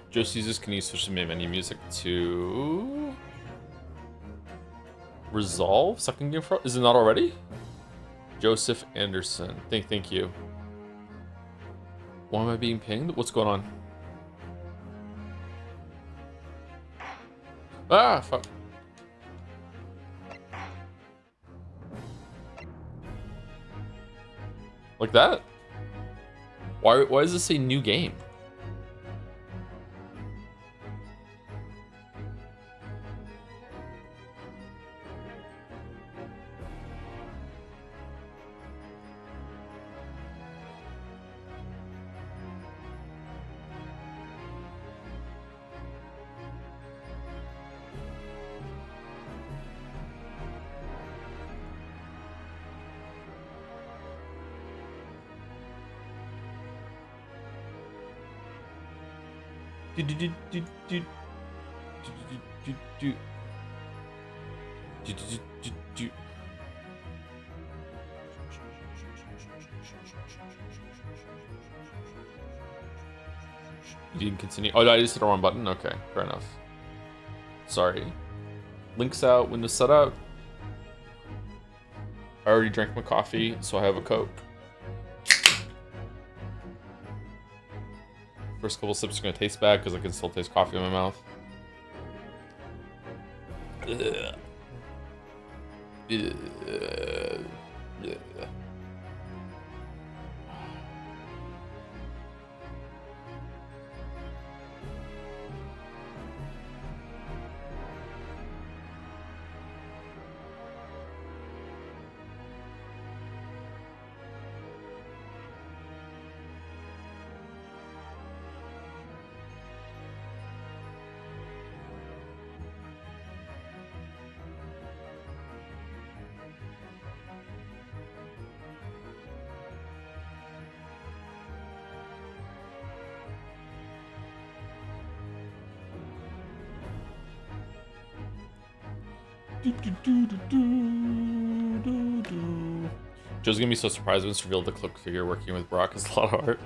Josie's, can you switch the main menu music to Resolve? Second game for, is it not already? Joseph Anderson. Thank you. Why am I being pinged? What's going on? Ah, fuck. Like that? Why does this say new game? You didn't continue. Oh, I just hit the wrong button. Okay, fair enough. Sorry. Links out. Windows set up. I already drank my coffee, so I have a Coke. First couple sips are gonna taste bad because I can still taste coffee in my mouth. Ugh. Ugh. Ugh. Joe's gonna be so surprised when it's revealed the cloak figure working with Brock is a lot of art.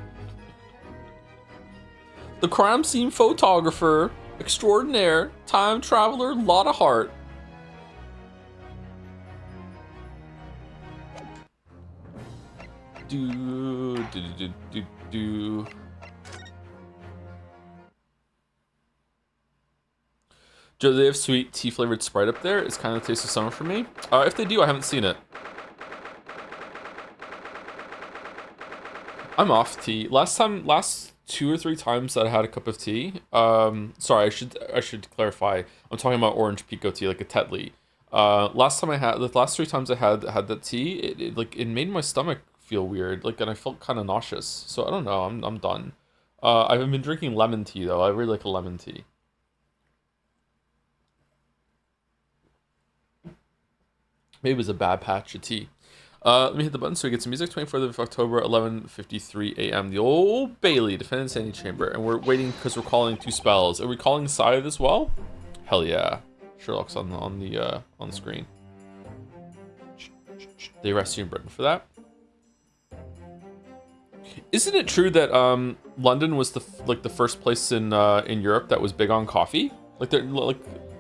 The crime scene photographer extraordinaire, time traveler, lot of heart. Do. Joe, they have sweet tea flavored Sprite up there. It's kind of the taste of summer for me. If they do, I haven't seen it. I'm off tea. Last 2 or 3 times that I had a cup of tea. Sorry, I should clarify. I'm talking about orange pico tea, like a Tetley. The last 3 times I had that tea, it made my stomach feel weird, and I felt kind of nauseous. So I don't know. I'm done. I've been drinking lemon tea though. I really like a lemon tea. Maybe it was a bad patch of tea. Let me hit the button so we get some music. 24th of October, 11:53 a.m. The Old Bailey, Defendant Sandy Chamber. And we're waiting because we're calling 2 spells. Are we calling Scythe as well? Hell yeah. Sherlock's on the screen. They arrest you in Britain for that. Isn't it true that London was the first place in Europe that was big on coffee?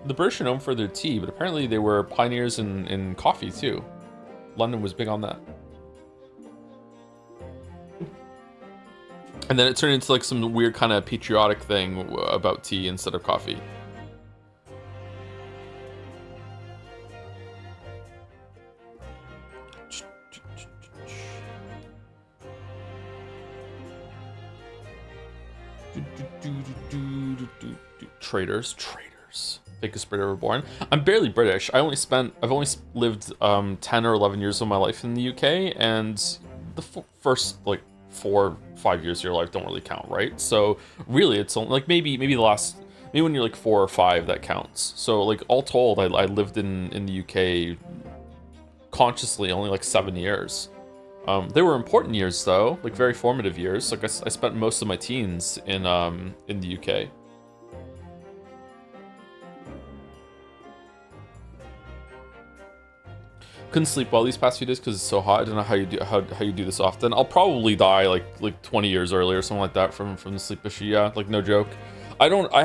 The British are known for their tea, but apparently they were pioneers in coffee too. London was big on that. And then it turned into some weird kind of patriotic thing about tea instead of coffee. Traitors. Biggest Brit ever born. I'm barely British. I've only lived 10 or 11 years of my life in the UK, and the first 4 or 5 years of your life don't really count, right? So really, it's only maybe when you're 4 or 5 that counts. So all told, I lived in the UK consciously only 7 years. They were important years though, very formative years. I spent most of my teens in the UK. Couldn't sleep well these past few days because it's so hot. I don't know how you do how you do this often. I'll probably die like 20 years early or something like that from the sleep issue. Yeah, like no joke. I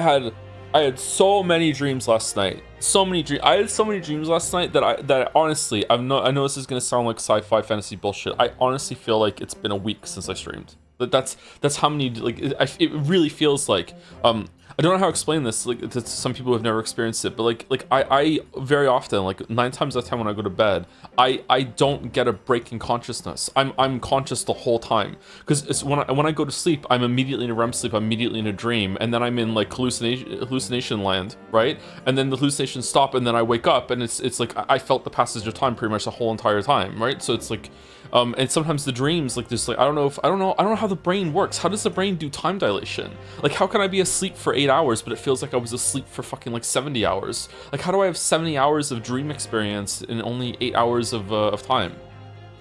had so many dreams last night. So many dreams. I had so many dreams last night that honestly, I know this is gonna sound like sci-fi fantasy bullshit. I honestly feel like it's been a week since I streamed. That's how many, like, it really feels like, I don't know how to explain this, like, to some people who have never experienced it, but like I very often, like 9 times out of 10 when I go to bed, I don't get a break in consciousness. I'm conscious the whole time, because it's when I go to sleep, I'm immediately in a REM sleep, I'm immediately in a dream, and then I'm in like hallucination land, right? And then the hallucinations stop, and then I wake up, and it's like I felt the passage of time pretty much the whole entire time, right? So it's like, and sometimes the dreams, like, just like, I don't know how the brain works. How does the brain do time dilation? Like, how can I be asleep for 8 hours, but it feels like I was asleep for fucking like 70 hours? Like, how do I have 70 hours of dream experience in only 8 hours of time?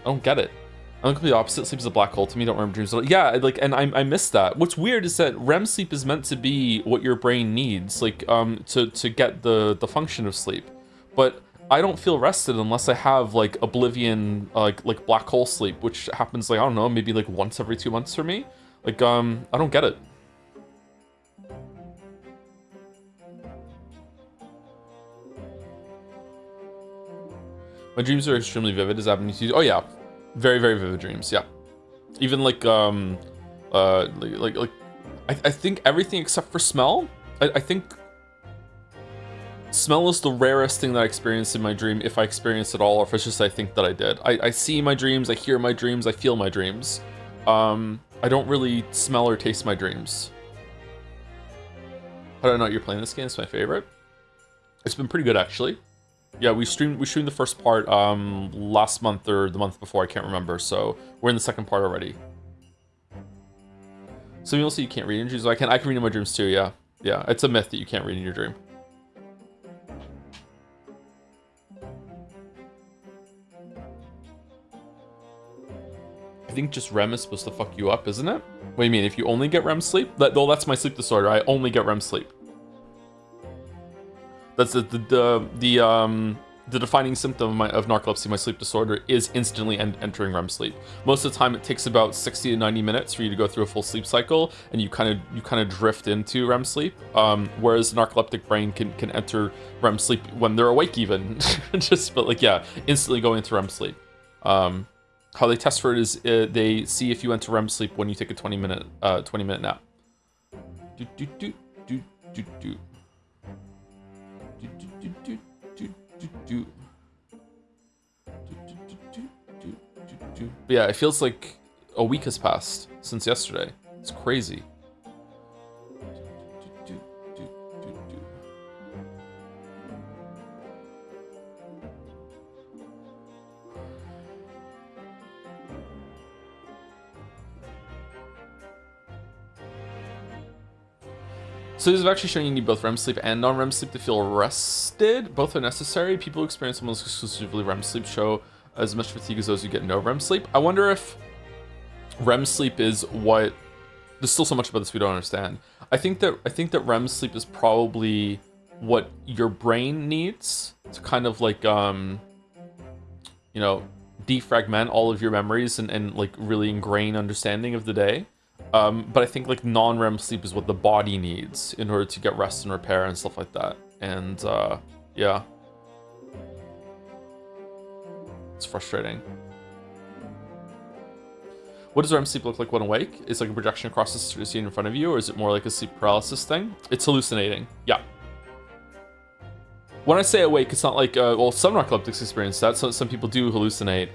I don't get it. I'm completely opposite. Sleep is a black hole to me. Don't remember dreams. Yeah, like, and I miss that. What's weird is that REM sleep is meant to be what your brain needs, like, to get the function of sleep, but I don't feel rested unless I have like oblivion, like black hole sleep, which happens, like, I don't know, maybe like once every 2 months for me. Like, I don't get it. My dreams are extremely vivid. Is that happening to you? Oh yeah, very very vivid dreams. Yeah, even like I think everything except for smell. I think smell is the rarest thing that I experience in my dream, if I experience it all, or if it's just I think that I did. I see my dreams, I hear my dreams, I feel my dreams. I don't really smell or taste my dreams. How do I know you're playing this game? It's my favorite. It's been pretty good, actually. Yeah, we streamed the first part last month or the month before, I can't remember. So we're in the second part already. Some people say you can't read in dreams. I can read in my dreams too. Yeah, yeah. It's a myth that you can't read in your dream. I think just REM is supposed to fuck you up, isn't it? What do you mean? If you only get REM sleep? That's my sleep disorder. I only get REM sleep. That's the defining symptom of narcolepsy, my sleep disorder, is instantly entering REM sleep. Most of the time, it takes about 60 to 90 minutes for you to go through a full sleep cycle, and you kind of drift into REM sleep. Whereas the narcoleptic brain can enter REM sleep when they're awake, even. But like, yeah, instantly going into REM sleep. How they test for it is they see if you enter REM sleep when you take a 20-minute nap. But yeah, it feels like a week has passed since yesterday. It's crazy. So this is actually showing you need both REM sleep and non-REM sleep to feel rested. Both are necessary. People who experience almost exclusively REM sleep show as much fatigue as those who get no REM sleep. I wonder if REM sleep is what... There's still so much about this we don't understand. I think that REM sleep is probably what your brain needs to kind of like, you know, defragment all of your memories and like really ingrain understanding of the day. But I think like non-REM sleep is what the body needs in order to get rest and repair and stuff like that. And yeah, it's frustrating. What does REM sleep look like when awake? Is like a projection across the scene in front of you, or is it more like a sleep paralysis thing? It's hallucinating. Yeah. When I say awake, it's not like, well, some narcoleptics experience that, so some people do hallucinate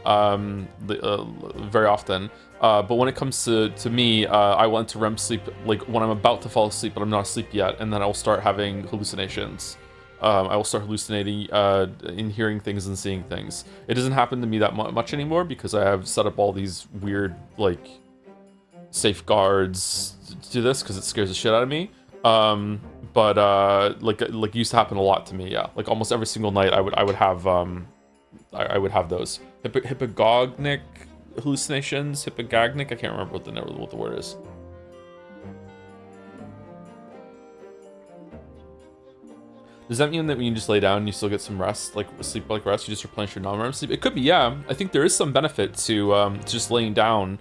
very often. But when it comes to me, I went to REM sleep like when I'm about to fall asleep, but I'm not asleep yet, and then I will start having hallucinations. I will start hallucinating in hearing things and seeing things. It doesn't happen to me that much anymore because I have set up all these weird like safeguards to this because it scares the shit out of me. But like it used to happen a lot to me. Yeah, like almost every single night I would have I would have those hypnagogic hallucinations. Hypnagogic, I can't remember what the word is. Does that mean that when you just lay down, you still get some rest, like sleep like rest? You just replenish your non-REM sleep? It could be, yeah. I think there is some benefit to just laying down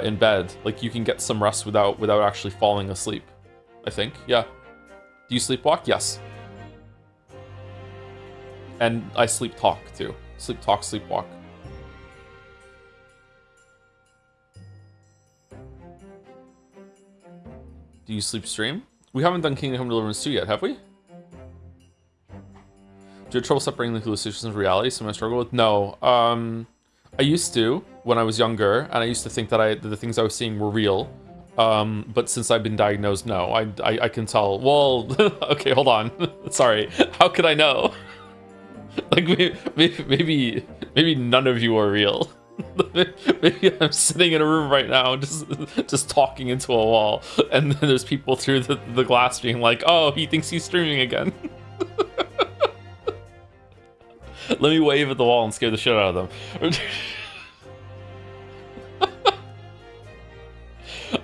in bed. Like you can get some rest without actually falling asleep. I think, yeah. Do you sleepwalk? Yes. And I sleep talk too. Sleep talk, sleepwalk. Do you sleep stream? We haven't done Kingdom Deliverance 2 yet, have we? Do you have trouble separating the hallucinations and reality? Something I struggle with? No. I used to when I was younger, and I used to think that the things I was seeing were real. But since I've been diagnosed, no. I can tell. Well, okay, hold on. Sorry. How could I know? Like maybe none of you are real. Maybe I'm sitting in a room right now just talking into a wall, and then there's people through the glass being like, oh, he thinks he's streaming again. Let me wave at the wall and scare the shit out of them.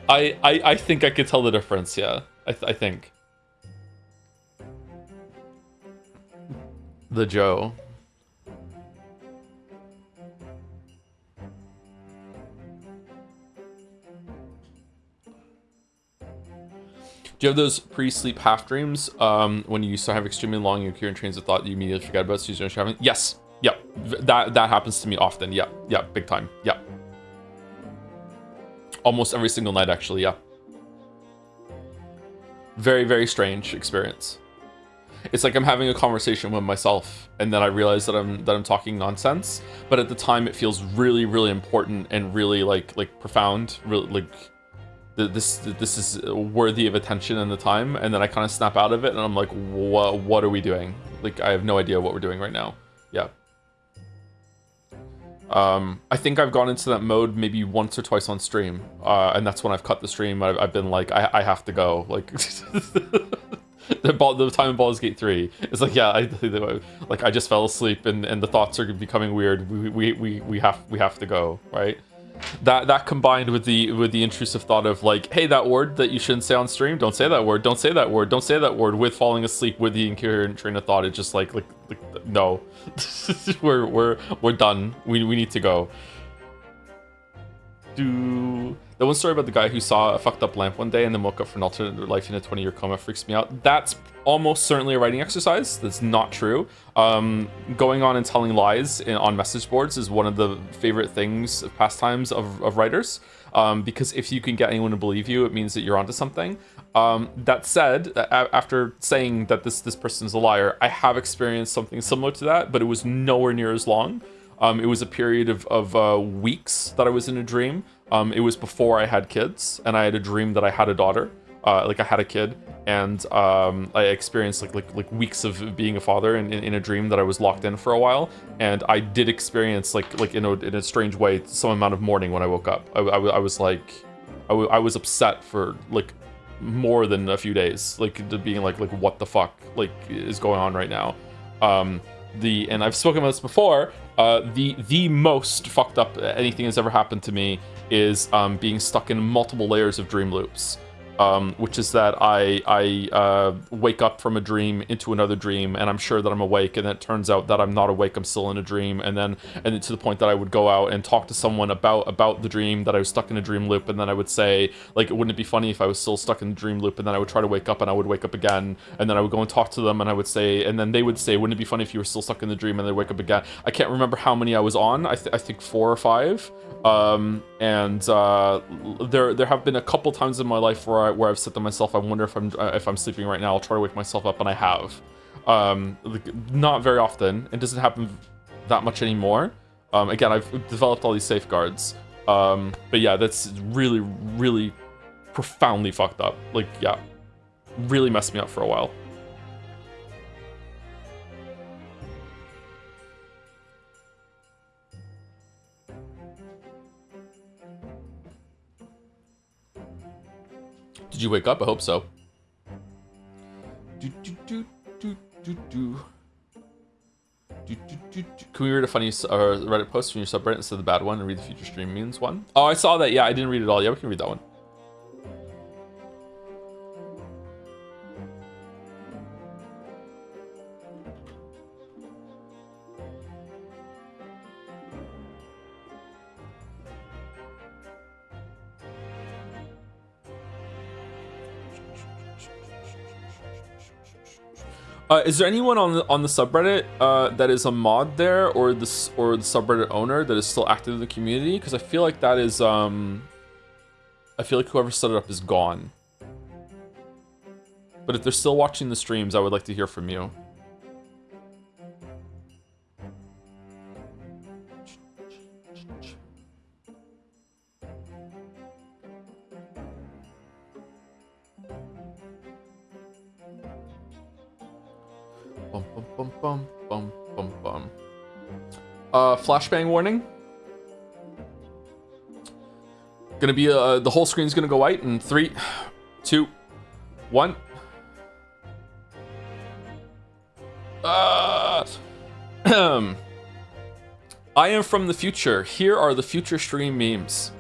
I think I could tell the difference, yeah. I think. The Joe. Do you have those pre-sleep half dreams when you used to have extremely long and coherent trains of thought that you immediately forget about? So you start having? Yes. Yep. That happens to me often. Yeah. Yeah. Big time. Yeah. Almost every single night, actually. Yeah. Very, very strange experience. It's like I'm having a conversation with myself, and then I realize that I'm talking nonsense. But at the time, it feels really, really important and really like profound. Really like. This is worthy of attention in the time, and then I kind of snap out of it, and I'm like, what are we doing? Like, I have no idea what we're doing right now. Yeah. I think I've gone into that mode maybe once or twice on stream, and that's when I've cut the stream. I've been like, I have to go. Like, the time in Baldur's Gate 3, it's like, yeah, I just fell asleep, and the thoughts are becoming weird. We have to go, right? That combined with the intrusive thought of like, hey, that word that you shouldn't say on stream, don't say that word, don't say that word, don't say that word, with falling asleep with the incoherent train of thought, it's just like no. we're done. We need to go. The one story about the guy who saw a fucked up lamp one day and then woke up for an alternate life in a 20-year coma freaks me out. That's almost certainly a writing exercise. That's not true. Going on and telling lies on message boards is one of the favorite things, pastimes of writers. Because if you can get anyone to believe you, it means that you're onto something. That said, after saying that this person's a liar, I have experienced something similar to that, but it was nowhere near as long. It was a period of weeks that I was in a dream. It was before I had kids, and I had a dream that I had a daughter, like I had a kid, and I experienced like weeks of being a father in a dream that I was locked in for a while, and I did experience like in a strange way some amount of mourning when I woke up. I was like, I was upset for like more than a few days, like being like what the fuck like is going on right now. And I've spoken about this before. The most fucked up anything has ever happened to me is being stuck in multiple layers of dream loops. Which is that I wake up from a dream into another dream, and I'm sure that I'm awake, and then it turns out that I'm not awake, I'm still in a dream, and then to the point that I would go out and talk to someone about the dream, that I was stuck in a dream loop, and then I would say, like, wouldn't it be funny if I was still stuck in the dream loop, and then I would try to wake up, and I would wake up again, and then I would go and talk to them, and I would say, and then they would say, wouldn't it be funny if you were still stuck in the dream, and they'd wake up again. I can't remember how many I was on. I think 4 or 5. There have been a couple times in my life where I've said to myself, I wonder if I'm sleeping right now. I'll try to wake myself up, and I have. Not very often. It doesn't happen that much anymore. Again, I've developed all these safeguards. But yeah, that's really, really profoundly fucked up. Like, yeah, really messed me up for a while. Did you wake up? I hope so. Can we read a funny Reddit post from your subreddit instead of the bad one and read the future stream means one? Oh, I saw that. Yeah, I didn't read it all. Yeah, we can read that one. Is there anyone on the subreddit that is a mod there, or the subreddit owner that is still active in the community? Because I feel like that is I feel like whoever set it up is gone. But if they're still watching the streams, I would like to hear from you. Bum bum bum bum bum bum bum. Flashbang warning. Gonna be the whole screen's gonna go white in 3, 2, 1. I am from the future. Here are the future stream memes.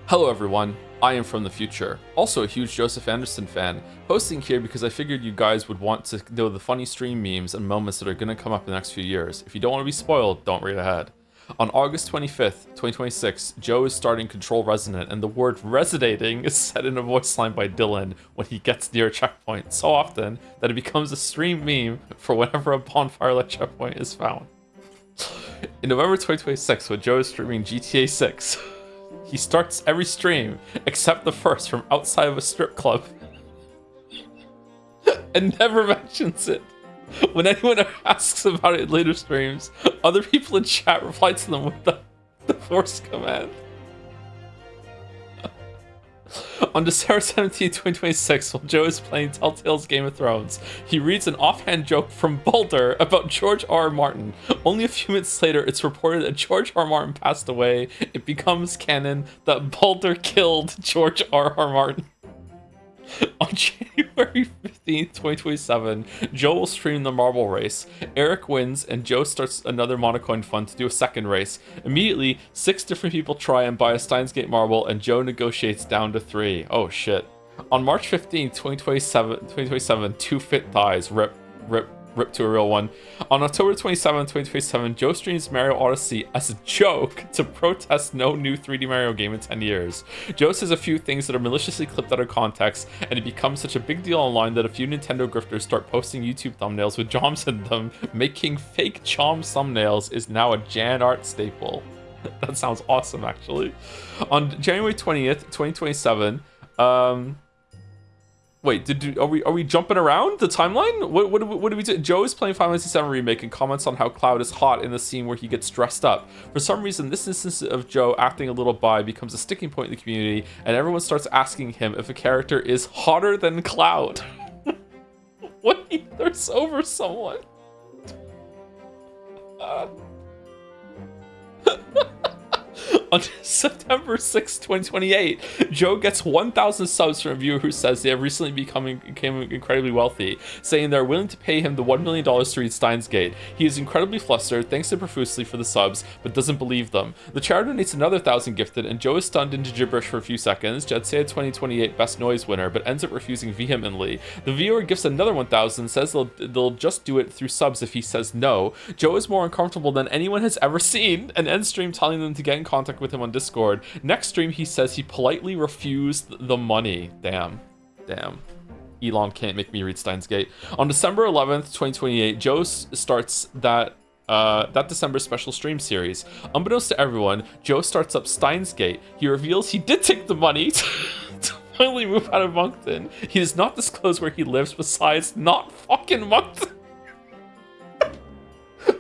Hello everyone, I am from the future. Also a huge Joseph Anderson fan. Posting here because I figured you guys would want to know the funny stream memes and moments that are gonna come up in the next few years. If you don't want to be spoiled, don't read ahead. On August 25th, 2026, Joe is starting Control Resonant, and the word resonating is said in a voice line by Dylan when he gets near a checkpoint so often that it becomes a stream meme for whenever a bonfire-like checkpoint is found. In November 2026, when Joe is streaming GTA 6, he starts every stream, except the first, from outside of a strip club, and never mentions it. When anyone asks about it in later streams, other people in chat reply to them with the force command. On December 17, 2026, while Joe is playing Telltale's Game of Thrones, he reads an offhand joke from Boulder about George R. R. Martin. Only a few minutes later, it's reported that George R. R. Martin passed away. It becomes canon that Boulder killed George R. R. Martin. On January 15th, 2027, Joe will stream the marble race. Eric wins, and Joe starts another Monocoin fund to do a second race. Immediately, 6 different people try and buy a Steins Gate marble, and Joe negotiates down to 3. Oh shit. On March 15th, 2027, 2 Fit dies. Rip to a real one. On October 27, 2027, Joe streams Mario Odyssey as a joke to protest no new 3D Mario game in 10 years. Joe says a few things that are maliciously clipped out of context, and it becomes such a big deal online that a few Nintendo grifters start posting YouTube thumbnails with Joms in them. Making fake Joms thumbnails is now a Jan Art staple. That sounds awesome, actually. On January 20th, 2027, wait, are we jumping around the timeline? What do we do? Joe is playing Final Fantasy VII Remake and comments on how Cloud is hot in the scene where he gets dressed up. For some reason, this instance of Joe acting a little bi becomes a sticking point in the community, and everyone starts asking him if a character is hotter than Cloud. What he thirsts over someone? On September 6, 2028, Joe gets 1,000 subs from a viewer who says they have recently become incredibly wealthy, saying they're willing to pay him the $1 million to read Steins Gate. He is incredibly flustered, thanks to profusely for the subs, but doesn't believe them. The chatter donates another 1,000 gifted, and Joe is stunned into gibberish for a few seconds. Jetsea 2028 Best Noise winner, but ends up refusing vehemently. The viewer gifts another 1,000, says they'll just do it through subs if he says no. Joe is more uncomfortable than anyone has ever seen, and ends stream telling them to get in contact with him on Discord. Next stream, he says he politely refused the money. Damn. Elon can't make me read Steins Gate. On December 11th, 2028, Joe starts that December special stream series. Unbeknownst to everyone, Joe starts up Steins Gate. He reveals he did take the money to finally move out of Moncton. He does not disclose where he lives besides not fucking Moncton.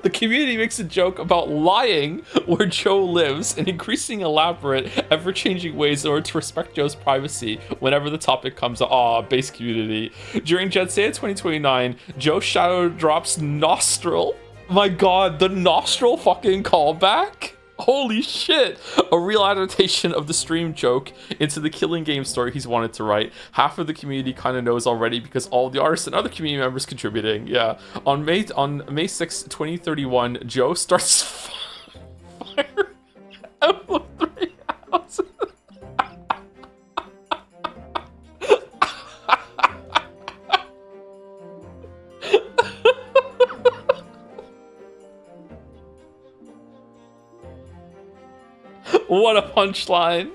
The community makes a joke about lying where Joe lives in increasing elaborate, ever-changing ways in order to respect Joe's privacy whenever the topic comes up. Aw, base community. During Jetsea 2029, Joe shadow drops Nostril. My god, the Nostril fucking callback? Holy shit! A real adaptation of the stream joke into the Killing Game story he's wanted to write. Half of the community kind of knows already because all of the artists and other community members contributing. Yeah. On May 6, 2031, Joe starts fire Emblem 3 houses. What a punchline.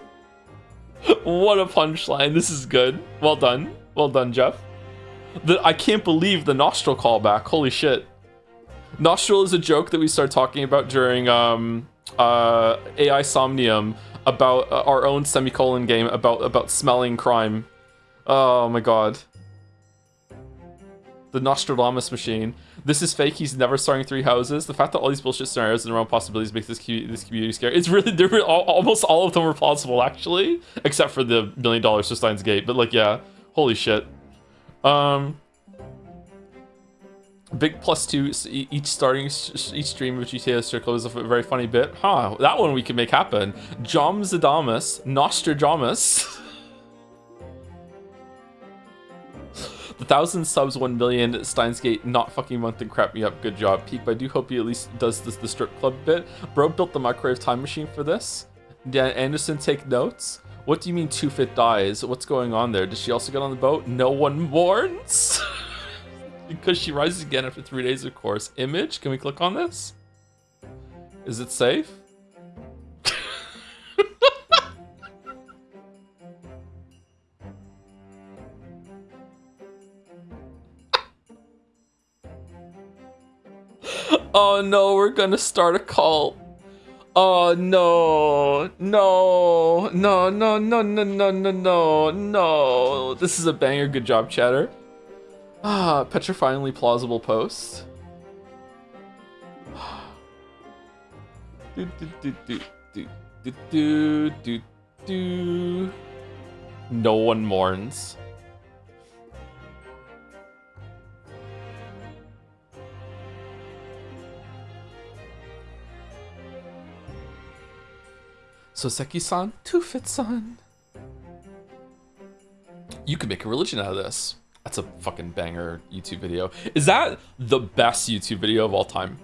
What a punchline. This is good. Well done. Well done, Jeff. I can't believe the Nostril callback. Holy shit. Nostril is a joke that we started talking about during AI Somnium about our own semicolon game about smelling crime. Oh my god. The Nostradamus machine. This is fake. He's never starting 3 houses. The fact that all these bullshit scenarios and their own possibilities makes this community scary. It's really, almost all of them are plausible, actually, except for the $1 million for Steins Gate. But like, yeah, holy shit. Big +2 each stream of GTA Circle is a very funny bit. Huh, that one we can make happen. Jomzadamus, Nostradamus. The 1,000 subs, 1 million, Steins Gate, not fucking month and crap me up. Good job, Peak. I do hope he at least does the strip club bit. Bro built the microwave time machine for this. Dan Anderson, take notes. What do you mean Two Fit dies? What's going on there? Does she also get on the boat? No one mourns? Because she rises again after 3 days, of course. Image, can we click on this? Is it safe? Oh no, we're gonna start a cult. Oh no, no, no, no, no, no, no, no, no, no. This is a banger. Good job, chatter. Ah, petrifyingly plausible post. No one mourns. Soseki-san, Two-Fit-san. You could make a religion out of this. That's a fucking banger YouTube video. Is that the best YouTube video of all time?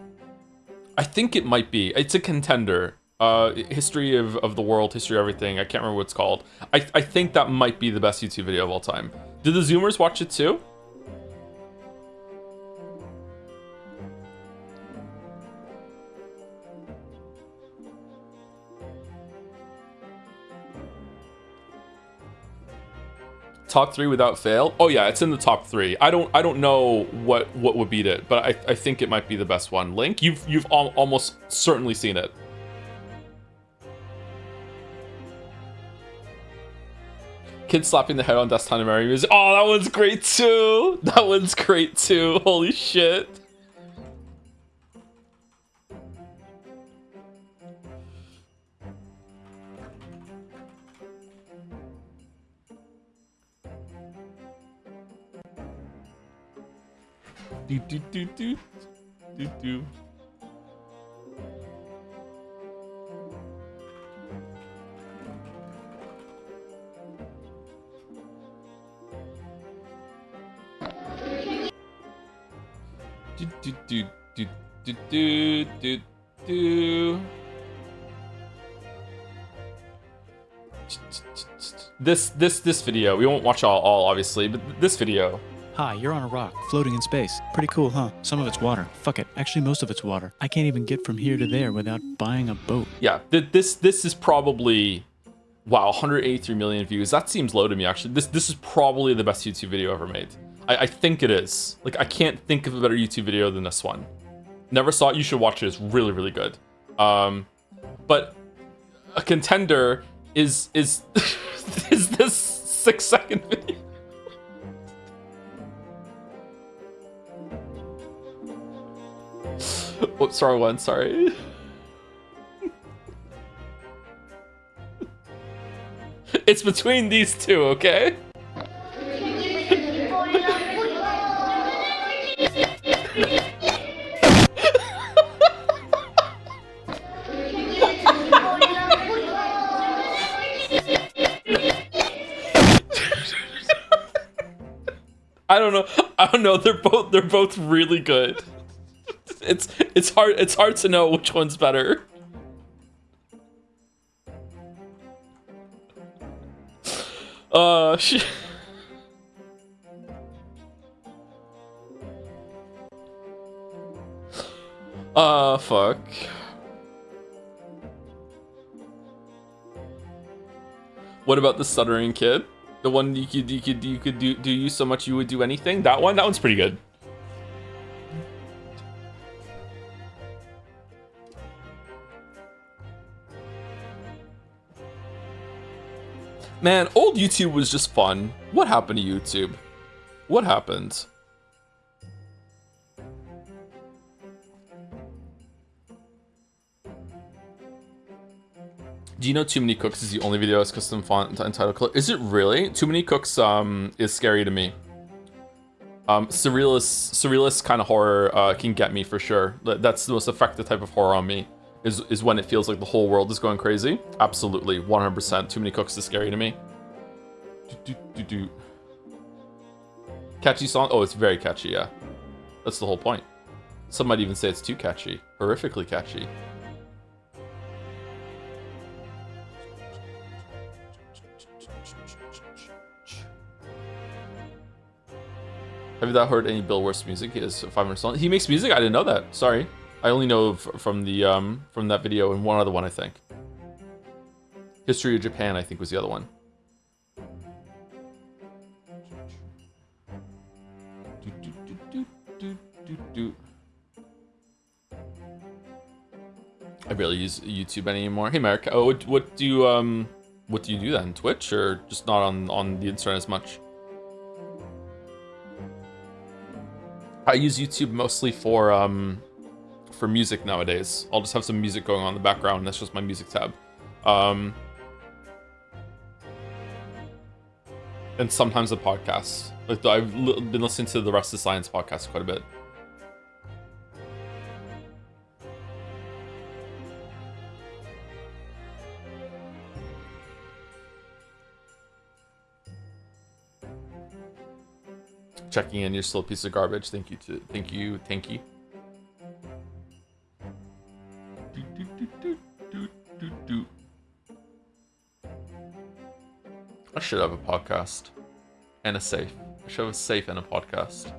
I think it might be. It's a contender. History of the world, history of everything. I can't remember what it's called. I think that might be the best YouTube video of all time. Did the Zoomers watch it too? Top 3 without fail. Oh yeah, it's in the top 3. I don't know what would beat it, but I think it might be the best one. Link, you've almost certainly seen it. Kid slapping the head on Death Time to Marry music. Oh, that one's great too. That one's great too. Holy shit. Do do do do do do. Do do do do do do do do. This video, we won't watch all obviously, but this video. Hi, you're on a rock, floating in space. Pretty cool, huh? Some of it's water. Fuck it. Actually, most of it's water. I can't even get from here to there without buying a boat. Yeah, this is probably, wow, 183 million views. That seems low to me, actually. This is probably the best YouTube video ever made. I think it is. Like, I can't think of a better YouTube video than this one. Never saw it. You should watch it. It's really, really good. But a contender is is this 6-second video. Whoops, wrong one, sorry. It's between these two, okay? I don't know. They're both really good. It's hard to know which one's better. Shit. Fuck. What about the stuttering kid? The one you could do you so much you would do anything. That one's pretty good. Man, old YouTube was just fun. What happened to YouTube? What happened? Do you know Too Many Cooks is the only video as custom font and title color? Is it really? Too Many Cooks is scary to me. Surrealist kind of horror can get me for sure. That's the most effective type of horror on me. Is when it feels like the whole world is going crazy. Absolutely, 100%. Too Many Cooks is scary to me. Catchy song? Oh, it's very catchy, yeah. That's the whole point. Some might even say it's too catchy. Horrifically catchy. Have you not heard any Bill Wurst music? He has 500 songs. He makes music? I didn't know that. Sorry. I only know from the from that video and one other one, I think. History of Japan, I think, was the other one. I barely use YouTube anymore. Hey, Mark. Oh, what do you do then? Twitch, or just not on the internet as much? I use YouTube mostly for music nowadays. I'll just have some music going on in the background, and that's just my music tab. And sometimes a podcast. Like, I've been listening to the Rest of Science podcast quite a bit. Checking in, you're still a piece of garbage. Thank you. I should have a podcast and a safe. I should have a safe and a podcast.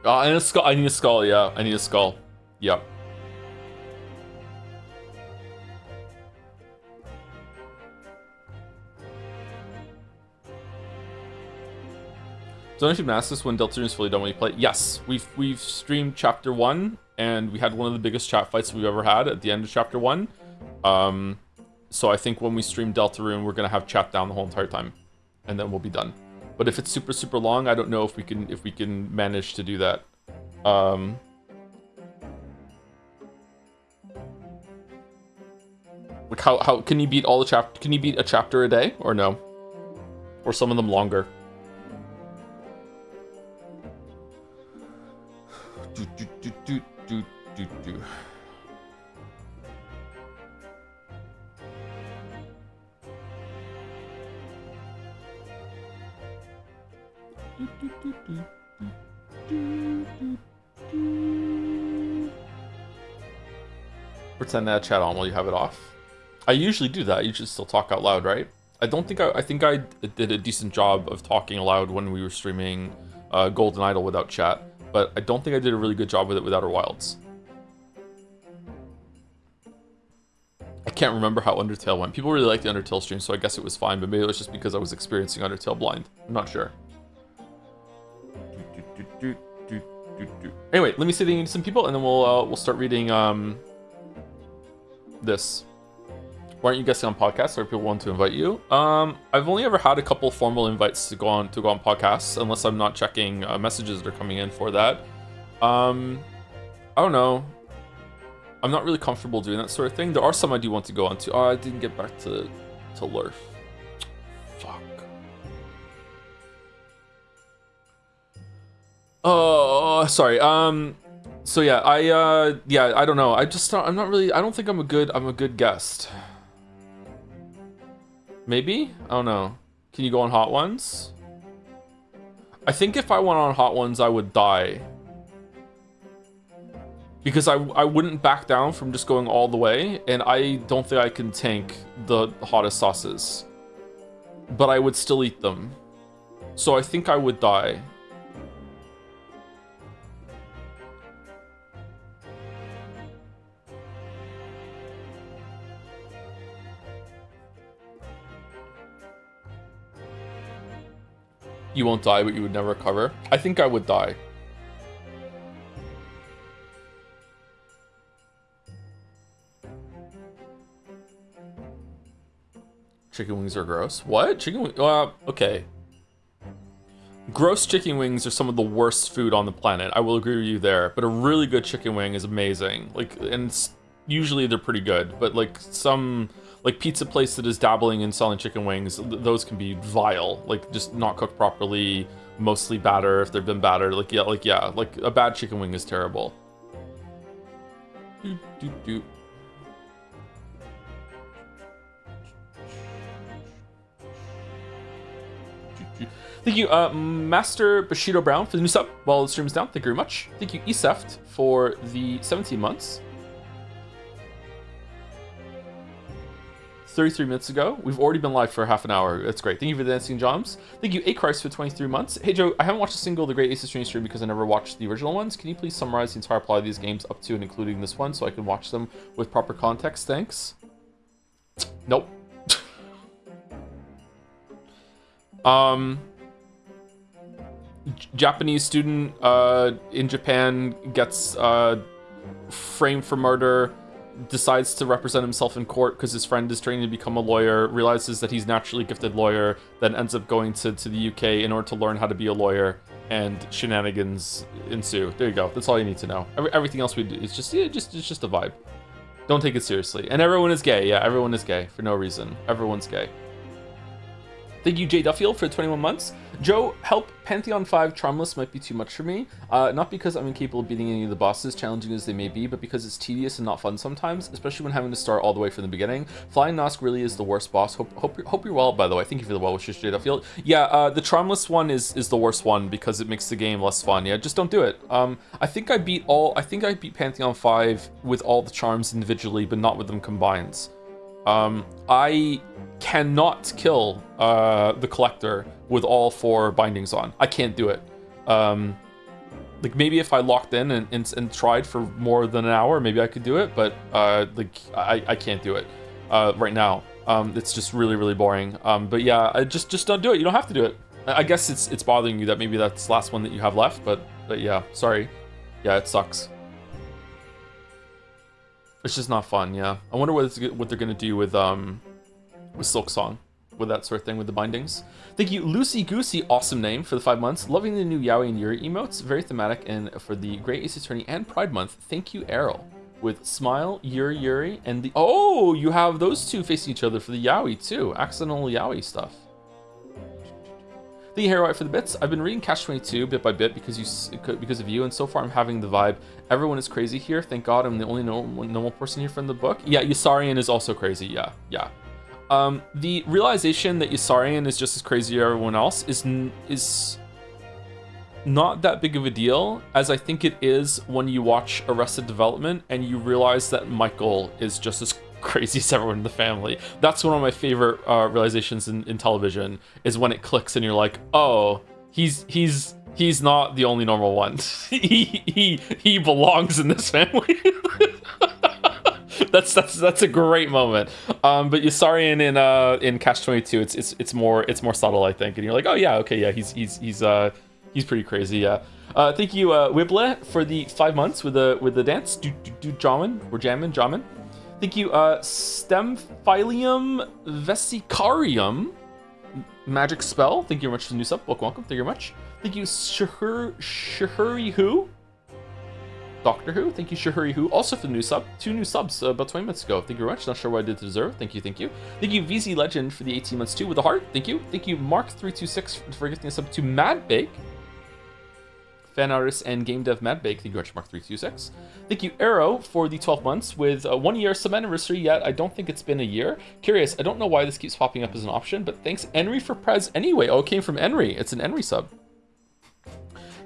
And a skull. I need a skull. Yeah, I need a skull. Yep. So if you ask us when Deltarune is fully done when you play, yes, we've streamed chapter 1, and we had one of the biggest chat fights we've ever had at the end of chapter 1. So I think when we stream Deltarune, we're gonna have chat down the whole entire time, and then we'll be done. But if it's super long, I don't know if we can manage to do that. Like how can you beat all the chapter? Can you beat a chapter a day or no? Or some of them longer? Pretend that chat on while you have it off. I usually do that. You should still talk out loud, right? I think I did a decent job of talking aloud when we were streaming Golden Idol without chat, but I don't think I did a really good job with it with Outer Wilds. I can't remember how Undertale went. People really liked the Undertale stream, so I guess it was fine, but maybe it was just because I was experiencing Undertale blind. I'm not sure. Anyway, let me say thank you to some people, and then we'll start reading this. Why aren't you guessing on podcasts? Or people want to invite you? I've only ever had a couple formal invites to go on podcasts, unless I'm not checking messages that are coming in for that. I don't know. I'm not really comfortable doing that sort of thing. There are some I do want to go on to. Oh, I didn't get back to Lurf. Fuck. Oh, sorry. So yeah, I don't know. I'm not really. I don't think I'm a good guest. Maybe? I don't know. Can you go on Hot Ones? I think if I went on Hot Ones, I would die. Because I wouldn't back down from just going all the way, and I don't think I can tank the hottest sauces. But I would still eat them. So I think I would die. You won't die, but you would never recover. I think I would die. Chicken wings are gross. What? Chicken wings? Okay. Gross chicken wings are some of the worst food on the planet. I will agree with you there. But a really good chicken wing is amazing. Like, and usually they're pretty good. But like some, like pizza place that is dabbling in selling chicken wings, those can be vile. Like just not cooked properly, mostly batter if they've been battered. Like a bad chicken wing is terrible. Thank you, Master Bushido Brown for the new sub while the stream is down. Thank you very much. Thank you, Eseft, for the 17 months. 33 minutes ago. We've already been live for half an hour. That's great. Thank you for the Dancing Joms. Thank you, A-Christ, for 23 months. Hey, Joe, I haven't watched a single of the Great Ace Attorney stream because I never watched the original ones. Can you please summarize the entire plot of these games up to and including this one so I can watch them with proper context? Thanks. Nope. Japanese student in Japan gets framed for murder, decides to represent himself in court because his friend is training to become a lawyer, realizes that he's naturally gifted lawyer, then ends up going to the UK in order to learn how to be a lawyer, and shenanigans ensue. There you go. That's all you need to know. Everything else we do is just it's just a vibe. Don't take it seriously. And everyone is gay. Yeah, everyone is gay for no reason. Everyone's gay. Thank you, Jay Duffield, for 21 months. Joe, help. Pantheon 5 Charmless might be too much for me. Not because I'm incapable of beating any of the bosses, challenging as they may be, but because it's tedious and not fun sometimes, especially when having to start all the way from the beginning. Flying Nosk really is the worst boss. Hope you're well, by the way. Thank you for the well wishes, Jay Duffield. Yeah, the Charmless one is the worst one because it makes the game less fun. Yeah, just don't do it. I think I beat Pantheon 5 with all the charms individually, but not with them combined. I cannot kill the collector with all 4 bindings on. I can't do it. Like maybe if I locked in and tried for more than an hour, maybe I could do it, but like I can't do it right now. It's just really boring. But yeah, just don't do it. You don't have to do it. I guess it's bothering you that maybe that's the last one that you have left, but yeah, sorry. Yeah, it sucks. It's just not fun, yeah. I wonder what they're gonna do with Silksong, with that sort of thing, with the bindings. Thank you, Lucy Goosey, awesome name, for the 5 months. Loving the new Yaoi and Yuri emotes, very thematic, and for the Great Ace Attorney and Pride Month. Thank you, Errol, with Smile, Yuri, and the you have those two facing each other for the Yaoi too. Accidental Yaoi stuff. Thank you, Hero White, for the bits. I've been reading Catch 22 bit by bit because of you, and so far I'm having the vibe. Everyone is crazy here. Thank God I'm the only normal person here from the book. Yeah, Yusarian is also crazy. Yeah. The realization that Yusarian is just as crazy as everyone else is not that big of a deal as I think it is when you watch Arrested Development and you realize that Michael is just as crazy as everyone in the family. That's one of my favorite realizations in television, is when it clicks and you're like, oh, he's not the only normal one. he belongs in this family. That's a great moment. But Yusarian in Catch 22, it's more subtle, I think, and you're like, oh yeah, okay, yeah, he's pretty crazy, yeah. Thank you, Wibble, for the 5 months with the dance. Do jamming, we're jamming. Thank you, Stemphilium Vesicarium Magic Spell. Thank you very much for the new sub. Welcome. Thank you very much. Thank you, Shahuri Who. Doctor Who. Thank you, Shahuri Who, also for the new sub. 2 new subs about 20 minutes ago. Thank you very much. Not sure what I did to deserve. Thank you. Thank you, VZ Legend, for the 18 months too with a heart. Thank you, Mark326 for gifting a sub to Madbake. Fan artist and game dev Madbake. Thank you very much, Mark326. Thank you, Arrow, for the 12 months with 1 year sub anniversary yet. I don't think it's been a year. Curious, I don't know why this keeps popping up as an option, but thanks, Henry, for Prez anyway. Oh, it came from Henry. It's an Henry sub.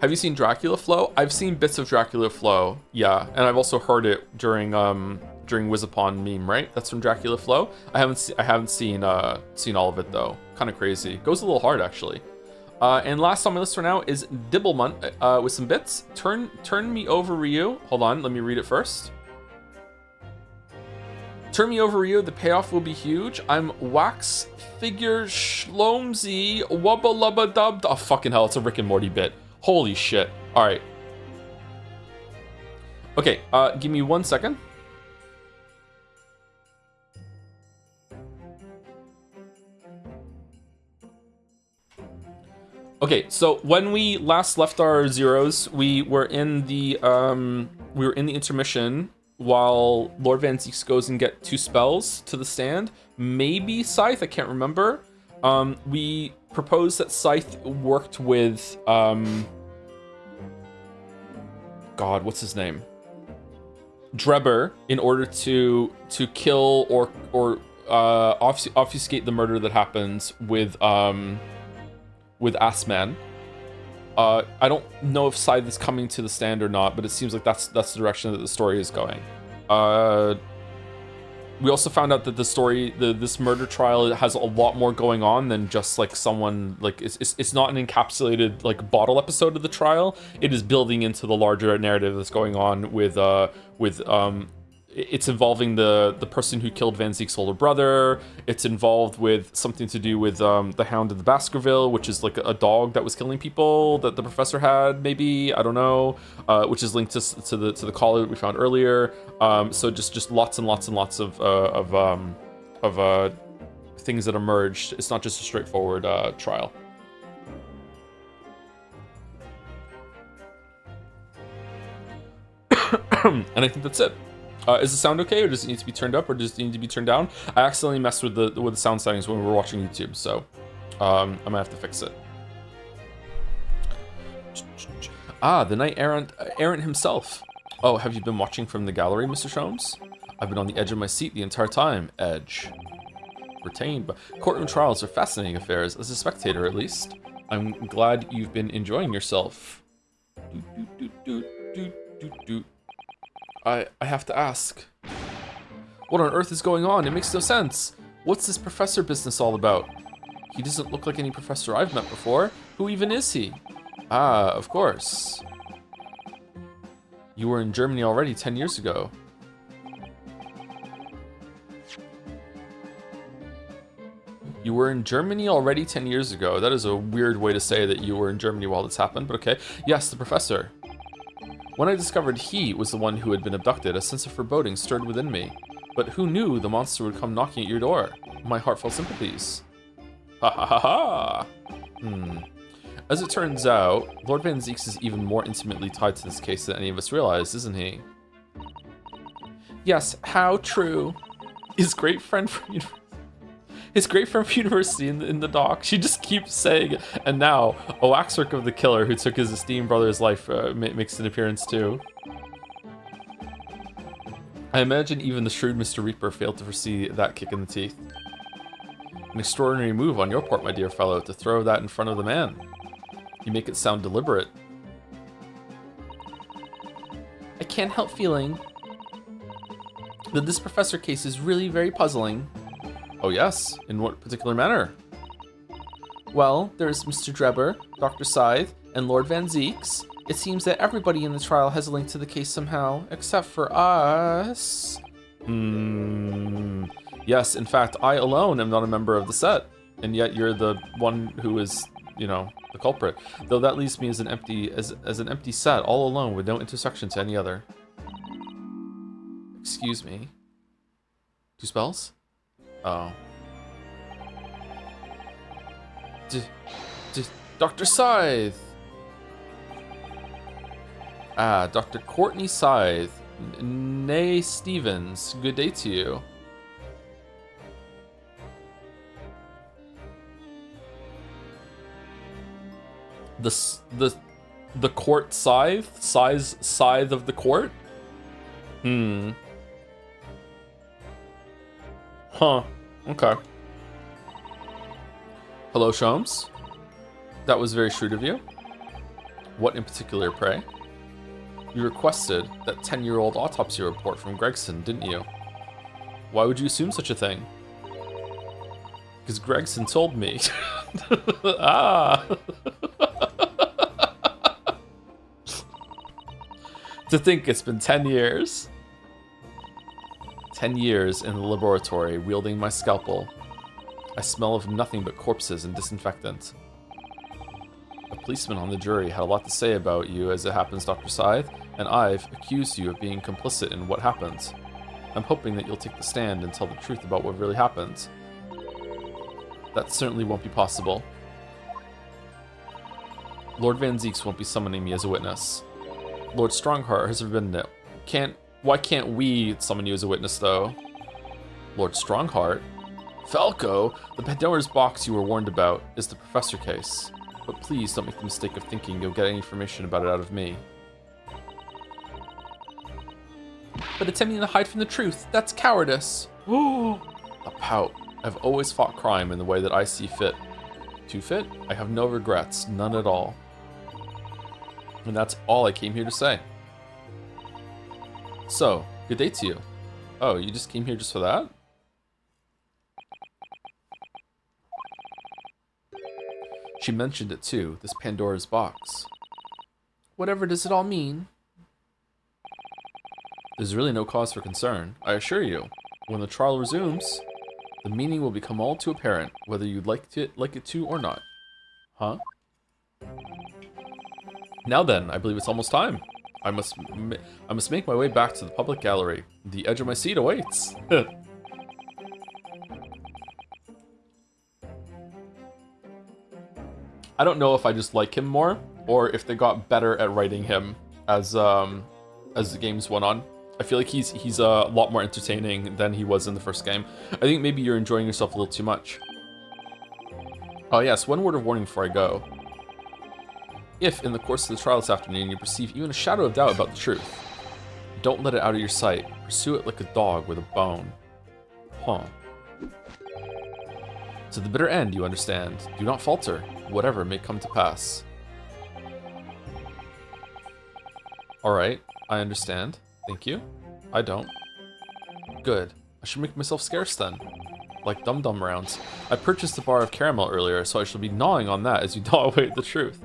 Have you seen Dracula Flow? I've seen bits of Dracula Flow, yeah, and I've also heard it during Wizapon meme, right? That's from Dracula Flow. I haven't seen all of it though. Kind of crazy. Goes a little hard actually. And last on my list for now is Dibblemunt with some bits. Turn me over, Ryu. Hold on, let me read it first. Turn me over, Ryu. The payoff will be huge. I'm wax figure shlomzy wubba lubba dub. Oh, fucking hell, it's a Rick and Morty bit. Holy shit. All right. Okay, give me 1 second. Okay, so when we last left our zeros, we were in the intermission while Lord Van Zieks goes and get 2 spells to the stand. Maybe Scythe, I can't remember. We proposed that Scythe worked with God, what's his name? Drebber, in order to kill or obfuscate the murder that happens with Assman. I don't know if Scythe is coming to the stand or not, but it seems like that's the direction that the story is going. We also found out that the story, this murder trial, has a lot more going on than just like someone like it's not an encapsulated like bottle episode of the trial. It is building into the larger narrative that's going on with it's involving the person who killed Van Ziek's older brother. It's involved with something to do with the Hound of the Baskerville, which is like a dog that was killing people that the professor had, maybe, I don't know, which is linked to the collar that we found earlier. So just lots and lots and lots of things that emerged. It's not just a straightforward trial. And I think that's it. Is the sound okay, or does it need to be turned up, or does it need to be turned down? I accidentally messed with the sound settings when we were watching YouTube, so I might have to fix it. Ah, the Knight Errant himself. Oh, have you been watching from the gallery, Mr. Sholmes? I've been on the edge of my seat the entire time. Edge. Retained, but courtroom trials are fascinating affairs, as a spectator at least. I'm glad you've been enjoying yourself. I have to ask. What on earth is going on? It makes no sense. What's this professor business all about? He doesn't look like any professor I've met before. Who even is he? Ah, of course. You were in Germany already 10 years ago. You were in Germany already 10 years ago. That is a weird way to say that you were in Germany while this happened, but okay. Yes, the professor. When I discovered he was the one who had been abducted, a sense of foreboding stirred within me. But who knew the monster would come knocking at your door? My heartfelt sympathies. Ha ha ha ha! As it turns out, Lord Van Zieks is even more intimately tied to this case than any of us realized, isn't he? Yes, how true. His great friend from university in the dock. She just keeps saying it. And now, a waxwork of the killer who took his esteemed brother's life makes an appearance too. I imagine even the shrewd Mr. Reaper failed to foresee that kick in the teeth. An extraordinary move on your part, my dear fellow, to throw that in front of the man. You make it sound deliberate. I can't help feeling that this professor case is really very puzzling. Oh yes? In what particular manner? Well, there's Mr. Drebber, Dr. Scythe, and Lord Van Zieks. It seems that everybody in the trial has a link to the case somehow, except for us. Yes, in fact, I alone am not a member of the set, and yet you're the one who is, you know, the culprit. Though that leaves me as an empty set, all alone, with no intersection to any other. Excuse me. 2 spells? Oh. Dr. Scythe! Ah, Dr. Courtney Scythe. Nay Stevens. Good day to you. The court scythe? Scythe of the court? Huh. Okay. Hello, Sholmes. That was very shrewd of you. What in particular, pray? You requested that 10-year-old autopsy report from Gregson, didn't you? Why would you assume such a thing? Because Gregson told me. Ah. To think it's been 10 years. 10 years in the laboratory, wielding my scalpel. I smell of nothing but corpses and disinfectant. A policeman on the jury had a lot to say about you as it happens, Dr. Scythe, and I've accused you of being complicit in what happened. I'm hoping that you'll take the stand and tell the truth about what really happened. That certainly won't be possible. Lord Van Zieks won't be summoning me as a witness. Lord Strongheart has forbidden it. Why can't we summon you as a witness, though? Lord Strongheart? Falco, the Pandora's box you were warned about is the Professor case. But please don't make the mistake of thinking you'll get any information about it out of me. But attempting to hide from the truth, that's cowardice. A pout. I've always fought crime in the way that I see fit. Too fit? I have no regrets, none at all. And that's all I came here to say. So, good day to you. Oh, you just came here just for that? She mentioned it too, this Pandora's box. Whatever does it all mean? There's really no cause for concern, I assure you. When the trial resumes, the meaning will become all too apparent, whether you'd like it to or not. Huh? Now then, I believe it's almost time. I must make my way back to the public gallery. The edge of my seat awaits. I don't know if I just like him more, or if they got better at writing him as the games went on. I feel like he's a lot more entertaining than he was in the first game. I think maybe you're enjoying yourself a little too much. Oh yes, one word of warning before I go. If, in the course of the trial this afternoon, you perceive even a shadow of doubt about the truth, don't let it out of your sight. Pursue it like a dog with a bone. Huh. To the bitter end, you understand. Do not falter, whatever may come to pass. Alright, I understand. Thank you. I don't. Good. I should make myself scarce then. Like Dum Dum rounds. I purchased a bar of caramel earlier, so I shall be gnawing on that as you gnaw away at the truth.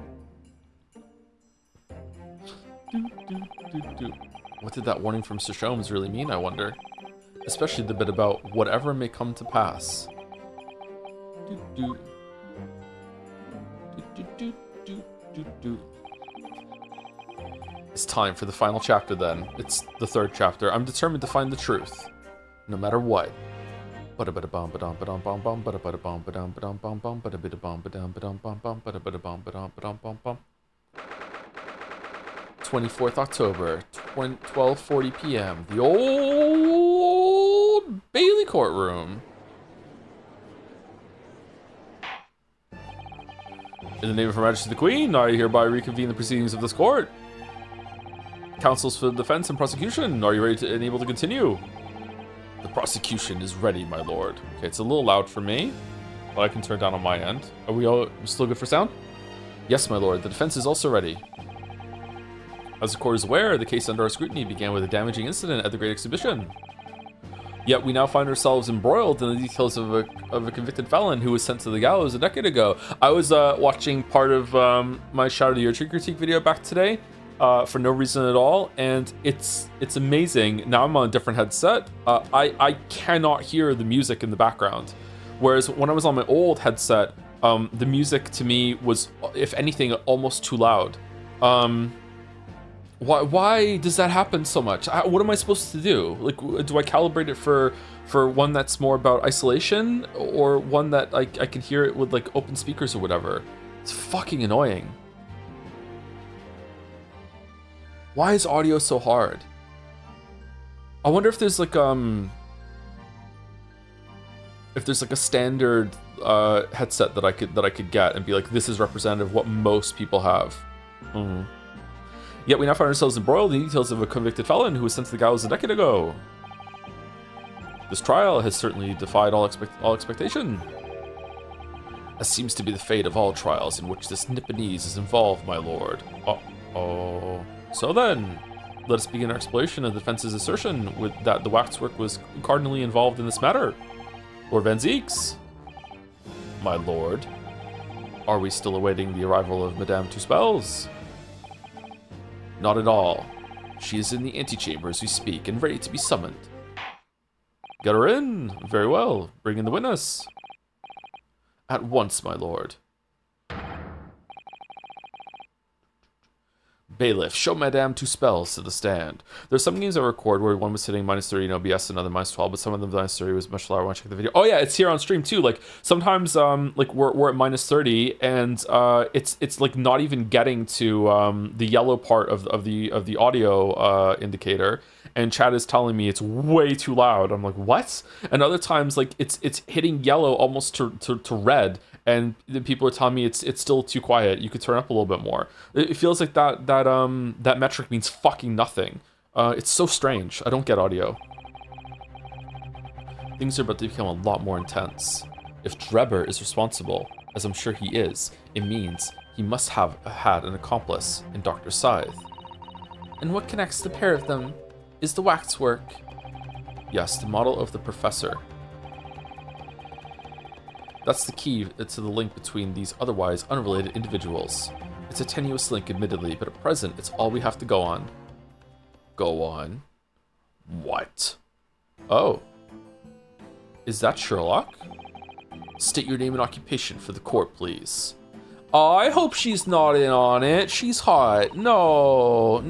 What did that warning from Sir Sholmes really mean, I wonder? Especially the bit about whatever may come to pass. It's time for the final chapter then. It's the third chapter. I'm determined to find the truth, no matter what. 24th October, 12:40 p.m. The old Bailey courtroom. In the name of Her Majesty the Queen, I hereby reconvene the proceedings of this court. Counsels for the defense and prosecution, are you ready to, and able to continue? The prosecution is ready, my lord. Okay, it's a little loud for me, but I can turn down on my end. Are we all still good for sound? Yes, my lord, the defense is also ready. As the court is aware, the case under our scrutiny began with a damaging incident at the Great Exhibition. Yet we now find ourselves embroiled in the details of a convicted felon who was sent to the gallows a decade ago. I was watching part of my Shadow of the Year Tree critique video back today for no reason at all, and it's amazing. Now I'm on a different headset. I cannot hear the music in the background, whereas when I was on my old headset, the music to me was, if anything, almost too loud. Why does that happen so much? What am I supposed to do? Like, do I calibrate it for one that's more about isolation, or one that I can hear it with like open speakers or whatever? It's fucking annoying. Why is audio so hard? I wonder if there's like a standard headset that I could get and be like, this is representative of what most people have. Yet we now find ourselves embroiled in the details of a convicted felon who was sent to the gallows a decade ago. This trial has certainly defied all expectation. As seems to be the fate of all trials in which this Nipponese is involved, my lord. Uh-oh. So then, let us begin our exploration of the defense's assertion that the waxwork was cardinally involved in this matter. Lord Van Zieks. My lord. Are we still awaiting the arrival of Madame Two Spells? Not at all. She is in the antechamber as we speak and ready to be summoned. Get her in. Very well. Bring in the witness. At once, my lord. Bailiff, show Madame Two Spells to the stand. There's some games I record where one was sitting -30 in OBS, another -12, but some of them -30 was much lower. I want to check the video. Oh yeah, it's here on stream too. Like sometimes, like we're at -30 and it's like not even getting to the yellow part of the audio indicator, and chat is telling me it's way too loud. I'm like, what? And other times like it's hitting yellow almost to red. And the people are telling me it's still too quiet. You could turn up a little bit more. It feels like that metric means fucking nothing. It's so strange. I don't get audio. Things are about to become a lot more intense. If Drebber is responsible, as I'm sure he is, it means he must have had an accomplice in Dr. Scythe. And what connects the pair of them is the waxwork. Yes, the model of the professor. That's the key to the link between these otherwise unrelated individuals. It's a tenuous link, admittedly, but at present, it's all we have to go on. Go on? What? Oh. Is that Sherlock? State your name and occupation for the court, please. I hope she's not in on it. She's hot. No.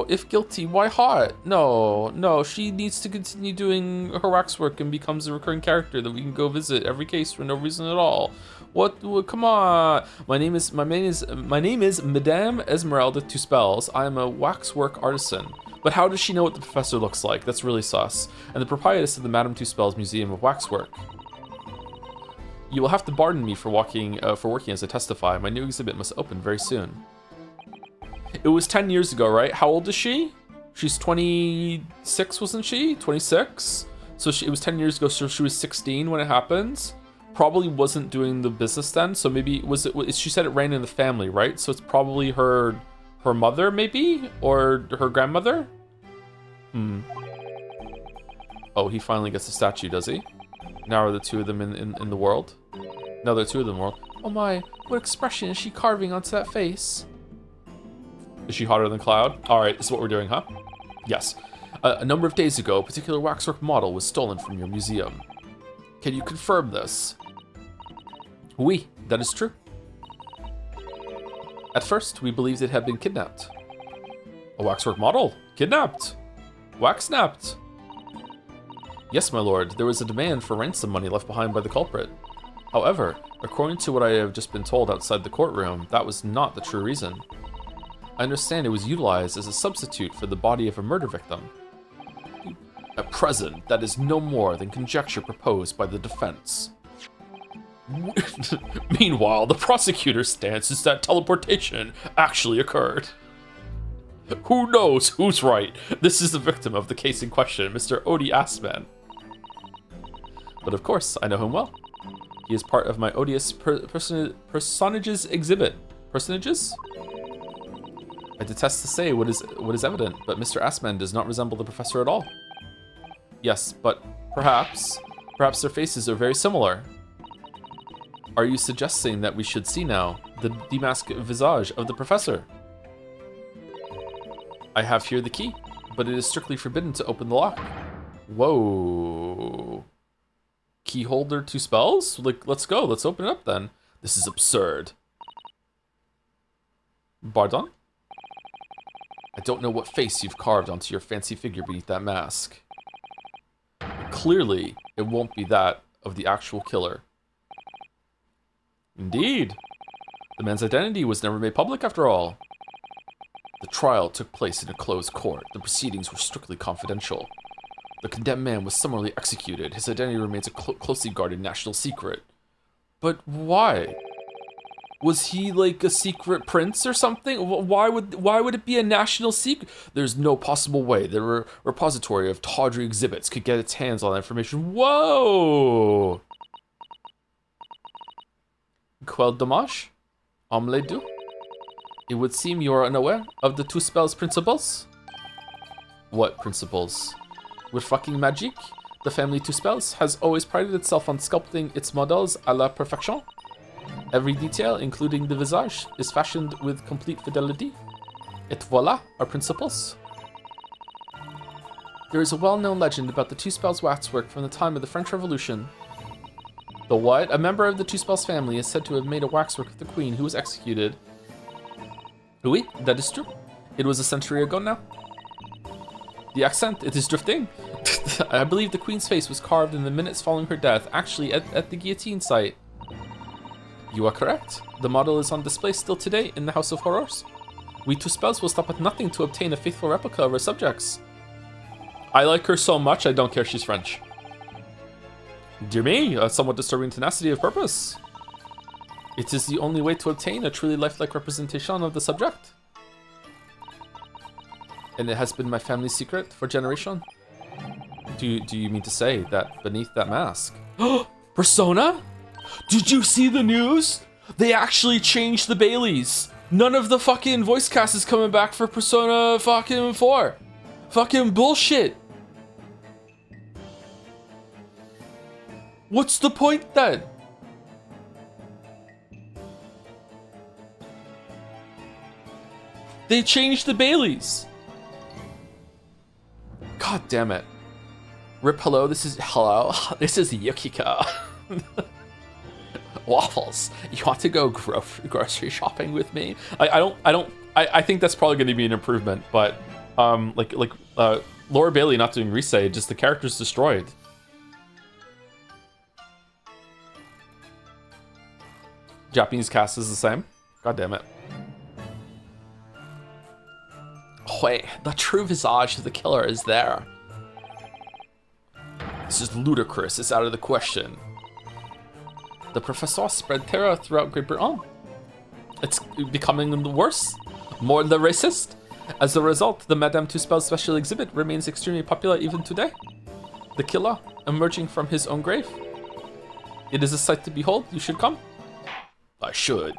If guilty, why hot? No. She needs to continue doing her waxwork and becomes a recurring character that we can go visit every case for no reason at all. What come on. My name is Madame Esmeralda Two Spells. I am a waxwork artisan. But how does she know what the professor looks like? That's really sus. And the proprietress of the Madame Two Spells Museum of Waxwork. You will have to pardon me for working as I testify. My new exhibit must open very soon. It was 10 years ago, right? How old is she? She's 26, wasn't she? 26? So it was 10 years ago, so she was 16 when it happened. Probably wasn't doing the business then, so maybe she said it ran in the family, right? So it's probably her mother, maybe? Or her grandmother? Oh, he finally gets a statue, does he? Now are the two of them in the world? No, there are two of them in the world. Oh my, what expression is she carving onto that face? Is she hotter than Cloud? Alright, this is what we're doing, huh? Yes. A number of days ago, a particular waxwork model was stolen from your museum. Can you confirm this? Oui, that is true. At first, we believed it had been kidnapped. A waxwork model? Kidnapped? Wax-napped? Yes, my lord, there was a demand for ransom money left behind by the culprit. However, according to what I have just been told outside the courtroom, that was not the true reason. I understand it was utilized as a substitute for the body of a murder victim. At present, that is no more than conjecture proposed by the defense. Meanwhile, the prosecutor's stance is that teleportation actually occurred. Who knows who's right? This is the victim of the case in question, Mr. Odie Assman. But of course, I know him well. He is part of my odious personages exhibit. Personages? I detest to say what is evident, but Mr. Assman does not resemble the professor at all. Yes, but perhaps their faces are very similar. Are you suggesting that we should see now the demasked visage of the professor? I have here the key, but it is strictly forbidden to open the lock. Whoa. Key holder, 2 spells? Like, let's go. Let's open it up then. This is absurd. Pardon? I don't know what face you've carved onto your fancy figure beneath that mask. Clearly, it won't be that of the actual killer. Indeed. The man's identity was never made public after all. The trial took place in a closed court. The proceedings were strictly confidential. The condemned man was summarily executed. His identity remains a closely guarded national secret. But why? Was he like a secret prince or something? Why would it be a national secret? There's no possible way that a repository of tawdry exhibits could get its hands on that information. Whoa! Quel dommage? Omelette du? It would seem you are unaware of the 2 spells principles. What principles? With fucking magic, the family 2 spells has always prided itself on sculpting its models à la perfection. Every detail, including the visage, is fashioned with complete fidelity. Et voila, our principles. There is a well-known legend about the Two Spells waxwork from the time of the French Revolution. The what? A member of the Two Spells family is said to have made a waxwork of the queen who was executed. Oui, that is true. It was a century ago now. The accent, it is drifting. I believe the queen's face was carved in the minutes following her death, actually at the guillotine site. You are correct. The model is on display still today in the House of Horrors. We Two Spells will stop at nothing to obtain a faithful replica of our subjects. I like her so much, I don't care she's French. Dear me, a somewhat disturbing tenacity of purpose. It is the only way to obtain a truly lifelike representation of the subject. And it has been my family's secret for generation. Do you mean to say that beneath that mask? Persona? Did you see the news? They actually changed the Baileys. None of the fucking voice cast is coming back for Persona fucking 4. Fucking bullshit. What's the point then? They changed the Baileys. God damn it. Rip, hello, this is Yukiko. Waffles, you want to go grocery shopping with me? I think that's probably going to be an improvement, but Laura Bailey not doing Risei, just the character's destroyed. Japanese cast is the same. God damn it. Wait, the true visage of the killer is there. This is ludicrous. It's out of the question. The professor spread terror throughout Great Britain. It's becoming worse, more the racist. As a result, the Madame Two Spells special exhibit remains extremely popular even today. The killer emerging from his own grave. It is a sight to behold. You should come. I should.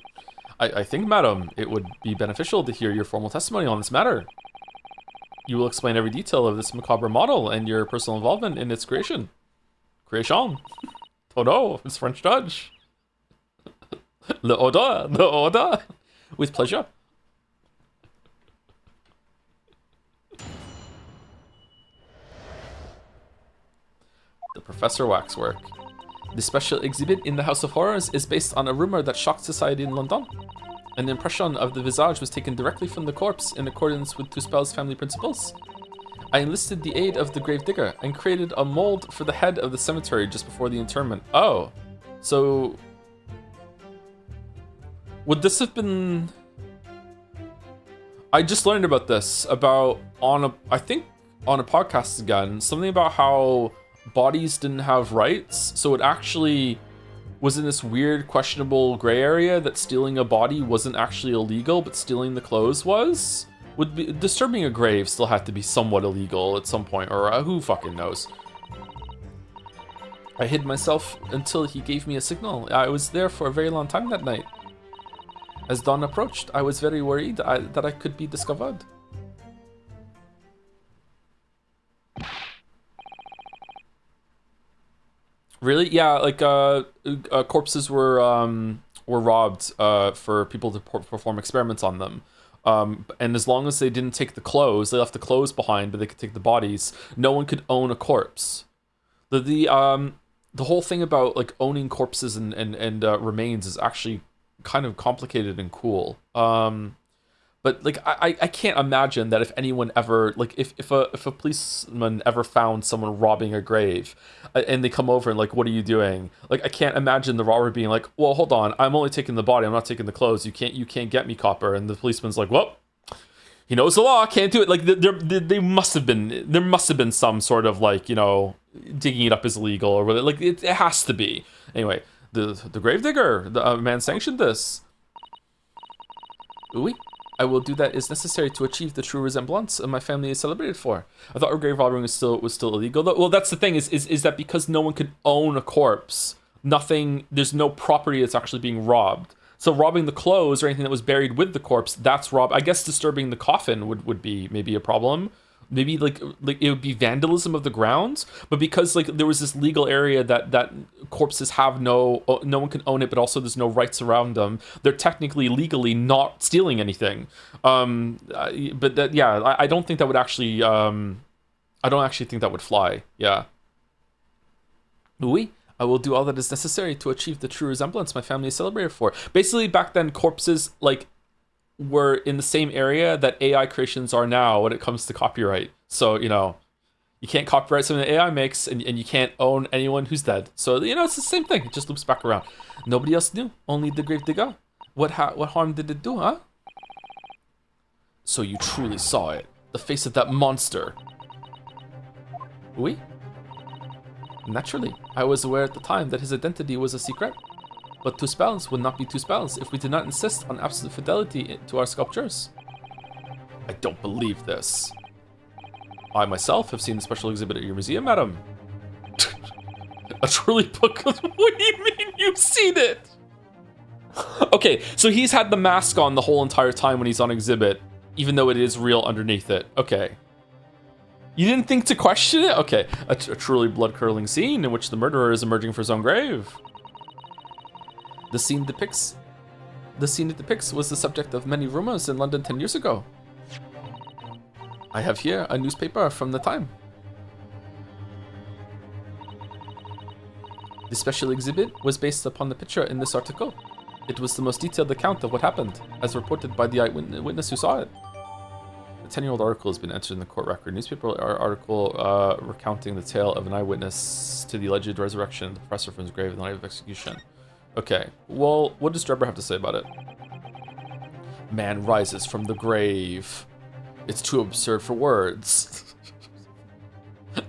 I think, madam, it would be beneficial to hear your formal testimony on this matter. You will explain every detail of this macabre model and your personal involvement in its creation. Creation. Oh no, it's French Dutch. Le order. With pleasure. The Professor Waxwork. The special exhibit in the House of Horrors is based on a rumor that shocked society in London. An impression of the visage was taken directly from the corpse in accordance with Two Spells' family principles. I enlisted the aid of the gravedigger and created a mold for the head of the cemetery just before the interment. Oh, so would this have been... I just learned about this, I think on a podcast again, something about how bodies didn't have rights, so it actually was in this weird questionable gray area that stealing a body wasn't actually illegal, but stealing the clothes was. Would be disturbing a grave still had to be somewhat illegal at some point, or who fucking knows. I hid myself until he gave me a signal. I was there for a very long time that night. As dawn approached, I was very worried that I could be discovered. Really? Yeah, like corpses were robbed for people to perform experiments on them. And as long as they didn't take the clothes, they left the clothes behind, but they could take the bodies. No one could own a corpse. The whole thing about like owning corpses and remains is actually kind of complicated and cool. But like I can't imagine that if anyone ever, like if a policeman ever found someone robbing a grave and they come over and like, what are you doing? Like I can't imagine the robber being like, well, hold on, I'm only taking the body, I'm not taking the clothes. You can't get me, copper. And the policeman's like, well, he knows the law, can't do it. Like there must have been some sort of like, you know, digging it up is illegal or whatever. Like it has to be. Anyway, the gravedigger, the man sanctioned this. Ooh. I will do that is necessary to achieve the true resemblance my family is celebrated for. I thought grave robbing was still illegal. Well, that's the thing is that because no one could own a corpse, there's no property that's actually being robbed. So robbing the clothes or anything that was buried with the corpse, that's rob. I guess disturbing the coffin would be maybe a problem. Maybe like it would be vandalism of the grounds, but because like there was this legal area that corpses have no one can own it, but also there's no rights around them. They're technically legally not stealing anything. But that, yeah, I don't think that would actually I don't actually think that would fly. Yeah. Oui, I will do all that is necessary to achieve the true resemblance my family is celebrated for. Basically, back then, corpses like were in the same area that AI creations are now when it comes to copyright. So, you know, you can't copyright something that AI makes, and you can't own anyone who's dead. So, you know, it's the same thing. It just loops back around. Nobody else knew, only the Gravedigger. What harm did it do, huh? So you truly saw it. The face of that monster. Oui? Naturally, I was aware at the time that his identity was a secret. But Two Spells would not be Two Spells if we did not insist on absolute fidelity to our sculptures. I don't believe this. I myself have seen the special exhibit at your museum, madam. A truly book. What do you mean you've seen it? Okay, so he's had the mask on the whole entire time when he's on exhibit, even though it is real underneath it. Okay. You didn't think to question it? Okay, a truly blood-curdling scene in which the murderer is emerging from his own grave. The scene it depicts was the subject of many rumors in London 10 years ago. I have here a newspaper from the time. The special exhibit was based upon the picture in this article. It was the most detailed account of what happened, as reported by the eyewitness who saw it. The 10-year-old article has been entered in the court record. Newspaper article recounting the tale of an eyewitness to the alleged resurrection of the professor from his grave in the night of execution. Okay, well, what does Drebber have to say about it? Man rises from the grave. It's too absurd for words.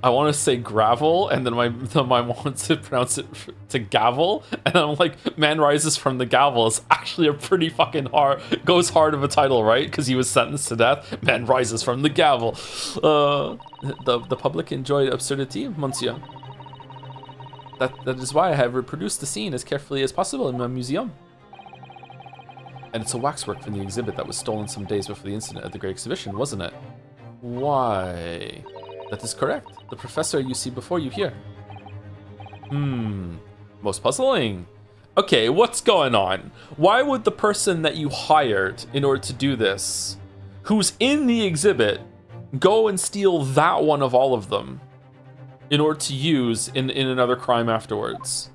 I want to say gravel, and then my mom wants to pronounce it to gavel, and I'm like, man rises from the gavel is actually a pretty fucking hard, goes hard of a title, right? Because he was sentenced to death. Man rises from the gavel. The public enjoyed absurdity, monsieur. That is why I have reproduced the scene as carefully as possible in my museum. And it's a waxwork from the exhibit that was stolen some days before the incident at the Great Exhibition, wasn't it? Why? That is correct. The professor you see before you here. Most puzzling. Okay, what's going on? Why would the person that you hired in order to do this, who's in the exhibit, go and steal that one of all of them in order to use in another crime afterwards?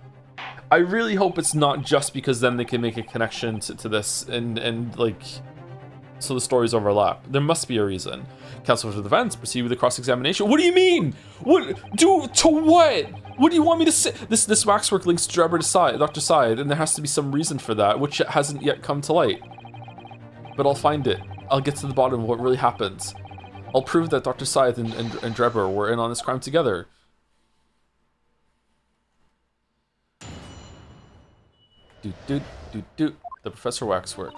I really hope it's not just because then they can make a connection to this and like, so the stories overlap. There must be a reason. Counsel for the defense, proceed with the cross-examination. What do you mean? What? To what? What do you want me to say? This waxwork links Drebber to Dr. Syed, and there has to be some reason for that, which hasn't yet come to light. But I'll find it. I'll get to the bottom of what really happens. I'll prove that Dr. Syed and Drebber were in on this crime together. The Professor Waxwork.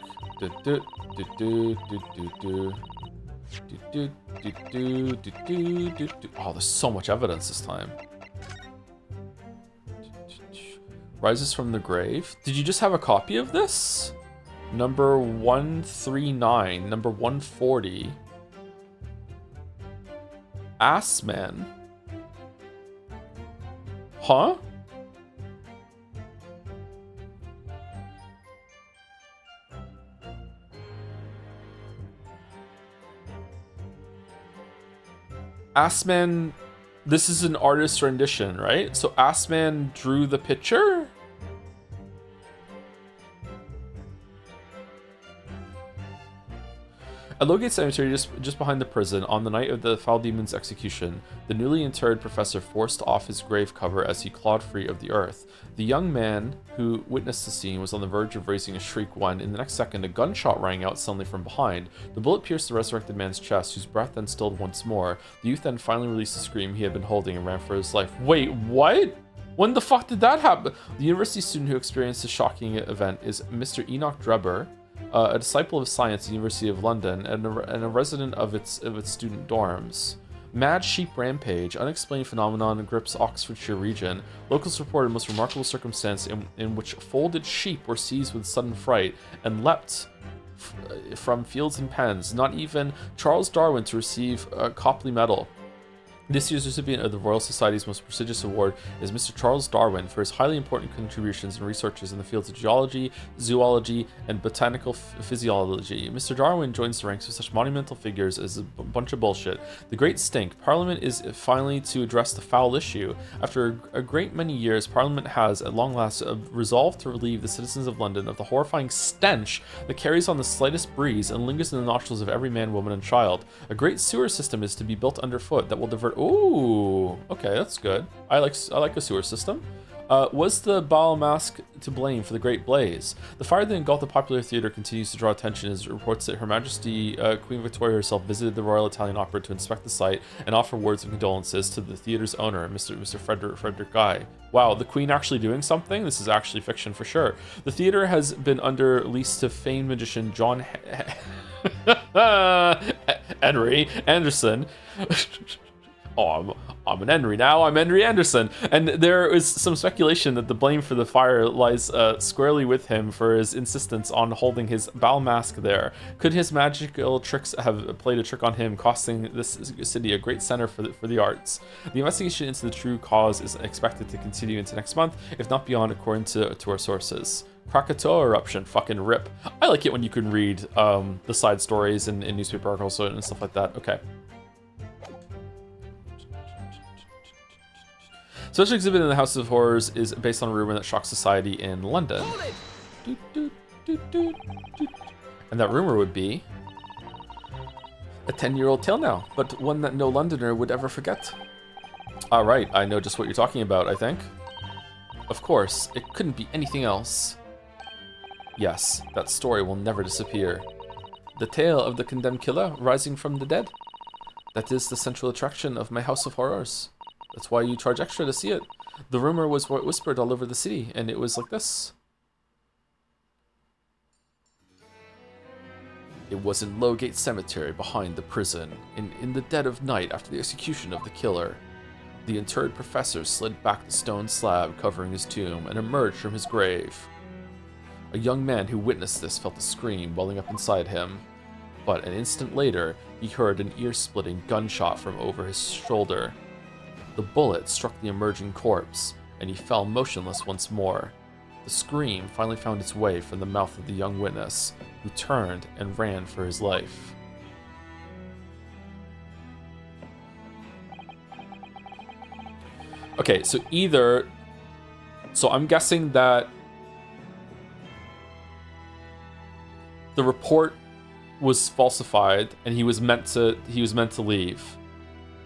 Oh, there's so much evidence this time. Rises from the grave. Did you just have a copy of this? Number 139, number 140. Assman. Huh? Assman, this is an artist's rendition, right? So Assman drew the picture? At Logate Cemetery, just behind the prison, on the night of the Foul Demon's execution, the newly interred professor forced off his grave cover as he clawed free of the earth. The young man who witnessed the scene was on the verge of raising a shriek when, in the next second, a gunshot rang out suddenly from behind. The bullet pierced the resurrected man's chest, whose breath then stilled once more. The youth then finally released the scream he had been holding and ran for his life. Wait, what? When the fuck did that happen? The university student who experienced this shocking event is Mr. Enoch Drebber, a disciple of science at the University of London and a resident of its student dorms. Mad sheep rampage, unexplained phenomenon grips Oxfordshire region. Locals reported a most remarkable circumstance in which folded sheep were seized with sudden fright and leapt from Fields and Pens, not even Charles Darwin to receive a Copley Medal. This year's recipient of the Royal Society's most prestigious award is Mr. Charles Darwin for his highly important contributions and researches in the fields of geology, zoology, and botanical physiology. Mr. Darwin joins the ranks of such monumental figures as a bunch of bullshit. The great stink. Parliament is finally to address the foul issue. After a great many years, Parliament has, at long last, resolved to relieve the citizens of London of the horrifying stench that carries on the slightest breeze and lingers in the nostrils of every man, woman, and child. A great sewer system is to be built underfoot that will divert. Ooh, okay, that's good. I like a sewer system. Was the Bal Masque to blame for the Great Blaze? The fire that engulfed the popular theatre continues to draw attention as reports that Her Majesty Queen Victoria herself visited the Royal Italian Opera to inspect the site and offer words of condolences to the theatre's owner, Mr. Frederick Guy. Wow, the Queen actually doing something? This is actually fiction for sure. The theatre has been under lease to famed magician John Henry Anderson. Oh, I'm an Henry now. I'm Henry Anderson. And there is some speculation that the blame for the fire lies squarely with him for his insistence on holding his Bal Masque there. Could his magical tricks have played a trick on him, costing this city a great center for the arts? The investigation into the true cause is expected to continue into next month, if not beyond, according to our sources. Krakatoa eruption, fucking rip. I like it when you can read the side stories in newspaper articles and stuff like that. Okay. Special exhibit in the House of Horrors is based on a rumor that shocked society in London. And that rumor would be a 10-year-old tale now, but one that no Londoner would ever forget. Alright, I know just what you're talking about, I think. Of course, it couldn't be anything else. Yes, that story will never disappear. The tale of the condemned killer rising from the dead. That is the central attraction of my House of Horrors. That's why you charge extra to see it. The rumor was whispered all over the city, and it was like this. It was in Lowgate Cemetery behind the prison, in the dead of night after the execution of the killer. The interred professor slid back the stone slab covering his tomb and emerged from his grave. A young man who witnessed this felt a scream welling up inside him, but an instant later, he heard an ear-splitting gunshot from over his shoulder. The bullet struck the emerging corpse, and he fell motionless once more. The scream finally found its way from the mouth of the young witness, who turned and ran for his life. Okay, so I'm guessing that the report was falsified, and he was meant to leave.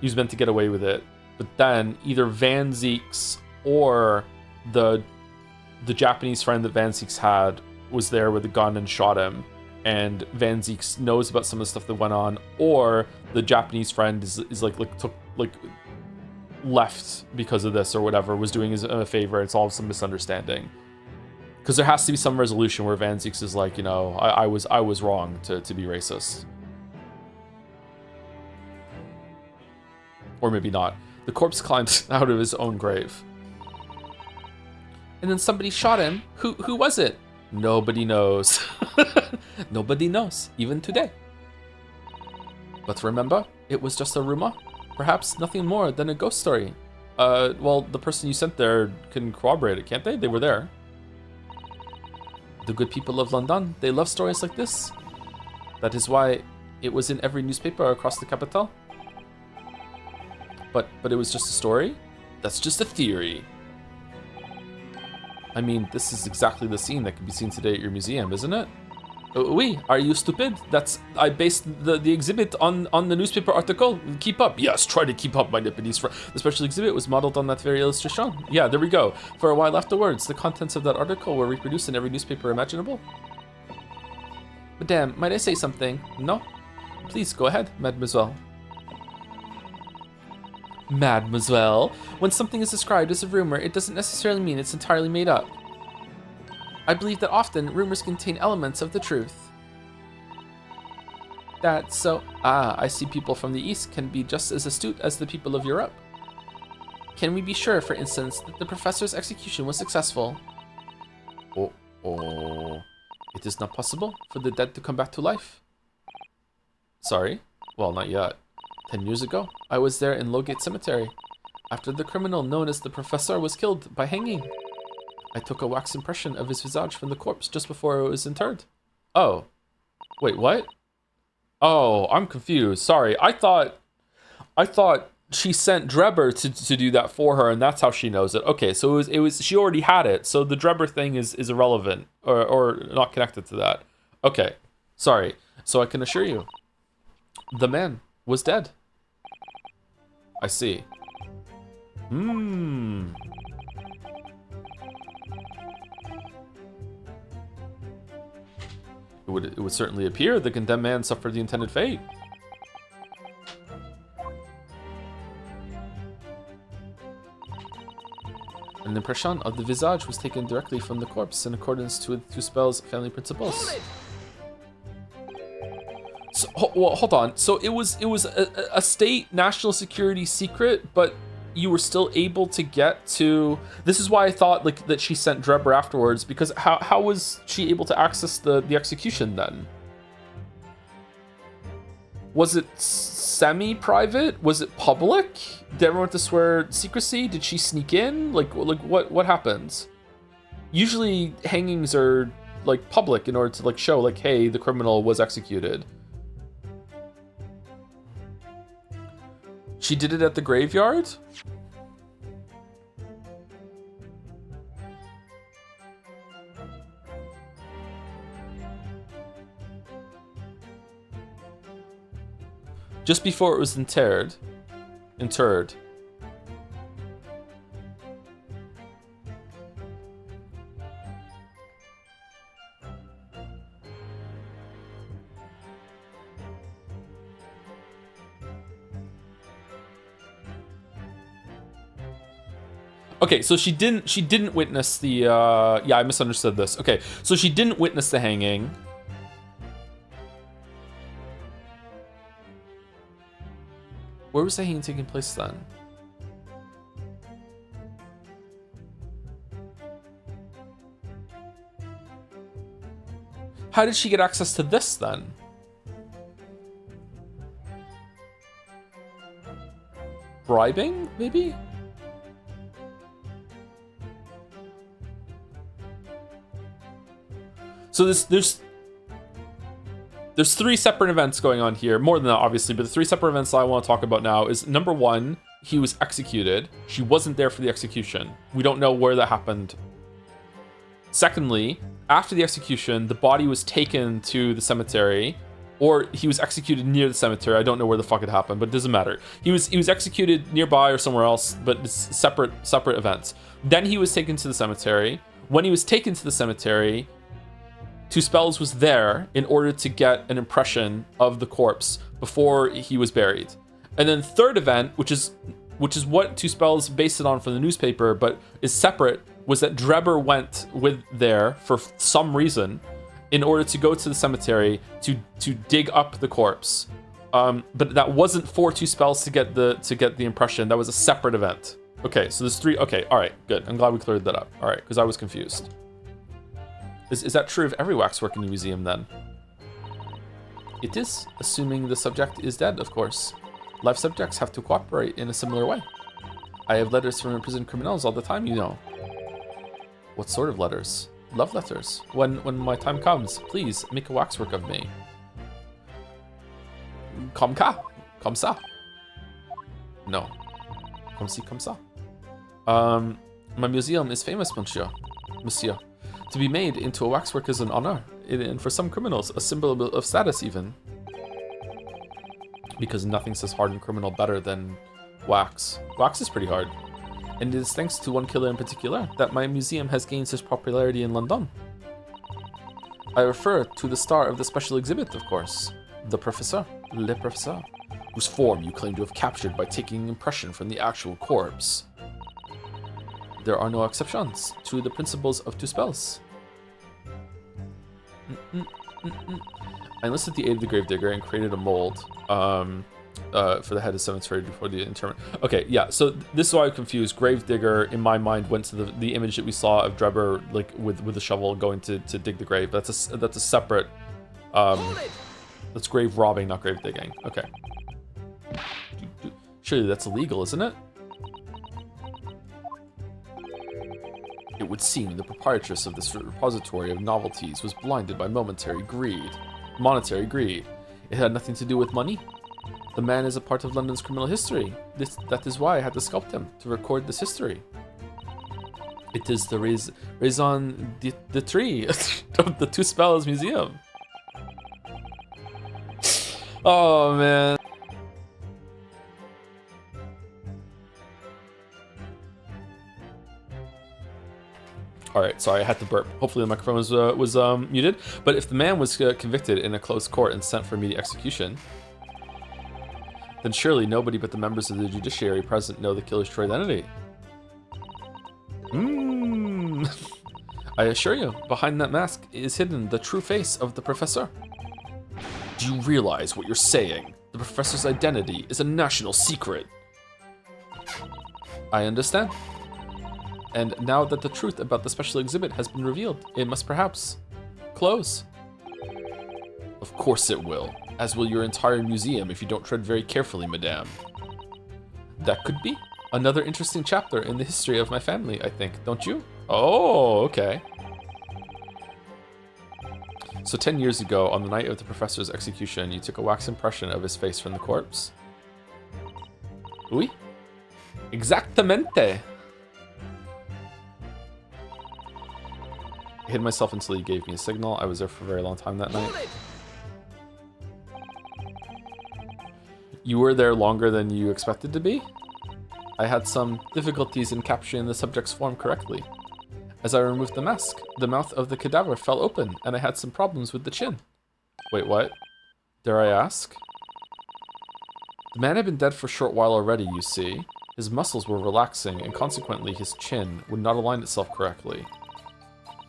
He was meant to get away with it. But then either Van Zieks or the Japanese friend that Van Zieks had was there with a gun and shot him, and Van Zieks knows about some of the stuff that went on, or the Japanese friend is left because of this or whatever, was doing his a favor. It's all some misunderstanding. Because there has to be some resolution where Van Zieks is like, you know, I was wrong to be racist. Or maybe not. The corpse climbed out of his own grave. And then somebody shot him. Who was it? Nobody knows. Nobody knows, even today. But remember, it was just a rumor. Perhaps nothing more than a ghost story. Well, the person you sent there can corroborate it, can't they? They were there. The good people of London, they love stories like this. That is why it was in every newspaper across the capital. But it was just a story? That's just a theory. I mean, this is exactly the scene that can be seen today at your museum, isn't it? Oui, are you stupid? I based the exhibit on the newspaper article. Keep up. Yes, try to keep up, my Nipponese friend. The special exhibit was modeled on that very illustration. Yeah, there we go. For a while afterwards, the contents of that article were reproduced in every newspaper imaginable. Madame, might I say something? No? Please go ahead, mademoiselle. Mademoiselle, when something is described as a rumor, it doesn't necessarily mean it's entirely made up. I believe that often rumors contain elements of the truth. That's so. I see people from the East can be just as astute as the people of Europe. Can we be sure, for instance, that the professor's execution was successful? It is not possible for the dead to come back to life. Sorry? Well, not yet. 10 years ago, I was there in Lowgate Cemetery, after the criminal known as the Professor was killed by hanging. I took a wax impression of his visage from the corpse just before it was interred. Oh. Wait, what? Oh, I'm confused. Sorry. I thought she sent Drebber to do that for her, and that's how she knows it. Okay, so it was she already had it, so the Drebber thing is irrelevant or not connected to that. Okay. Sorry. So I can assure you, the man was dead. I see. It would certainly appear the condemned man suffered the intended fate. An impression of the visage was taken directly from the corpse in accordance with Tuspel's family principles. So, well, hold on. So it was a state national security secret, but you were still able to get to. This is why I thought like that she sent Drebber afterwards, because how was she able to access the execution then? Was it semi-private? Was it public? Did everyone have to swear secrecy? Did she sneak in? Like what happens? Usually hangings are like public in order to like show like, hey, the criminal was executed. She did it at the graveyard? Just before it was interred. Okay, so she didn't witness the yeah, I misunderstood this. Okay, so she didn't witness the hanging. Where was the hanging taking place then? How did she get access to this then? Bribing, maybe? So there's three separate events going on here. More than that, obviously, but the three separate events I want to talk about now is, number one, he was executed. She wasn't there for the execution. We don't know where that happened. Secondly, after the execution, the body was taken to the cemetery, or he was executed near the cemetery. I don't know where the fuck it happened, but it doesn't matter. He was executed nearby or somewhere else, but it's separate events. Then he was taken to the cemetery. When he was taken to the cemetery, Tuspels was there in order to get an impression of the corpse before he was buried. And then third event, which is what Tuspels based it on from the newspaper, but is separate, was that Drebber went with there for some reason in order to go to the cemetery to dig up the corpse. But that wasn't for Tuspels to get the impression. That was a separate event. Okay, so there's three. Okay, all right, good. I'm glad we cleared that up. All right, because I was confused. Is that true of every waxwork in the museum, then? It is, assuming the subject is dead, of course. Live subjects have to cooperate in a similar way. I have letters from imprisoned criminals all the time, you know. What sort of letters? Love letters. When my time comes, please make a waxwork of me. Comme ça. No. Comme ci, comme ça. My museum is famous, monsieur. To be made into a waxwork is an honor, and for some criminals, a symbol of status even. Because nothing says hardened criminal better than wax. Wax is pretty hard. And it is thanks to one killer in particular that my museum has gained such popularity in London. I refer to the star of the special exhibit, of course. The Professor, Le Professeur, whose form you claim to have captured by taking an impression from the actual corpse. There are no exceptions to the principles of Tuspels. I enlisted the aid of the gravedigger and created a mold. for the head of cemetery before the interment. Okay, yeah. So this is why I'm confused. Gravedigger in my mind went to the image that we saw of Drebber like with the shovel going to dig the grave. That's a separate. That's grave robbing, not grave digging. Okay. Surely that's illegal, isn't it? It would seem the proprietress of this repository of novelties was blinded by monetary greed. It had nothing to do with money. The man is a part of London's criminal history. That is why I had to sculpt him, to record this history. It is the raison d'etre of the Two Spells Museum. Oh, man. Alright, sorry, I had to burp. Hopefully the microphone was muted. But if the man was convicted in a closed court and sent for immediate execution, then surely nobody but the members of the judiciary present know the killer's true identity. I assure you, behind that mask is hidden the true face of the professor. Do you realize what you're saying? The professor's identity is a national secret. I understand. And now that the truth about the special exhibit has been revealed, it must perhaps close. Of course it will, as will your entire museum if you don't tread very carefully, madame. That could be another interesting chapter in the history of my family, I think, don't you? Oh, okay. So 10 years ago, on the night of the professor's execution, you took a wax impression of his face from the corpse? Oui? Exactamente! I hid myself until he gave me a signal. I was there for a very long time that night. You were there longer than you expected to be? I had some difficulties in capturing the subject's form correctly. As I removed the mask, the mouth of the cadaver fell open, and I had some problems with the chin. Wait, what? Dare I ask? The man had been dead for a short while already, you see. His muscles were relaxing, and consequently his chin would not align itself correctly.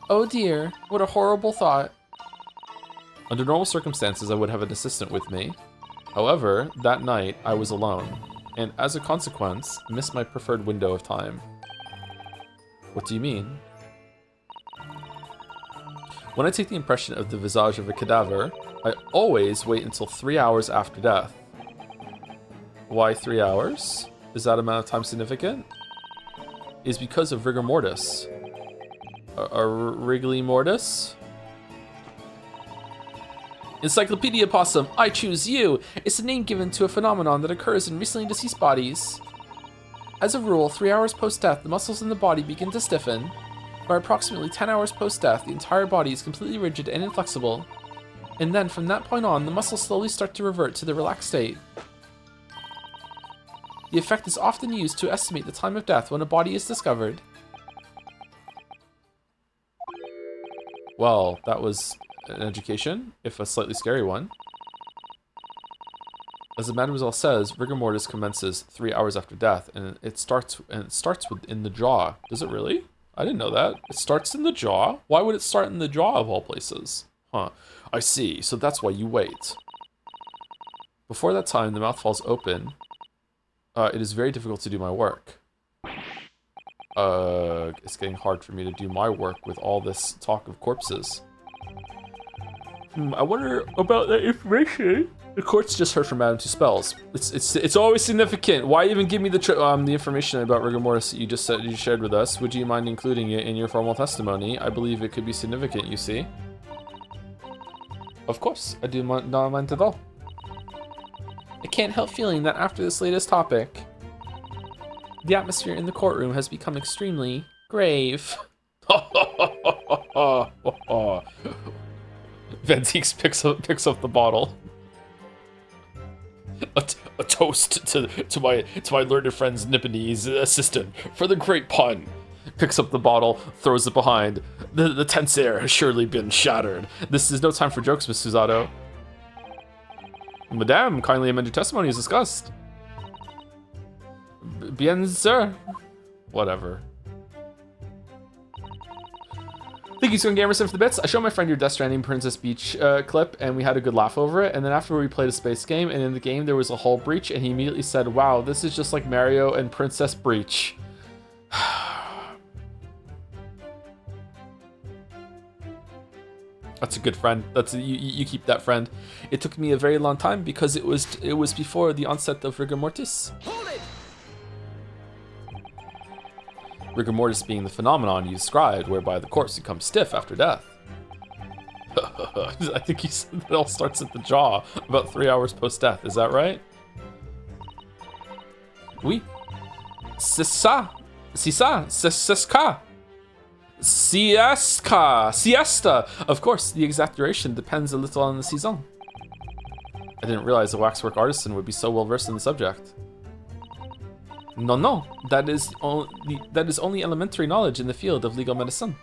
Oh dear, what a horrible thought. Under normal circumstances, I would have an assistant with me. However, that night, I was alone, and as a consequence, missed my preferred window of time. What do you mean? When I take the impression of the visage of a cadaver, I always wait until 3 hours after death. Why 3 hours? Is that amount of time significant? It is because of rigor mortis. A wriggly mortis? Encyclopedia Possum, I choose you! It's a name given to a phenomenon that occurs in recently deceased bodies. As a rule, 3 hours post-death, the muscles in the body begin to stiffen. By approximately 10 hours post-death, the entire body is completely rigid and inflexible. And then, from that point on, the muscles slowly start to revert to the relaxed state. The effect is often used to estimate the time of death when a body is discovered. Well, that was an education, if a slightly scary one. As the mademoiselle says, rigor mortis commences 3 hours after death, and it starts within the jaw. Does it really? I didn't know that. It starts in the jaw? Why would it start in the jaw of all places? Huh. I see. So that's why you wait. Before that time, the mouth falls open. It is very difficult to do my work. It's getting hard for me to do my work with all this talk of corpses. I wonder about that information. The court's just heard from Madame Two Spells. It's always significant. Why even give me the information about rigor mortis that you shared with us? Would you mind including it in your formal testimony? I believe it could be significant, you see. Of course, I do not mind at all. I can't help feeling that after this latest topic, the atmosphere in the courtroom has become extremely grave. Ventix picks up the bottle. A toast to my learned friend's Nipponese assistant for the great pun. Picks up the bottle, throws it behind. The tense air has surely been shattered. This is no time for jokes, Miss Susato. Madame, kindly amend your testimony as discussed. Bien, sir. Whatever. Thank you, Scone Gamerson, for the bits. I showed my friend your Death Stranding Princess Beach clip, and we had a good laugh over it. And then after we played a space game, and in the game there was a hull breach, and he immediately said, "Wow, this is just like Mario and Princess Breach." That's a good friend. That's you keep that friend. It took me a very long time because it was before the onset of rigor mortis. Rigor mortis being the phenomenon you described, whereby the corpse becomes stiff after death. I think you said it all starts at the jaw about 3 hours post-death. Is that right? Oui. C'est ça. C'est ça. C'est ça. Siesta! Of course, the exact duration depends a little on the season. I didn't realize a waxwork artisan would be so well versed in the subject. No, that is only elementary knowledge in the field of legal medicine.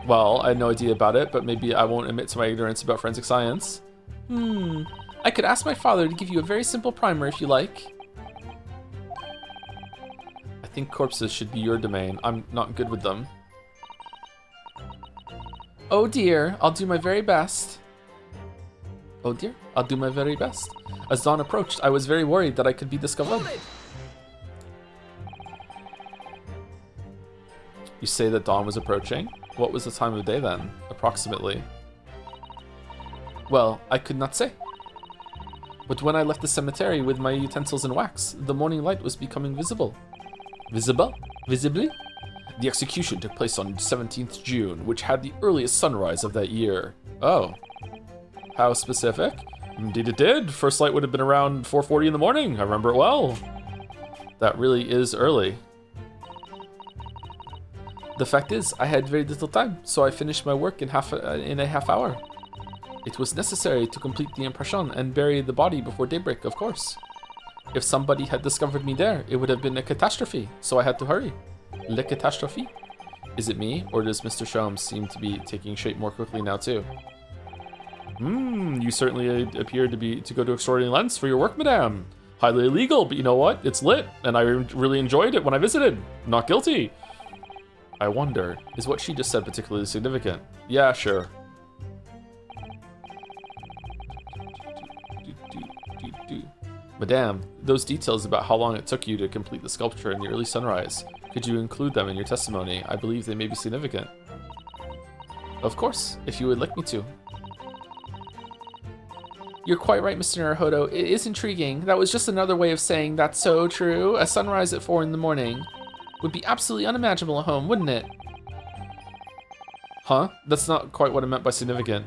Well, I had no idea about it, but maybe I won't admit to my ignorance about forensic science. I could ask my father to give you a very simple primer if you like. I think corpses should be your domain. I'm not good with them. Oh dear, I'll do my very best. Oh dear, I'll do my very best. As dawn approached, I was very worried that I could be discovered. You say that dawn was approaching? What was the time of day then, approximately? Well, I could not say. But when I left the cemetery with my utensils and wax, the morning light was becoming visible. Visible? Visibly? The execution took place on 17th June, which had the earliest sunrise of that year. Oh. How specific? Indeed it did. First light would have been around 4:40 in the morning. I remember it well. That really is early. The fact is, I had very little time, so I finished my work in a half hour. It was necessary to complete the impression and bury the body before daybreak, of course. If somebody had discovered me there, it would have been a catastrophe, so I had to hurry. Le catastrophe? Is it me, or does Mr. Sholmes seem to be taking shape more quickly now too? You certainly appear to go to extraordinary lengths for your work, madame. Highly illegal, but you know what? It's lit, and I really enjoyed it when I visited. Not guilty. I wonder, is what she just said particularly significant? Yeah, sure. Madame, those details about how long it took you to complete the sculpture in the early sunrise, could you include them in your testimony? I believe they may be significant. Of course, if you would like me to. You're quite right, Mr. Naruhodo. It is intriguing. That was just another way of saying that's so true. A sunrise at 4 in the morning would be absolutely unimaginable at home, wouldn't it? Huh? That's not quite what I meant by significant.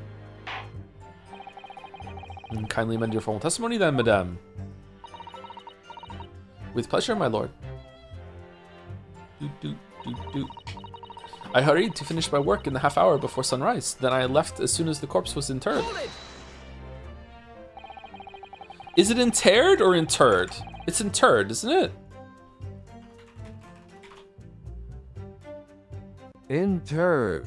Kindly amend your formal testimony then, madame. With pleasure, my lord. I hurried to finish my work in the half hour before sunrise. Then I left as soon as the corpse was interred. Is it interred or interred? It's interred, isn't it? Interred.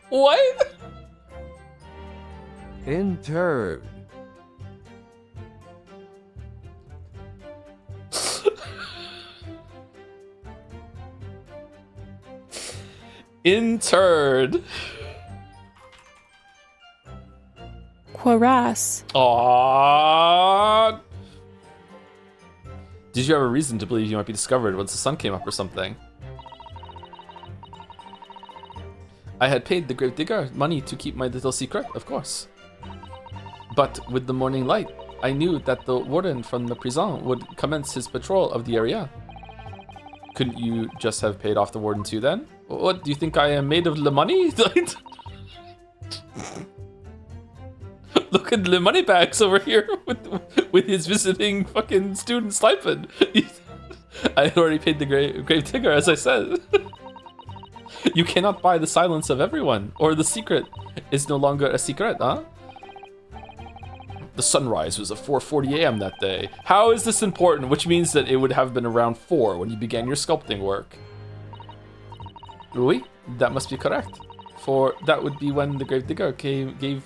What? Interred. Interred. Quaras. Aww. Did you have a reason to believe you might be discovered once the sun came up or something? I had paid the gravedigger money to keep my little secret, of course. But with the morning light, I knew that the warden from the prison would commence his patrol of the area. Couldn't you just have paid off the warden too then? What, do you think I am made of the money? Look at the money bags over here with his visiting fucking student stipend. I had already paid the grave digger, as I said. You cannot buy the silence of everyone, or the secret is no longer a secret, huh? The sunrise was at 4:40 a.m. that day. How is this important? Which means that it would have been around 4 when you began your sculpting work. Oui, that must be correct. For that would be when the gravedigger gave me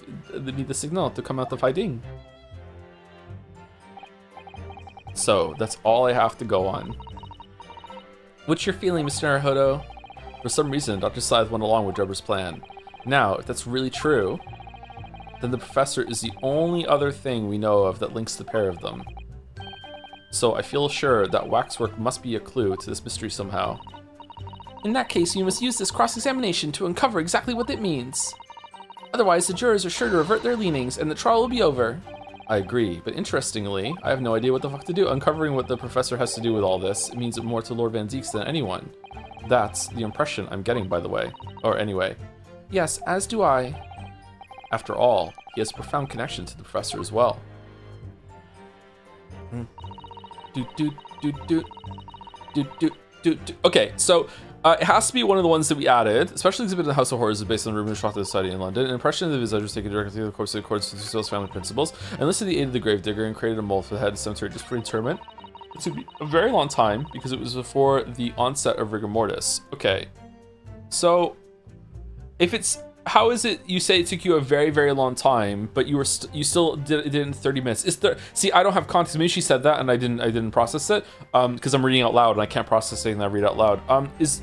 the signal to come out of hiding. So, that's all I have to go on. What's your feeling, Mr. Naruhodo? For some reason, Dr. Scythe went along with Drebber's plan. Now, if that's really true, then the professor is the only other thing we know of that links the pair of them. So I feel sure that waxwork must be a clue to this mystery somehow. In that case, you must use this cross-examination to uncover exactly what it means. Otherwise, the jurors are sure to revert their leanings and the trial will be over. I agree, but interestingly, I have no idea what the fuck to do. Uncovering what the professor has to do with all this, it means more to Lord Van Zieks than anyone. That's the impression I'm getting, by the way. Or anyway. Yes, as do I. After all, he has a profound connection to the professor as well. Okay, so it has to be one of the ones that we added, especially exhibit in the House of Horrors is based on the Reuben Schroeder Society in London. An impression of the visage was taken directly to the corpse in accordance with Susille's family principles, enlisted the aid of the gravedigger and created a mold for the head of the cemetery just for interment. It took me a very long time because it was before the onset of rigor mortis. Okay, so if it's, how is it you say it took you a very, very long time, but you were you still did it in 30 minutes? Is there, see, I don't have context. Maybe she said that and I didn't process it because I'm reading out loud and I can't process anything that I read out loud. Is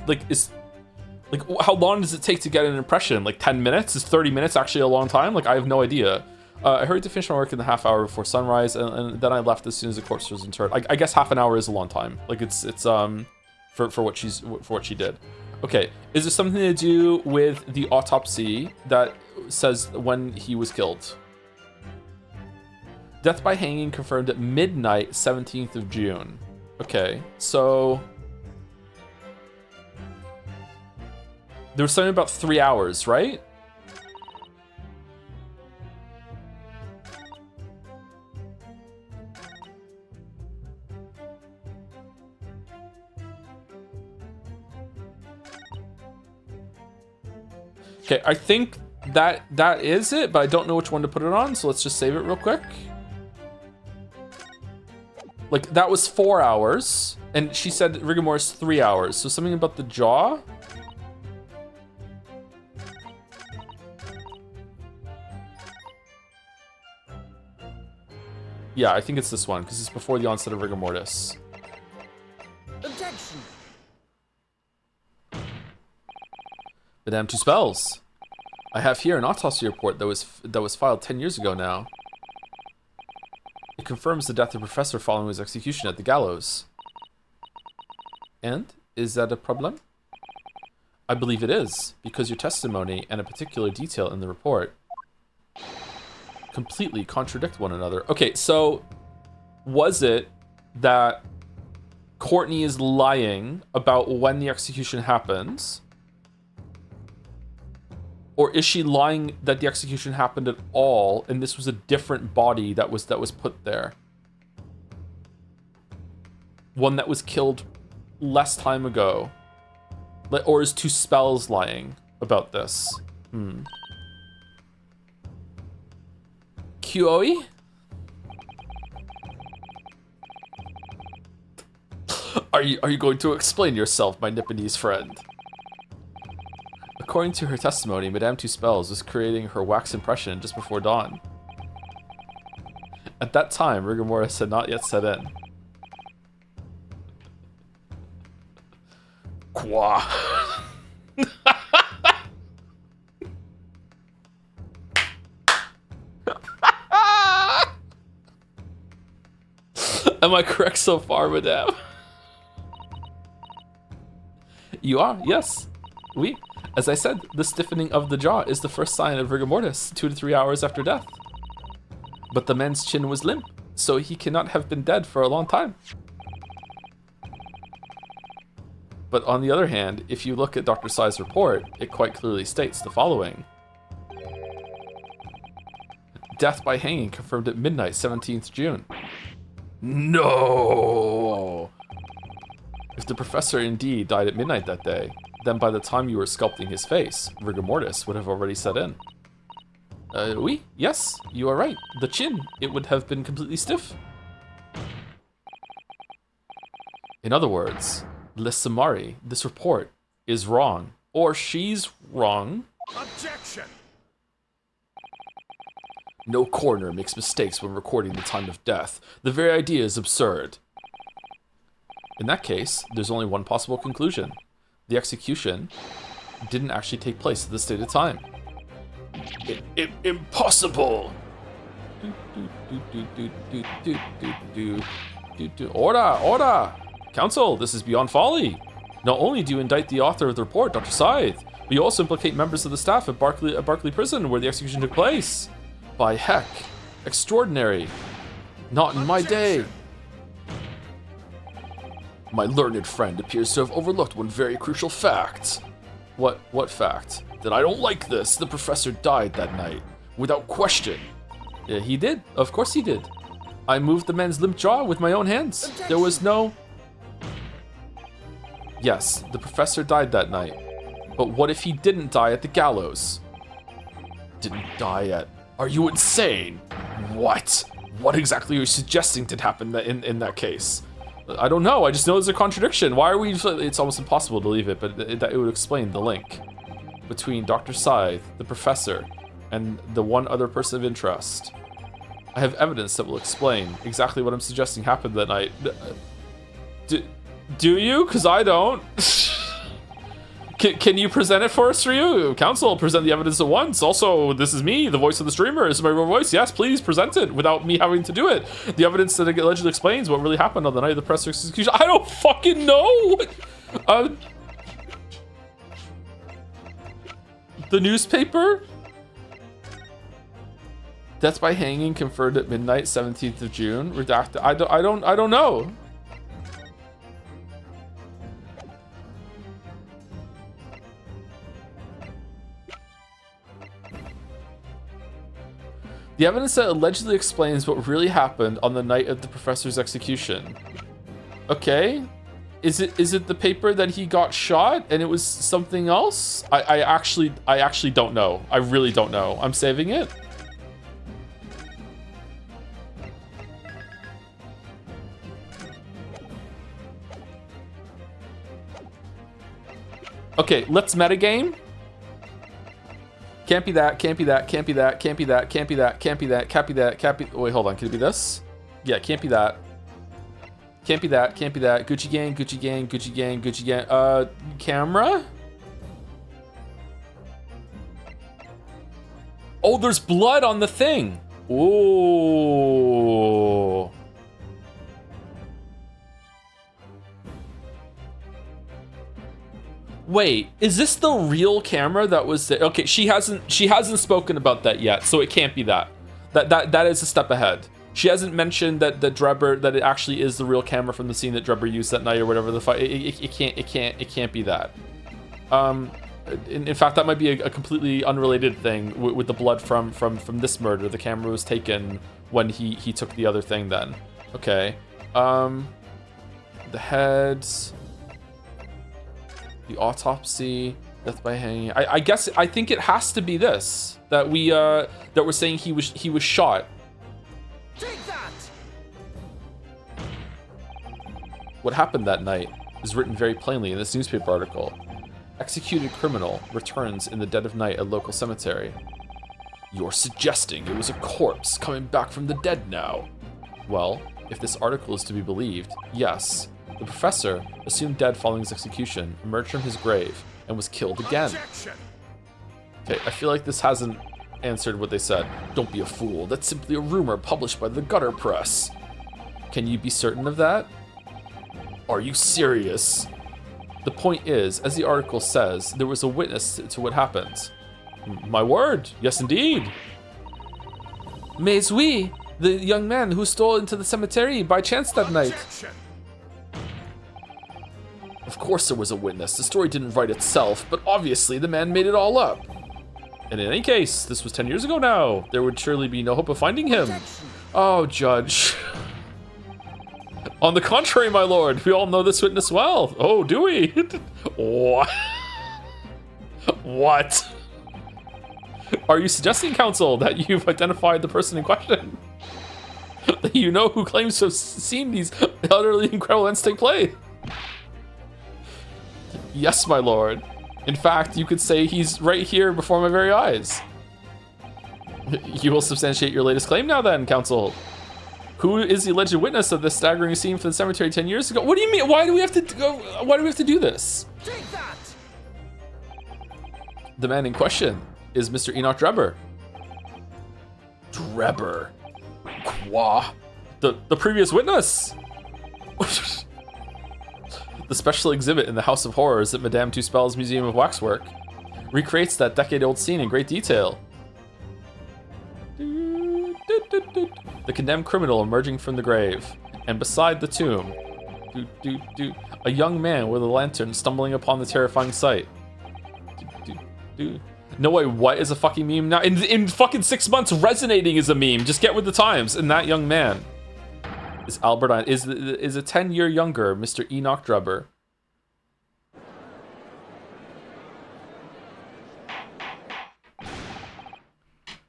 how long does it take to get an impression? Like 10 minutes? Is 30 minutes actually a long time? Like, I have no idea. I hurried to finish my work in the half hour before sunrise, and then I left as soon as the corpse was interred. I guess half an hour is a long time. Like, it's for what she did. Okay, is there something to do with the autopsy that says when he was killed? Death by hanging confirmed at midnight, 17th of June. Okay, so there was something about 3 hours, right? Okay, I think that is it, but I don't know which one to put it on, so let's just save it real quick. Like, that was 4 hours, and she said rigor mortis 3 hours, so something about the jaw? Yeah, I think it's this one, because it's before the onset of rigor mortis. Objection. Madame Two Spells. I have here an autopsy report that was filed 10 years ago now. It confirms the death of the professor following his execution at the gallows. And is that a problem? I believe it is, because your testimony and a particular detail in the report completely contradict one another. Okay, so was it that Courtney is lying about when the execution happens? Or is she lying that the execution happened at all and this was a different body that was put there? One that was killed less time ago. Or is Two Spells lying about this? QOE? Are you going to explain yourself, my Nipponese friend? According to her testimony, Madame Two Spells was creating her wax impression just before dawn. At that time, rigor mortis had not yet set in. Qua. Am I correct so far, Madame? You are, yes. Oui. As I said, the stiffening of the jaw is the first sign of rigor mortis, 2 to 3 hours after death. But the man's chin was limp, so he cannot have been dead for a long time. But on the other hand, if you look at Dr. Sai's report, it quite clearly states the following. Death by hanging confirmed at midnight, 17th June. No! If the professor indeed died at midnight that day, then by the time you were sculpting his face, rigor mortis would have already set in. Oui, yes, you are right. The chin, it would have been completely stiff. In other words, Lissamari, this report is wrong. Or she's wrong. Objection! No coroner makes mistakes when recording the time of death. The very idea is absurd. In that case, there's only one possible conclusion. The execution didn't actually take place at the stated time. Impossible! Order! Counsel, this is beyond folly. Not only do you indict the author of the report, Dr. Scythe, but you also implicate members of the staff at Barclay Prison where the execution took place. By heck, extraordinary. Not in my day. My learned friend appears to have overlooked one very crucial fact. What fact? That I don't like this. The professor died that night. Without question. Yeah, he did. Of course he did. I moved the man's limp jaw with my own hands. There was no... Yes, the professor died that night. But what if he didn't die at the gallows? Didn't die at... Are you insane? What? What exactly are you suggesting did happen in that case? I don't know. I just know there's a contradiction. Why are we... It's almost impossible to leave it, but it would explain the link between Dr. Scythe, the professor, and the one other person of interest. I have evidence that will explain exactly what I'm suggesting happened that night. Do you? Because I don't. Can you present it for us, Ryu? Counsel, present the evidence at once. Also, this is me, the voice of the streamer. This is my real voice. Yes, please present it without me having to do it. The evidence that allegedly explains what really happened on the night of the press execution. I don't fucking know. The newspaper? Death by hanging confirmed at midnight, 17th of June. Redacted. I don't know. The evidence that allegedly explains what really happened on the night of the professor's execution. Okay. Is it the paper that he got shot and it was something else? I actually don't know. I really don't know. I'm saving it. Okay, let's metagame. Can't be that, can't be that, can't be that, can't be that, can't be that, can't be that, can't be that, can't be... Wait, hold on, can it be this? Yeah, can't be that. Can't be that, can't be that. Gucci gang, Gucci gang, Gucci gang, Gucci gang. Camera? Oh, there's blood on the thing. Ooh. Wait, is this the real camera that was there? Okay, she hasn't spoken about that yet, so it can't be that. That is a step ahead. She hasn't mentioned that Drebber, that it actually is the real camera from the scene that Drebber used that night or whatever the fight. It can't be that. In fact, that might be a completely unrelated thing with the blood from this murder. The camera was taken when he took the other thing then. Okay. The heads. The autopsy, death by hanging. I think it has to be this that we're saying he was shot. Take that! What happened that night is written very plainly in this newspaper article. Executed criminal returns in the dead of night at local cemetery. You're suggesting it was a corpse coming back from the dead now? Well, if this article is to be believed, yes. The professor, assumed dead following his execution, emerged from his grave and was killed again. Objection. Okay, I feel like this hasn't answered what they said. Don't be a fool. That's simply a rumor published by the gutter press. Can you be certain of that? Are you serious? The point is, as the article says, there was a witness to what happened. My word, yes indeed. Mais oui, the young man who stole into the cemetery by chance that night. Objection. Of course there was a witness. The story didn't write itself, but obviously the man made it all up. And in any case, this was 10 years ago now. There would surely be no hope of finding him. Objection. Oh, Judge. On the contrary, my lord, we all know this witness well. Oh, do we? What? What? Are you suggesting, counsel, that you've identified the person in question? That you know who claims to have seen these utterly incredible events take place? Yes, my lord. In fact, you could say he's right here before my very eyes. You will substantiate your latest claim now then, counsel. Who is the alleged witness of this staggering scene from the cemetery 10 years ago? What do you mean? Why do we have to go? Why do we have to do this? Take that! The man in question is Mr. Enoch Drebber. Drebber. Qua. The previous witness. The special exhibit in the House of Horrors at Madame Tuspel's Museum of Waxwork recreates that decade-old scene in great detail. The condemned criminal emerging from the grave, and beside the tomb, a young man with a lantern stumbling upon the terrifying sight. No way, what is a fucking meme now? In fucking 6 months, resonating is a meme. Just get with the times. And that young man is Albert is a 10-year younger Mr. Enoch Drebber.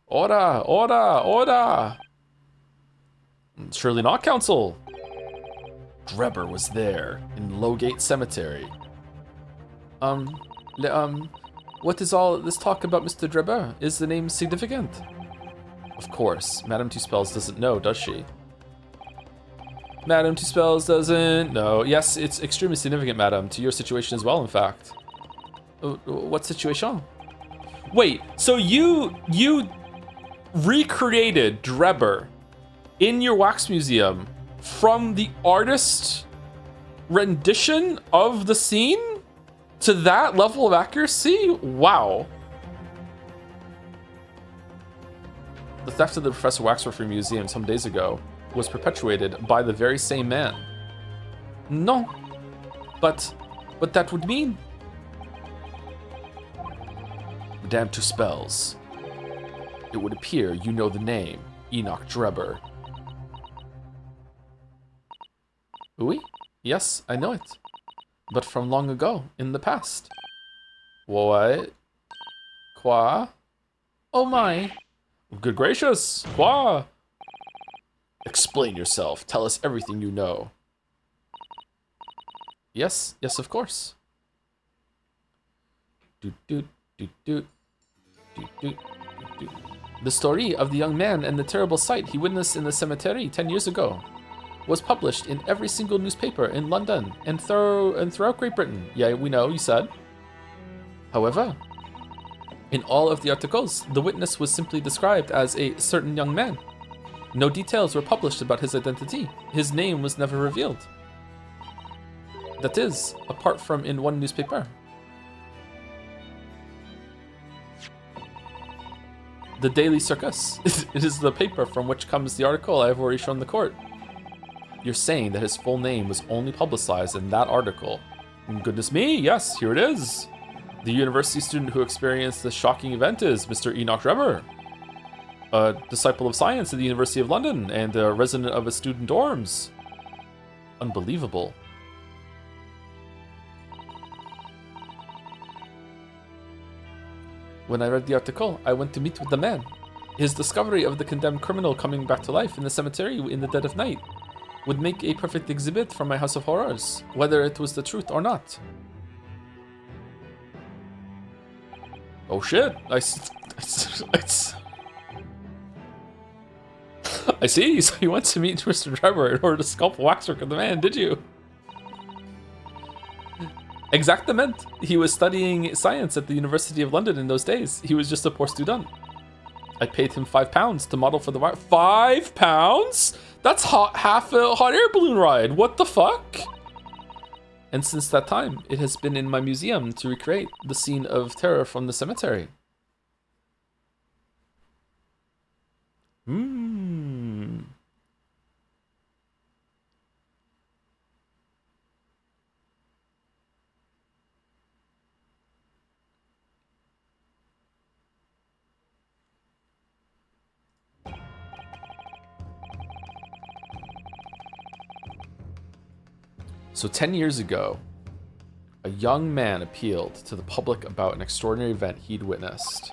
Order, order, order. Surely not, counsel. Drebber was there in Lowgate Cemetery. What is all this talk about Mr. Drebber? Is the name significant? Of course, Madame Tuspels doesn't know, does she? Madame Tuspels doesn't know. Yes, it's extremely significant, madam, to your situation as well, in fact. What situation? Wait, so you recreated Drebber in your wax museum from the artist rendition of the scene to that level of accuracy? Wow. The theft of the Professor Waxwork from museum some days ago was perpetuated by the very same man. No, but that would mean Madame Tuspels. It would appear you know the name, Enoch Drebber. Oui? Yes, I know it. But from long ago, in the past. What? Quoi? Oh my. Good gracious, quoi? Explain yourself. Tell us everything you know. Yes, yes, of course. The story of the young man and the terrible sight he witnessed in the cemetery 10 years ago was published in every single newspaper in London and throughout Great Britain. Yeah, we know, you said. However, in all of the articles, the witness was simply described as a certain young man. No details were published about his identity. His name was never revealed. That is, apart from in one newspaper. The Daily Circus. It is the paper from which comes the article I have already shown the court. You're saying that his full name was only publicized in that article. And goodness me, yes, here it is. The university student who experienced this shocking event is Mr. Enoch Drebber, a disciple of science at the University of London and a resident of a student dorms. Unbelievable. When I read the article, I went to meet with the man. His discovery of the condemned criminal coming back to life in the cemetery in the dead of night would make a perfect exhibit from my House of Horrors, whether it was the truth or not. Oh shit, I see, so you went to meet Mr. Drebber in order to sculpt waxwork of the man, did you? Exactament. He was studying science at the University of London in those days. He was just a poor student. I paid him £5 to model for the wax. £5? That's half a hot air balloon ride. What the fuck? And since that time, it has been in my museum to recreate the scene of terror from the cemetery. So 10 years ago, a young man appealed to the public about an extraordinary event he'd witnessed.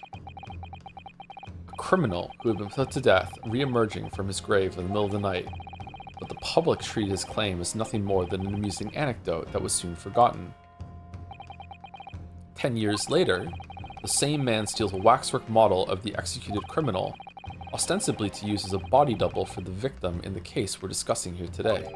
A criminal who had been put to death re-emerging from his grave in the middle of the night, but the public treated his claim as nothing more than an amusing anecdote that was soon forgotten. 10 years later, the same man steals a waxwork model of the executed criminal ostensibly to use as a body double for the victim in the case we're discussing here today.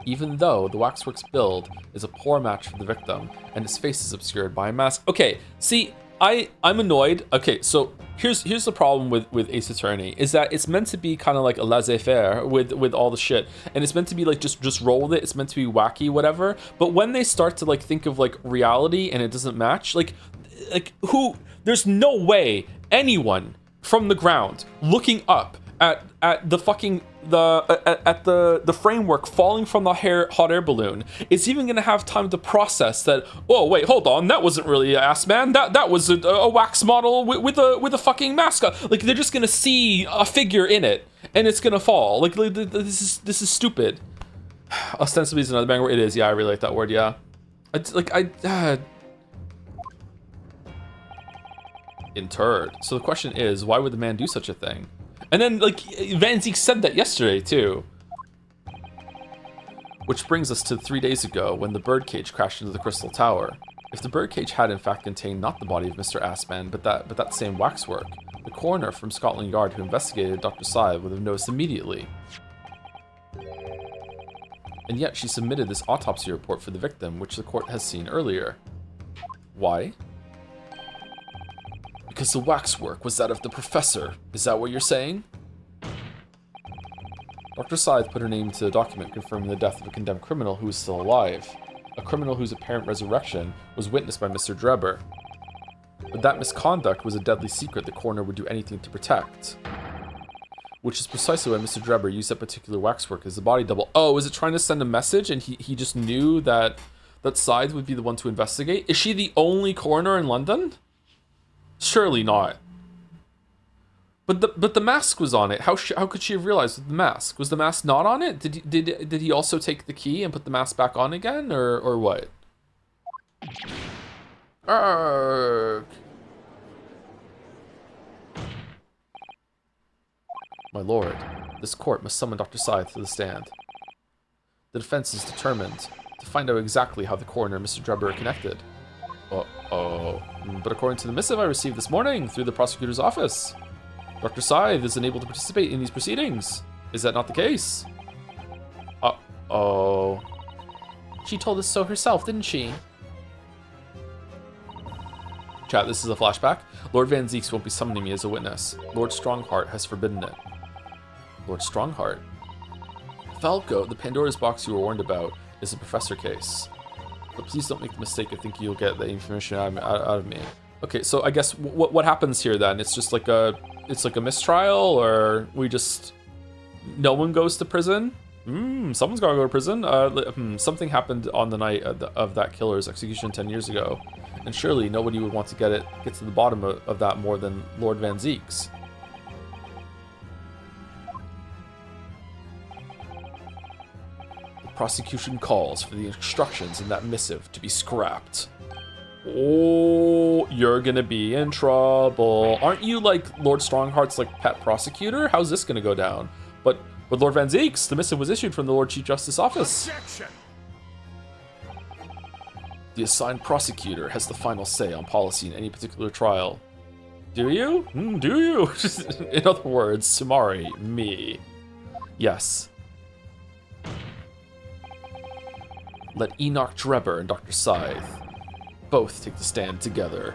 Even though the waxwork's build is a poor match for the victim, and his face is obscured by a mask. Okay, see, I'm annoyed. Okay, so here's the problem with Ace Attorney, is that it's meant to be kind of like a laissez-faire with all the shit, and it's meant to be like just roll with it. It's meant to be wacky, whatever. But when they start to like think of like reality and it doesn't match, like who? There's no way anyone from the ground looking up at the fucking the framework falling from the hot air balloon is even gonna have time to process that. Oh wait, hold on, that wasn't really an ass man. That was a wax model with a fucking mask on. Like they're just gonna see a figure in it and it's gonna fall. Like this is stupid. Ostensibly is another bang word. It is. Yeah, I really like that word. Yeah, interred. So the question is, why would the man do such a thing? And then, like, Van Ziek said that yesterday, too. Which brings us to 3 days ago, when the birdcage crashed into the Crystal Tower. If the birdcage had in fact contained not the body of Mr. Assman, but that same waxwork, the coroner from Scotland Yard who investigated Dr. Syed would have noticed immediately. And yet she submitted this autopsy report for the victim, which the court has seen earlier. Why? Because the waxwork was that of the professor. Is that what you're saying? Dr. Syed put her name to the document confirming the death of a condemned criminal who is still alive. A criminal whose apparent resurrection was witnessed by Mr. Drebber. But that misconduct was a deadly secret the coroner would do anything to protect. Which is precisely why Mr. Drebber used that particular waxwork as a body double. Oh, is it trying to send a message and he just knew that Syed would be the one to investigate? Is she the only coroner in London? Surely not. But the mask was on it. How could she have realized the mask? Was the mask not on it? Did he also take the key and put the mask back on again, or what? Arrgh. My lord, this court must summon Dr. Syed to the stand. The defense is determined to find out exactly how the coroner and Mr. Drebber are connected. Uh-oh. But according to the missive I received this morning through the prosecutor's office, Dr. Syed is unable to participate in these proceedings. Is that not the case? Uh-oh. She told us so herself, didn't she? Chat, this is a flashback. Lord Van Zieks won't be summoning me as a witness. Lord Strongheart has forbidden it. Lord Strongheart? Falco, the Pandora's box you were warned about, is a professor case. But please don't make the mistake of thinking you'll get the information out of me. Okay, so I guess what happens here then? It's just like a mistrial, or we just no one goes to prison? Someone's gotta go to prison. Something happened on the night of that killer's execution 10 years ago, and surely nobody would want to get to the bottom of that more than Lord Van Zieks. Prosecution calls for the instructions in that missive to be scrapped. Oh, you're gonna be in trouble. Aren't you like Lord Strongheart's like pet prosecutor? How's this gonna go down? But Lord Van Zieks, the missive was issued from the Lord Chief Justice office. Objection. The assigned prosecutor has the final say on policy in any particular trial. Do you? Do you? In other words, Sumari, me. Yes. Let Enoch Drebber and Dr. Scythe both take the stand together.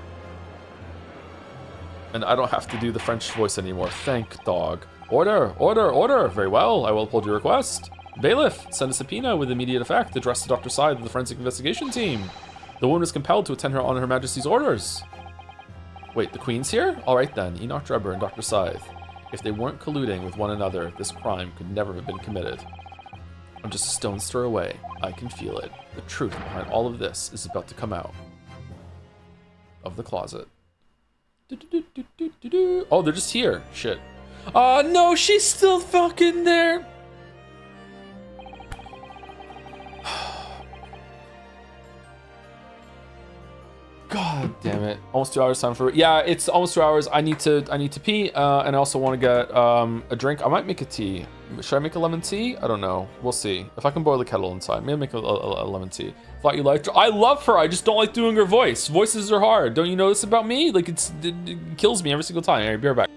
And I don't have to do the French voice anymore. Thank dog. Order, order, order. Very well, I will uphold your request. Bailiff, send a subpoena with immediate effect addressed to Dr. Scythe of the Forensic Investigation Team. The woman is compelled to attend her on Her Majesty's orders. Wait, the Queen's here? Alright then, Enoch Drebber and Dr. Scythe. If they weren't colluding with one another, this crime could never have been committed. I'm just a stone's throw away. I can feel it. The truth behind all of this is about to come out of the closet. Oh, they're just here. Shit. Oh no, she's still fucking there. God damn it. Almost 2 hours time for it. Yeah, it's almost 2 hours. I need to pee, and I also want to get a drink. I might make a tea. Should I make a lemon tea? I don't know. We'll see. If I can boil the kettle inside, maybe make a lemon tea. Thought you liked her. I love her. I just don't like doing her voice. Voices are hard. Don't you know this about me? Like, it kills me every single time. All right, be right back.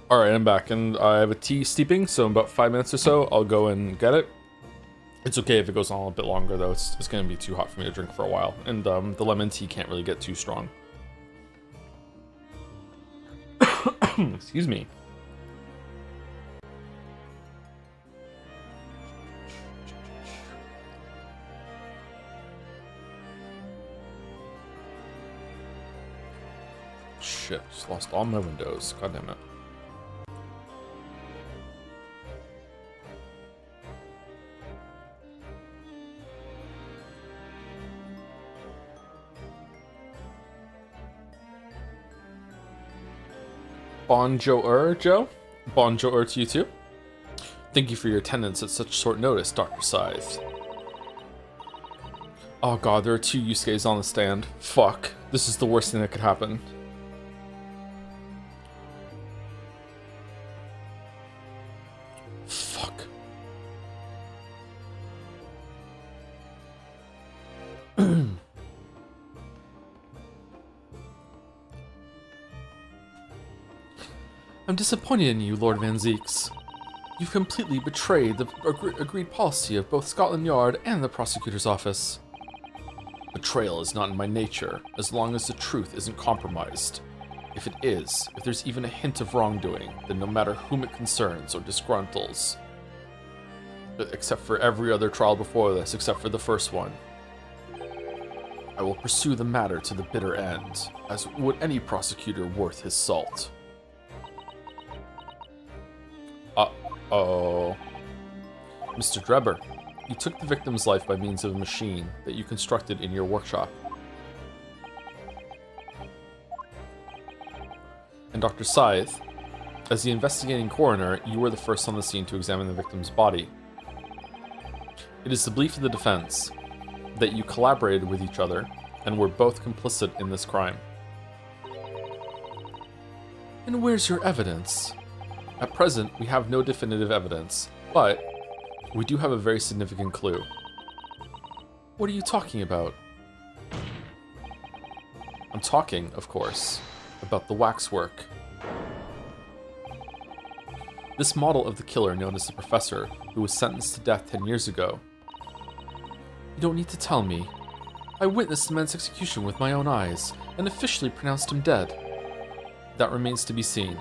All right, I'm back, and I have a tea steeping, so in about 5 minutes or so, I'll go and get it. It's okay if it goes on a bit longer, though. It's going to be too hot for me to drink for a while, and the lemon tea can't really get too strong. Excuse me. Shit, just lost all my windows. God damn it. Bonjour, Joe. Bonjour to you too. Thank you for your attendance at such short notice, Dr. Scythe. Oh god, there are 2 Yusuke's on the stand. Fuck. This is the worst thing that could happen. Fuck. I'm disappointed in you, Lord Van Zeeks. You've completely betrayed the agreed policy of both Scotland Yard and the prosecutor's office. Betrayal is not in my nature, as long as the truth isn't compromised. If it is, if there's even a hint of wrongdoing, then no matter whom it concerns or disgruntles, except for every other trial before this, except for the first one, I will pursue the matter to the bitter end, as would any prosecutor worth his salt. Uh-oh. Mr. Drebber, you took the victim's life by means of a machine that you constructed in your workshop. And Dr. Scythe, as the investigating coroner, you were the first on the scene to examine the victim's body. It is the belief of the defense that you collaborated with each other and were both complicit in this crime. And where's your evidence? At present, we have no definitive evidence, but we do have a very significant clue. What are you talking about? I'm talking, of course, about the waxwork. This model of the killer known as the Professor, who was sentenced to death 10 years ago. You don't need to tell me. I witnessed the man's execution with my own eyes, and officially pronounced him dead. That remains to be seen.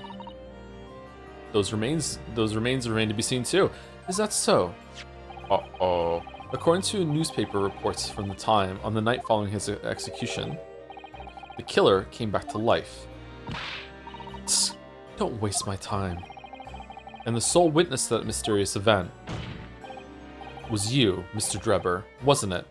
Those remains remain to be seen too. Is that so? Uh-oh. According to newspaper reports from the time, on the night following his execution, the killer came back to life. Tsk, don't waste my time. And the sole witness to that mysterious event was you, Mr. Drebber, wasn't it?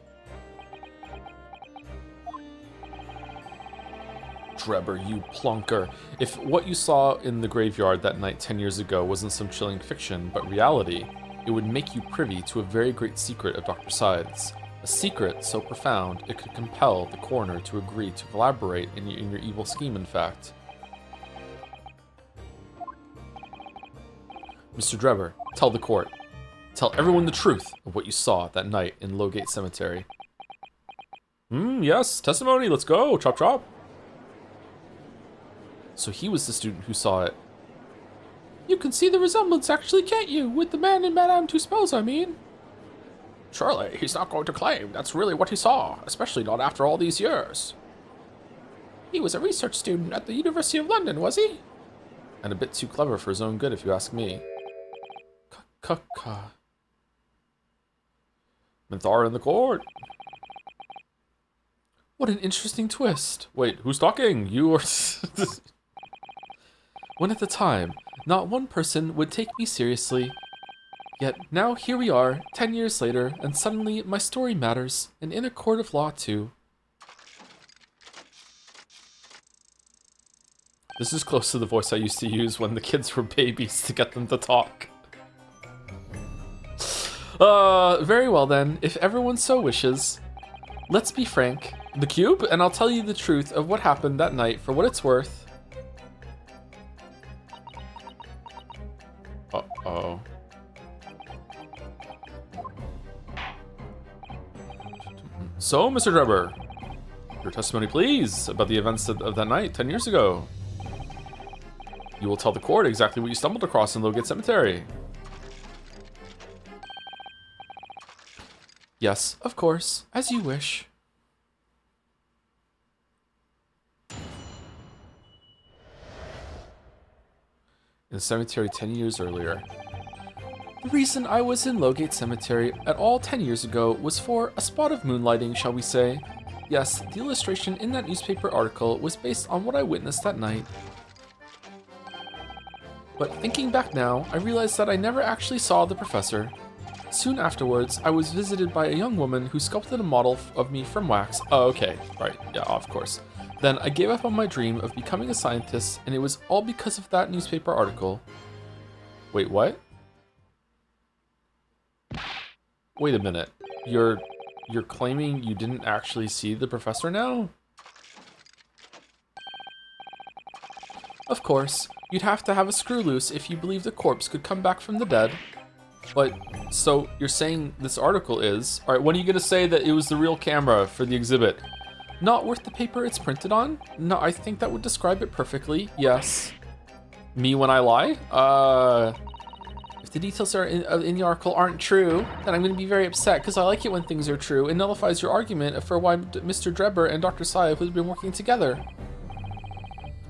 Drebber, you plonker. If what you saw in the graveyard that night 10 years ago wasn't some chilling fiction, but reality, it would make you privy to a very great secret of Dr. Scythe's. A secret so profound it could compel the coroner to agree to collaborate in your evil scheme, in fact. Mr. Drebber, tell the court. Tell everyone the truth of what you saw that night in Lowgate Cemetery. Yes, testimony, let's go, chop chop. So he was the student who saw it. You can see the resemblance actually, can't you? With the man in Madame Tussauds, I mean. Surely, he's not going to claim that's really what he saw, especially not after all these years. He was a research student at the University of London, was he? And a bit too clever for his own good, if you ask me. Minthara in the court. What an interesting twist. Wait, who's talking? You or... When at the time, not one person would take me seriously. Yet now here we are, 10 years later, and suddenly my story matters, and in a court of law too. This is close to the voice I used to use when the kids were babies to get them to talk. Very well then, if everyone so wishes. Let's be frank. The cube, and I'll tell you the truth of what happened that night for what it's worth. Uh-oh. So, Mr. Drebber, your testimony please, about the events of that night 10 years ago. You will tell the court exactly what you stumbled across in Lowgate Cemetery. Yes, of course, as you wish. In the cemetery 10 years earlier. The reason I was in Lowgate Cemetery at all 10 years ago was for a spot of moonlighting, shall we say. Yes, the illustration in that newspaper article was based on what I witnessed that night. But thinking back now, I realized that I never actually saw the professor. Soon afterwards, I was visited by a young woman who sculpted a model of me from wax. Oh, okay, right, yeah, of course. Then I gave up on my dream of becoming a scientist, and it was all because of that newspaper article. Wait, what? Wait a minute. You're claiming you didn't actually see the professor now? Of course, you'd have to have a screw loose if you believed a corpse could come back from the dead. But, so, you're saying this article is... Alright, when are you gonna say that it was the real camera for the exhibit? Not worth the paper it's printed on? No, I think that would describe it perfectly, yes. Me when I lie? If the details are in the article aren't true, then I'm gonna be very upset, because I like it when things are true. It nullifies your argument for why Mr. Drebber and Dr. Saib have been working together.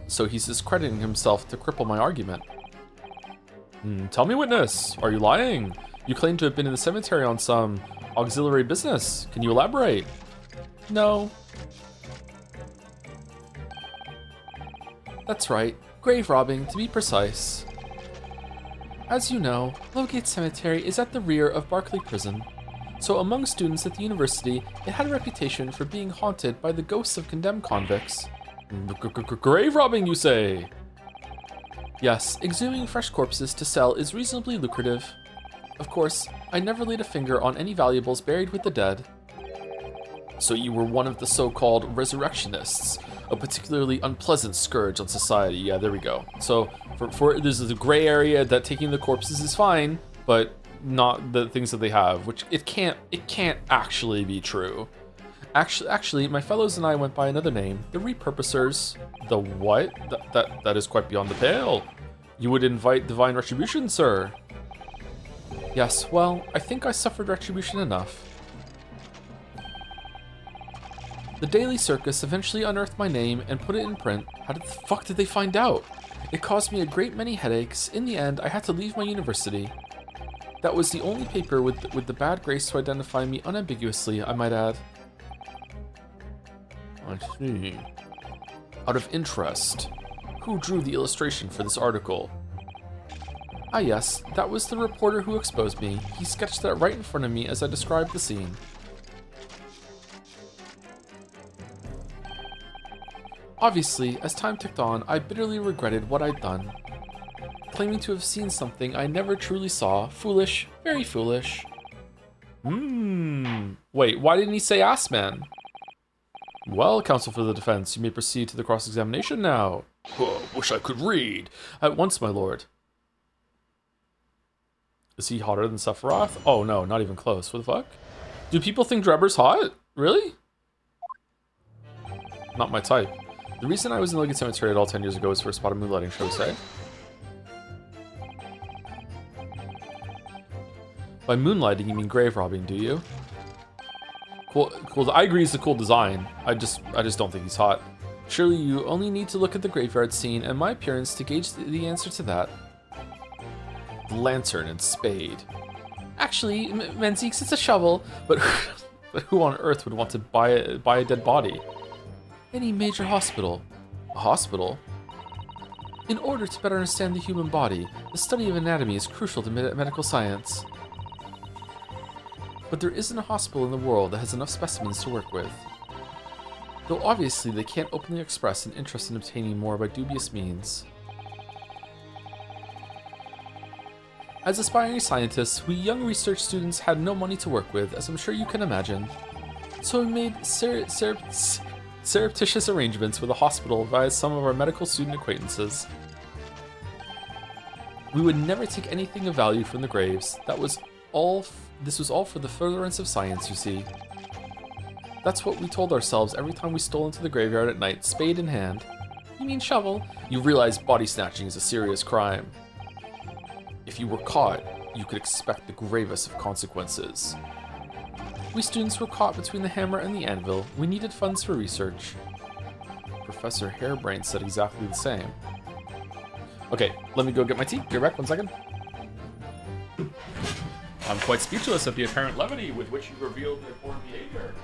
So he's discrediting himself to cripple my argument. Tell me, witness, are you lying? You claim to have been in the cemetery on some auxiliary business. Can you elaborate? No. That's right, grave robbing to be precise. As you know, Lowgate Cemetery is at the rear of Barclay Prison. So among students at the university, it had a reputation for being haunted by the ghosts of condemned convicts. Grave robbing, you say? Yes, exhuming fresh corpses to sell is reasonably lucrative. Of course, I never laid a finger on any valuables buried with the dead. So you were one of the so-called resurrectionists, a particularly unpleasant scourge on society. Yeah, there we go. So for there's a gray area that taking the corpses is fine, but not the things that they have, which it can't actually be true. Actually, my fellows and I went by another name, the repurposers. The what? That is quite beyond the pale. You would invite divine retribution, sir? Yes, well, I think I suffered retribution enough. The Daily Circus eventually unearthed my name and put it in print. How the fuck did they find out? It caused me a great many headaches. In the end, I had to leave my university. That was the only paper with the bad grace to identify me unambiguously, I might add. I see. Out of interest, who drew the illustration for this article? Ah yes, that was the reporter who exposed me. He sketched that right in front of me as I described the scene. Obviously, as time ticked on, I bitterly regretted what I'd done. Claiming to have seen something I never truly saw. Foolish, very foolish. Wait, why didn't he say ass man? Well, counsel for the defense, you may proceed to the cross-examination now. Oh, wish I could read. At once, my lord. Is he hotter than Sephiroth? Oh no, not even close. What the fuck? Do people think Drebber's hot? Really? Not my type. The reason I was in Lowgate Cemetery at all 10 years ago was for a spot of moonlighting, shall we say? By moonlighting, you mean grave robbing, do you? Cool. I agree it's a cool design. I just don't think he's hot. Surely you only need to look at the graveyard scene and my appearance to gauge the answer to that. The lantern and spade. Actually, Menzies, it's a shovel, but who on earth would want to buy a dead body? Any major hospital. A hospital? In order to better understand the human body, the study of anatomy is crucial to medical science. But there isn't a hospital in the world that has enough specimens to work with. Though obviously they can't openly express an interest in obtaining more by dubious means. As aspiring scientists, we young research students had no money to work with, as I'm sure you can imagine. So we made surreptitious arrangements with a hospital via some of our medical student acquaintances. We would never take anything of value from the graves. This was all for the furtherance of science, you see. That's what we told ourselves every time we stole into the graveyard at night, spade in hand. You mean shovel? You realize body snatching is a serious crime. If you were caught, you could expect the gravest of consequences. We students were caught between the hammer and the anvil. We needed funds for research. Professor Hairbrain said exactly the same. Okay, let me go get my tea. Be right back, 1 second. I'm quite speechless at the apparent levity with which you revealed their poor behavior.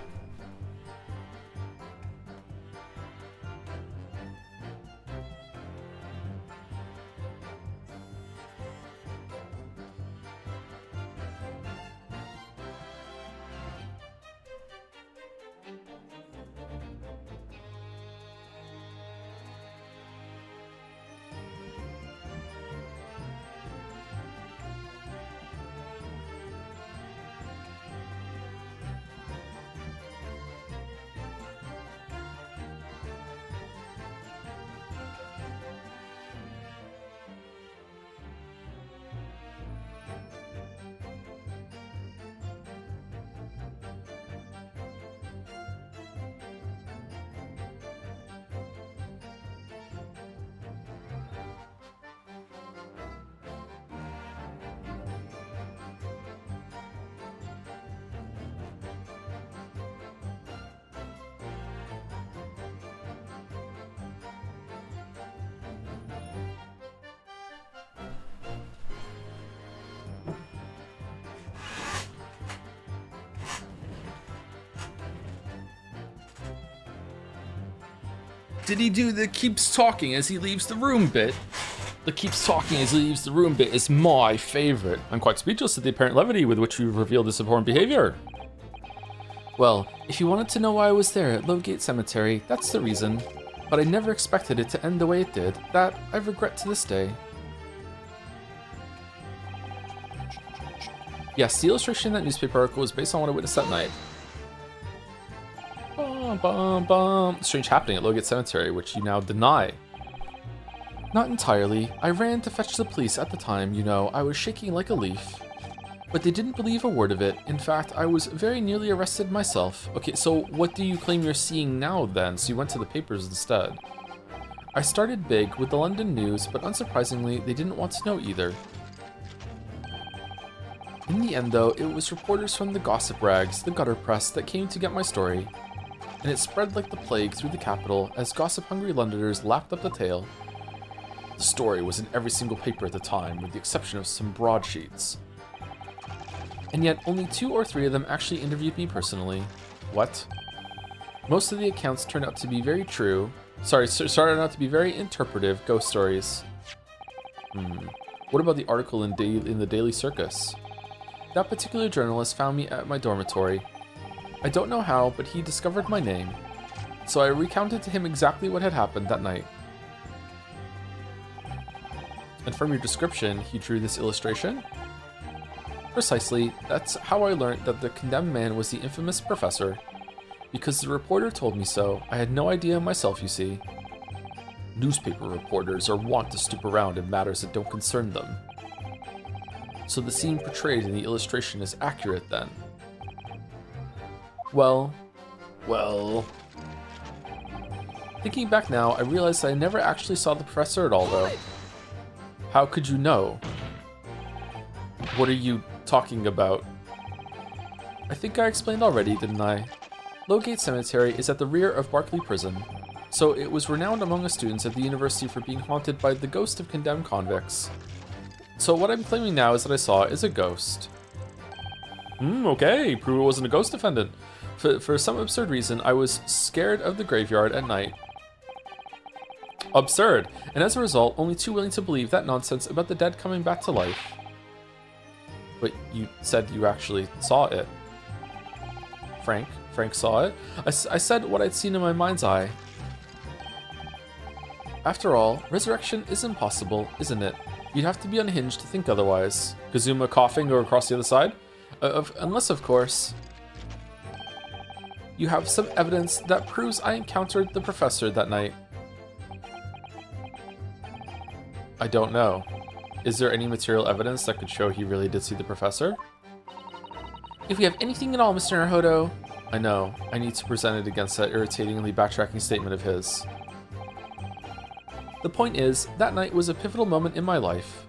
Did he do the keeps talking as he leaves the room bit? The keeps talking as he leaves the room bit is my favorite. I'm quite speechless at the apparent levity with which you revealed this abhorrent behavior. Well, if you wanted to know why I was there at Lowgate Cemetery, that's the reason. But I never expected it to end the way it did. That I regret to this day. Yes, the illustration in that newspaper article was based on what I witnessed that night. Strange happening at Lowgate Cemetery, which you now deny. Not entirely. I ran to fetch the police at the time, you know, I was shaking like a leaf. But they didn't believe a word of it. In fact, I was very nearly arrested myself. Okay, so what do you claim you're seeing now then? So you went to the papers instead. I started big with the London News, but unsurprisingly, they didn't want to know either. In the end though, it was reporters from the gossip rags, the gutter press, that came to get my story. And it spread like the plague through the capital as gossip-hungry Londoners lapped up the tale. The story was in every single paper at the time, with the exception of some broadsheets. And yet, only 2 or 3 of them actually interviewed me personally. What? Most of the accounts turned out to be very true. Started out to be very interpretive ghost stories. What about the article in the Daily Circus? That particular journalist found me at my dormitory. I don't know how, but he discovered my name. So I recounted to him exactly what had happened that night. And from your description, he drew this illustration? Precisely, that's how I learned that the condemned man was the infamous professor. Because the reporter told me so, I had no idea myself, you see. Newspaper reporters are wont to stoop around in matters that don't concern them. So the scene portrayed in the illustration is accurate then. Well. Thinking back now, I realized I never actually saw the professor at all though. How could you know? What are you talking about? I think I explained already, didn't I? Lowgate Cemetery is at the rear of Barclay Prison, so it was renowned among the students at the university for being haunted by the ghost of condemned convicts. So what I'm claiming now is that I saw is a ghost. Okay, prove it wasn't a ghost defendant. For some absurd reason, I was scared of the graveyard at night. Absurd, and as a result, only too willing to believe that nonsense about the dead coming back to life. But you said you actually saw it. Frank saw it. I said what I'd seen in my mind's eye. After all, resurrection is impossible, isn't it? You'd have to be unhinged to think otherwise. Kazuma coughing or across the other side? Unless, of course, you have some evidence that proves I encountered the professor that night. I don't know. Is there any material evidence that could show he really did see the professor? If we have anything at all, Mr. Naruhodo. I know. I need to present it against that irritatingly backtracking statement of his. The point is, that night was a pivotal moment in my life.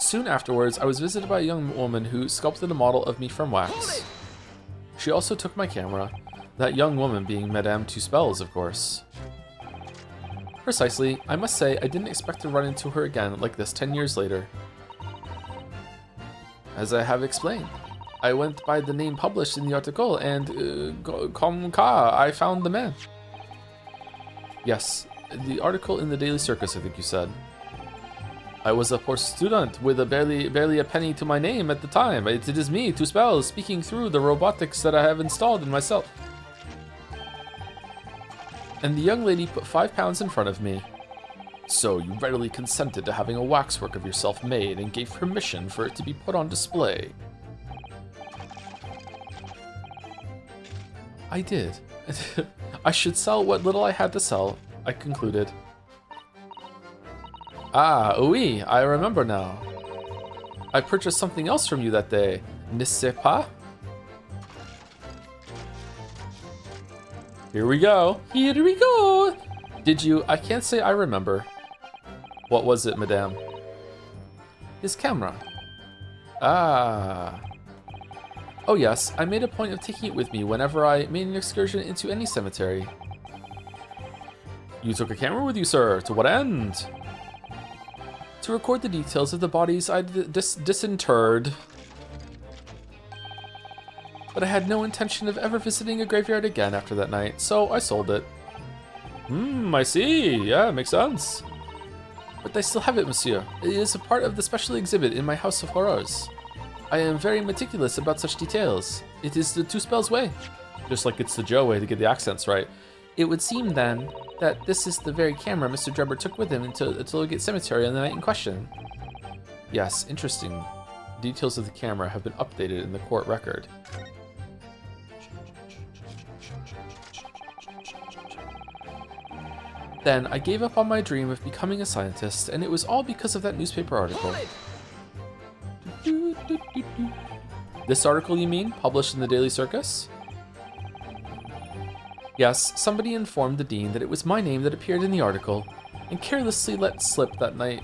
Soon afterwards, I was visited by a young woman who sculpted a model of me from wax. She also took my camera, that young woman being Madame Two Spells, of course. Precisely, I must say I didn't expect to run into her again like this 10 years later. As I have explained, I went by the name published in the article and, comme ça, I found the man. Yes, the article in the Daily Circus, I think you said. I was a poor student with barely a penny to my name at the time. It is me, Two Spells, speaking through the robotics that I have installed in myself. And the young lady put £5 in front of me. So you readily consented to having a waxwork of yourself made and gave permission for it to be put on display. I did. I should sell what little I had to sell, I concluded. Ah, oui, I remember now. I purchased something else from you that day, n'est-ce pas? Here we go. Here we go. Did you? I can't say I remember. What was it, madame? His camera. Ah. Oh yes, I made a point of taking it with me whenever I made an excursion into any cemetery. You took a camera with you, sir. To what end? To record the details of the bodies I disinterred. But I had no intention of ever visiting a graveyard again after that night, so I sold it. I see. Yeah, makes sense. But I still have it, monsieur. It is a part of the special exhibit in my House of Horrors. I am very meticulous about such details. It is the Two Spells way. Just like it's the Joe way to get the accents right. It would seem, then, that this is the very camera Mr. Drebber took with him into the Tollgate Cemetery on the night in question. Yes, interesting. Details of the camera have been updated in the court record. Then I gave up on my dream of becoming a scientist, and it was all because of that newspaper article. This article, you mean, published in the Daily Circus? Yes, somebody informed the dean that it was my name that appeared in the article, and carelessly let slip that night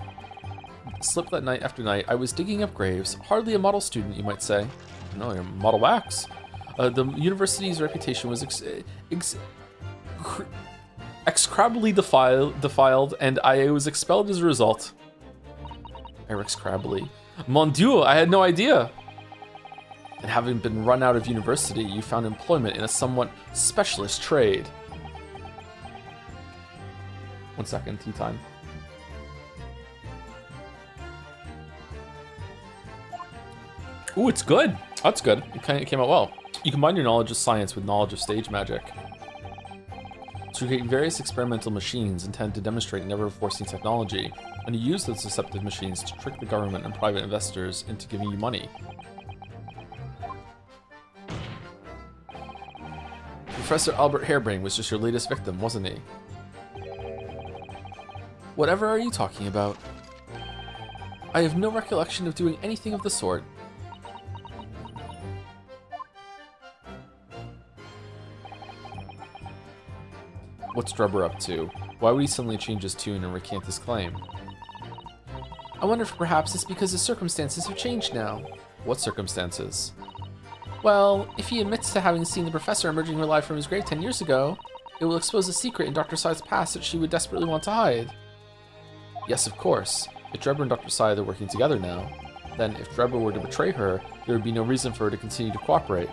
after night. I was digging up graves, hardly a model student, you might say. No, you're model wax. The university's reputation was execrably defiled, and I was expelled as a result. Execrably. Mon Dieu, I had no idea. And having been run out of university, you found employment in a somewhat specialist trade. 1 second, tea time. Ooh, it's good. That's good. It came out well. You combine your knowledge of science with knowledge of stage magic to create various experimental machines intended to demonstrate never-before-seen technology, and you use those deceptive machines to trick the government and private investors into giving you money. Professor Albert Harebrain was just your latest victim, wasn't he? Whatever are you talking about? I have no recollection of doing anything of the sort. What's Drebber up to? Why would he suddenly change his tune and recant his claim? I wonder if perhaps it's because his circumstances have changed now. What circumstances? Well, if he admits to having seen the professor emerging alive from his grave 10 years ago, it will expose a secret in Dr. Scythe's past that she would desperately want to hide. Yes, of course. If Drebber and Dr. Scythe are working together now, then if Drebber were to betray her, there would be no reason for her to continue to cooperate.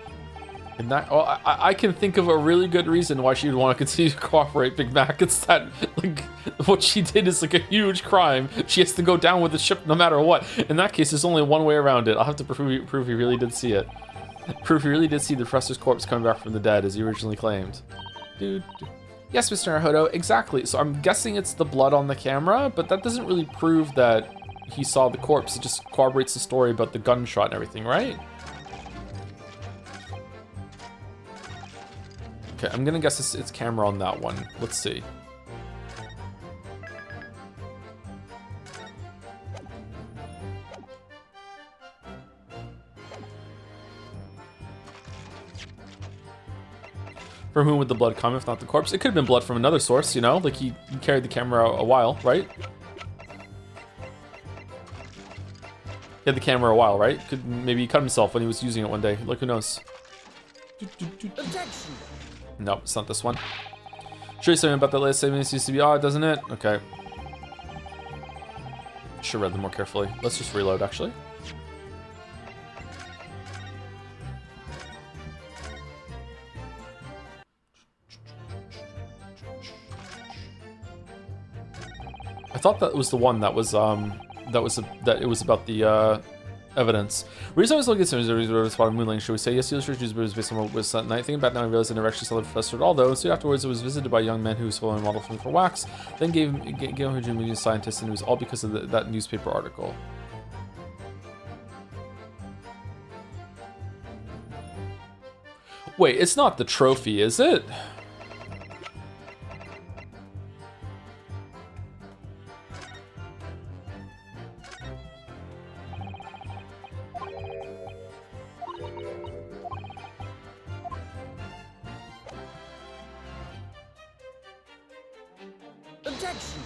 And that, oh, I can think of a really good reason why she would want to continue to cooperate, Big Mac. It's that, like, what she did is like a huge crime. She has to go down with the ship no matter what. In that case, there's only one way around it. I'll have to prove he really did see it. Prove he really did see the professor's corpse coming back from the dead, as he originally claimed. Dude. Yes, Mr. Naruto, exactly. So I'm guessing it's the blood on the camera, but that doesn't really prove that he saw the corpse. It just corroborates the story about the gunshot and everything, right? Okay, I'm gonna guess it's camera on that one. Let's see. From whom would the blood come if not the corpse? It could have been blood from another source, you know? Like he carried the camera a while, right? He had the camera a while, right? Maybe he cut himself when he was using it one day. Like, who knows? Objection. Nope, it's not this one. Sure, something about that last 7 minutes used to be odd, doesn't it? Okay. Should read them more carefully. Let's just reload, actually. I thought that was the one that was that it was about the evidence. Reason I was looking at some of spot of moonlight, should we say? Yes, the illustration was based on what was that night. Thinking back now, I realized I never actually saw the professor at all, though. So afterwards, it was visited by a young man who was following a model for wax. Then gave him a dream of a scientist, and it was all because of that newspaper article. Wait, it's not the trophy, is it? Objection.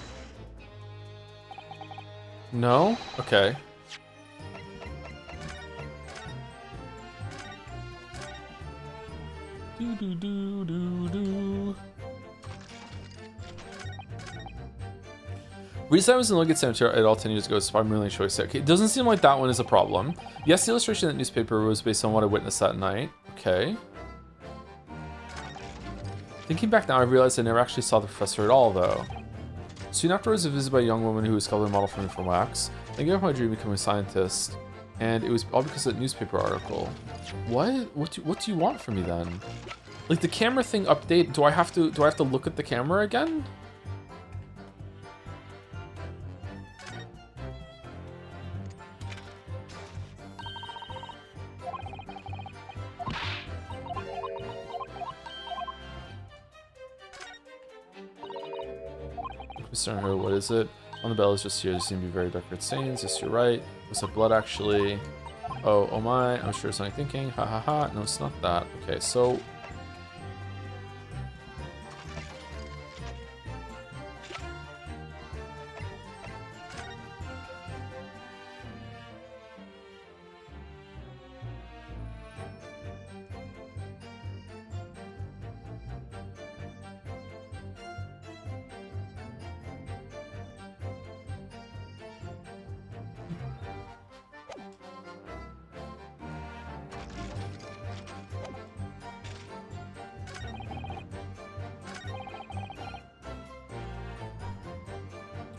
No? Okay. Do do do do do. Reason I was in Logan Cemetery at all 10 years ago is probably really choice. Okay, it doesn't seem like that one is a problem. Yes, the illustration in that newspaper was based on what I witnessed that night. Okay. Thinking back now, I realized I never actually saw the professor at all, though. Soon afterwards, I was visited by a young woman who was colored a model for me from wax. I gave up my dream of becoming a scientist, and it was all because of that newspaper article. What? What do you want from me then? Like the camera thing update? Do I have to look at the camera again? Concern her, what is it? On the bell is just here. There seem to be very dark red stains. Yes, you're right. Looks like blood actually. Oh my, I'm sure it's not thinking. Ha ha ha. No, it's not that. Okay, so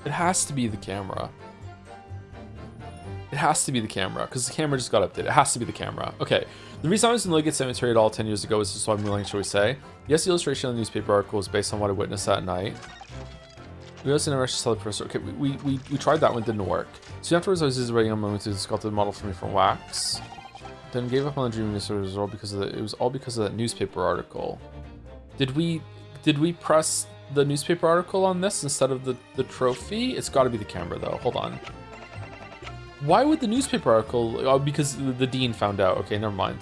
it has to be the camera. It has to be the camera, because the camera just got updated. It has to be the camera. Okay. The reason I was in Logan Cemetery at all 10 years ago is just what I'm willing to say. Yes, the illustration on the newspaper article is based on what I witnessed that night. We also never actually saw the professor. Okay, we tried that one, didn't work. So afterwards, I was just writing a moment to sculpt the model for me from wax. Then gave up on the dream it was all because of it was all because of that newspaper article. Did we press the newspaper article on this instead of the trophy? It's got to be the camera though. Hold on. Why would the newspaper article? Oh, because the dean found out. Okay, never mind.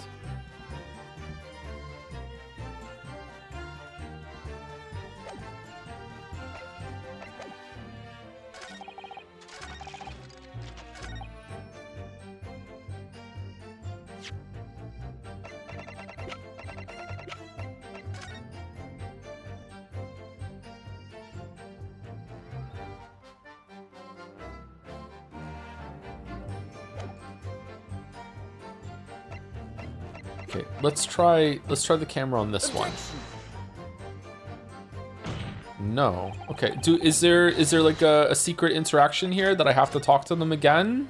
Okay, let's try the camera on this one. No. Okay. Is there like a secret interaction here that I have to talk to them again?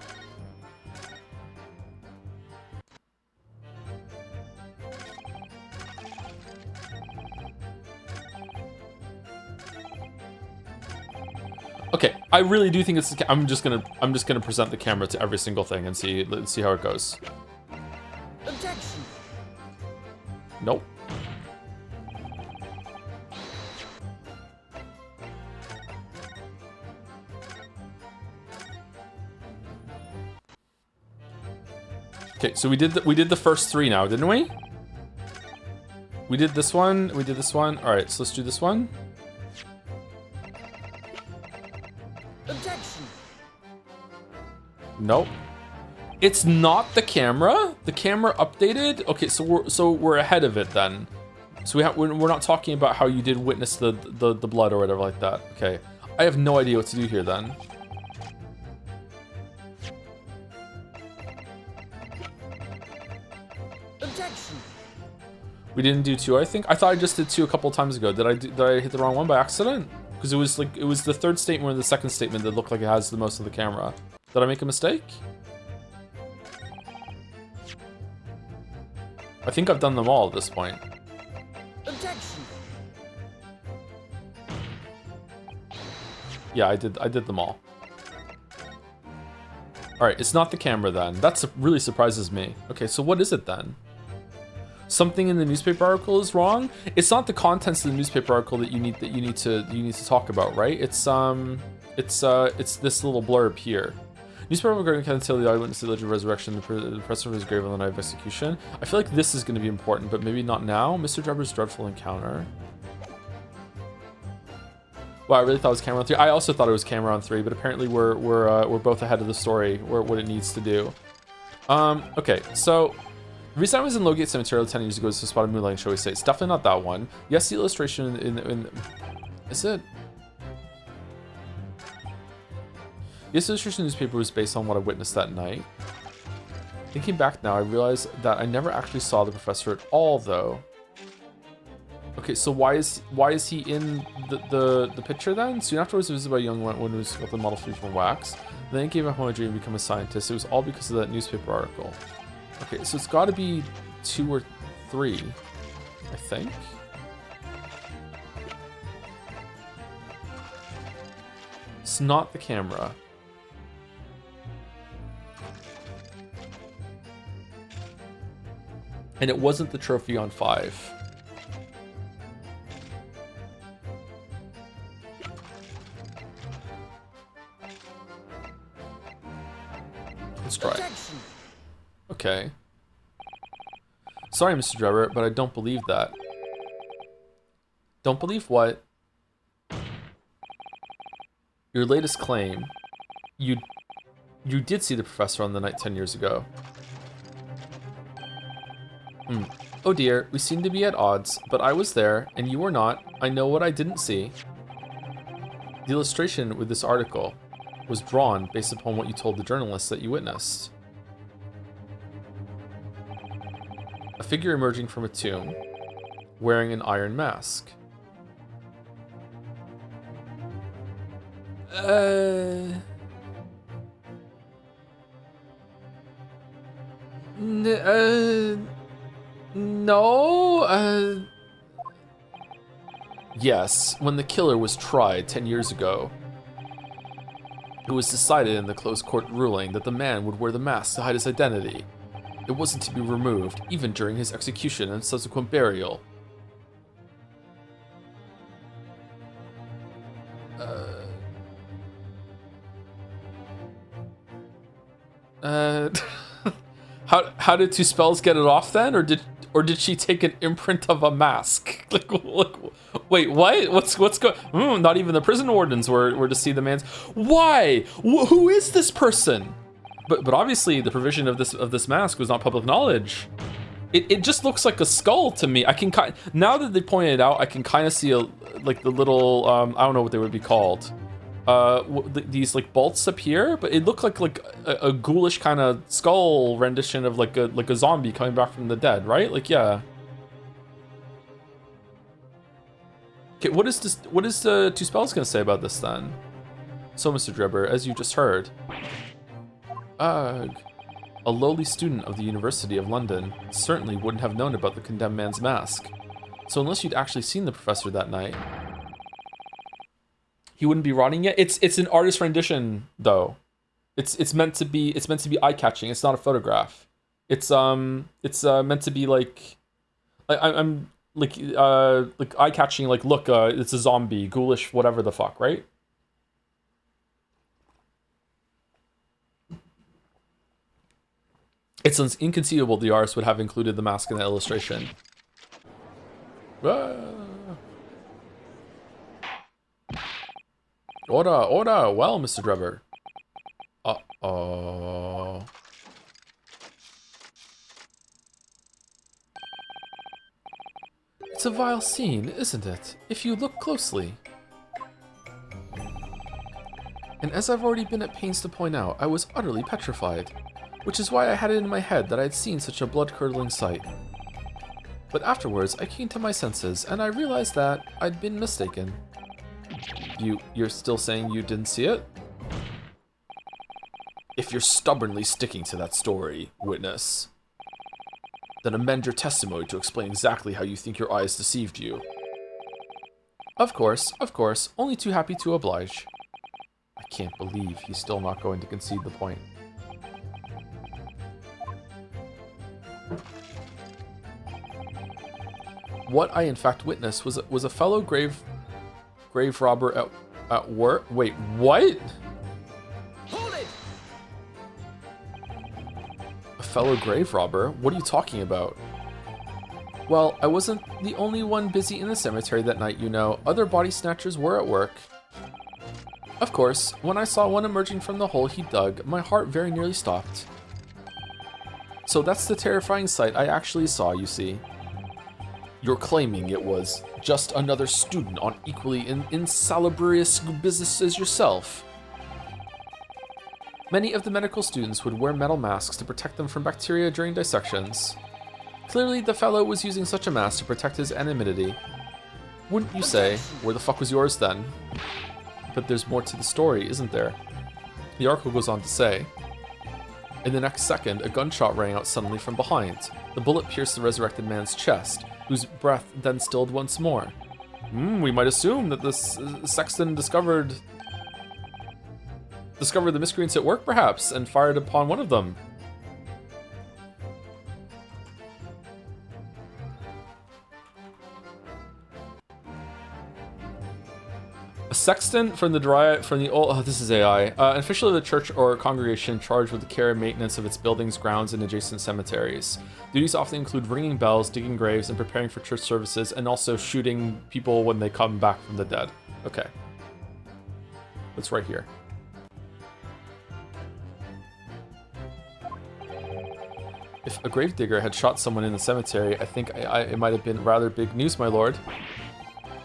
Okay, I really do think it's. I'm just gonna present the camera to every single thing and let's see how it goes. Objection. Nope. Okay, so we did the first three now, didn't we? We did this one. We did this one. All right, so let's do this one. Objection. Nope. It's not the camera. The camera updated. Okay, so we're ahead of it then. So we're not talking about how you did witness the blood or whatever like that. Okay, I have no idea what to do here then. Objection. We didn't do 2, I think. I thought I just did 2 a couple times ago. Did I hit the wrong one by accident? Because it was the third statement or the second statement that looked like it has the most of the camera. Did I make a mistake? I think I've done them all at this point. Objection. Yeah, I did them all. All right, it's not the camera then. That really surprises me. Okay, so what is it then? Something in the newspaper article is wrong. It's not the contents of the newspaper article that you need to talk about, right? It's this little blurb here. Newspaper regarding can tell the eyewitness the alleged resurrection, the presence of his grave on the night of execution. I feel like this is going to be important, but maybe not now. Mr. Drebber's dreadful encounter. Wow, I really thought it was Cameron 3. I also thought it was Cameron 3, but apparently we're both ahead of the story, what it needs to do. Okay, so the reason I was in Lowgate Cemetery 10 years ago is to spot a moonlight, shall we say. It's definitely not that one. Yes, the illustration in is it? Yes, the illustration newspaper was based on what I witnessed that night. Thinking back now, I realize that I never actually saw the professor at all, though. Okay, so why is he in the picture then? Soon afterwards, it was about a young one who got the Model 3 from wax. Then he gave up on a dream to become a scientist. It was all because of that newspaper article. Okay, so it's got to be 2 or 3, I think. It's not the camera. And it wasn't the trophy on 5. Let's try. Objection. Okay. Sorry, Mr. Drebber, but I don't believe that. Don't believe what? Your latest claim. You did see the professor on the night 10 years ago. Oh dear, we seem to be at odds, but I was there, and you were not. I know what I didn't see. The illustration with this article was drawn based upon what you told the journalists that you witnessed. A figure emerging from a tomb, wearing an iron mask. No, Yes, when the killer was tried 10 years ago, it was decided in the closed court ruling that the man would wear the mask to hide his identity. It wasn't to be removed, even during his execution and subsequent burial. How did 2 spells get it off then, or did she take an imprint of a mask? Like, wait, what? What's going? Not even the prison wardens were to see the man's. Why? Who is this person? But obviously the provision of this mask was not public knowledge. It just looks like a skull to me. I can now that they pointed it out, I can kind of see like the little I don't know what they would be called. These like bolts up here, but it looked like a ghoulish kind of skull rendition of like a zombie coming back from the dead, right? Like, yeah. Okay, what is this? What is the 2 spells gonna say about this then? So, Mr. Drebber, as you just heard, ugh, a lowly student of the University of London certainly wouldn't have known about the condemned man's mask. So, unless you'd actually seen the professor that night, he wouldn't be rotting yet. It's an artist rendition though. It's meant to be eye-catching. It's not a photograph. It's meant to be like I'm like eye-catching, like look, it's a zombie, ghoulish, whatever the fuck, right? It's inconceivable the artist would have included the mask in the illustration. Order. Well, Mr. Drebber. Uh-oh. It's a vile scene, isn't it? If you look closely. And as I've already been at pains to point out, I was utterly petrified, which is why I had it in my head that I had seen such a blood-curdling sight. But afterwards, I came to my senses, and I realized that I'd been mistaken. You're still saying you didn't see it? If you're stubbornly sticking to that story, witness, then amend your testimony to explain exactly how you think your eyes deceived you. Of course, only too happy to oblige. I can't believe he's still not going to concede the point. What I in fact witnessed was a fellow grave robber at work. Wait, what? Hold it! A fellow grave robber? What are you talking about? Well, I wasn't the only one busy in the cemetery that night, you know. Other body snatchers were at work. Of course, when I saw one emerging from the hole he dug, my heart very nearly stopped. So that's the terrifying sight I actually saw, you see. You're claiming it was just another student on equally insalubrious business as yourself. Many of the medical students would wear metal masks to protect them from bacteria during dissections. Clearly, the fellow was using such a mask to protect his anonymity. Wouldn't you say, where the fuck was yours then? But there's more to the story, isn't there? The article goes on to say, in the next second, a gunshot rang out suddenly from behind. The bullet pierced the resurrected man's chest, whose breath then stilled once more. We might assume that this sexton discovered the miscreants at work, perhaps, and fired upon one of them. A sexton from the old. Oh, this is AI. An official of the church or congregation charged with the care and maintenance of its buildings, grounds, and adjacent cemeteries. Duties often include ringing bells, digging graves, and preparing for church services, and also shooting people when they come back from the dead. Okay. That's right here. If a gravedigger had shot someone in the cemetery, I think it might have been rather big news, my lord.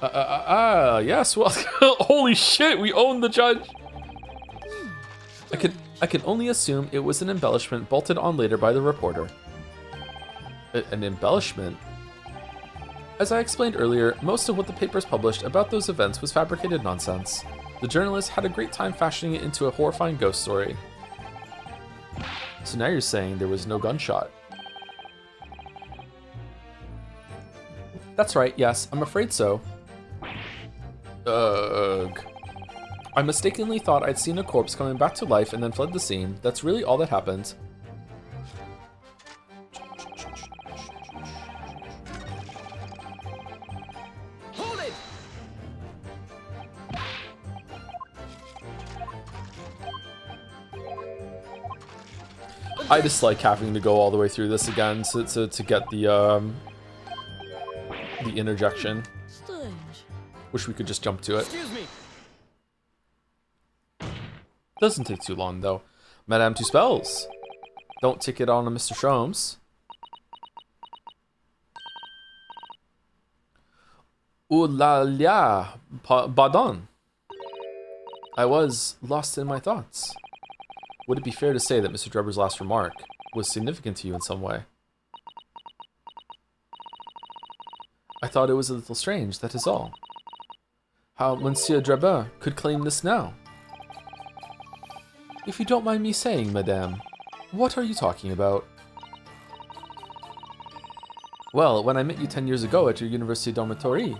Yes, well, holy shit, we own the judge. I could only assume it was an embellishment bolted on later by the reporter. An embellishment? As I explained earlier, most of what the papers published about those events was fabricated nonsense. The journalists had a great time fashioning it into a horrifying ghost story. So now you're saying there was no gunshot. That's right, yes, I'm afraid so. Ugh. I mistakenly thought I'd seen a corpse coming back to life and then fled the scene. That's really all that happened. Hold it! I dislike having to go all the way through this again to get the interjection. Strange. Wish we could just jump to it. Excuse me. Doesn't take too long though. Madame Tuspels. Don't take it on to Mr. Sholmes. Ooh la la, pardon. I was lost in my thoughts. Would it be fair to say that Mr. Drebber's last remark was significant to you in some way? I thought it was a little strange, that is all. How Monsieur Drebber could claim this now? If you don't mind me saying, madame, what are you talking about? Well, when I met you 10 years ago at your university dormitory,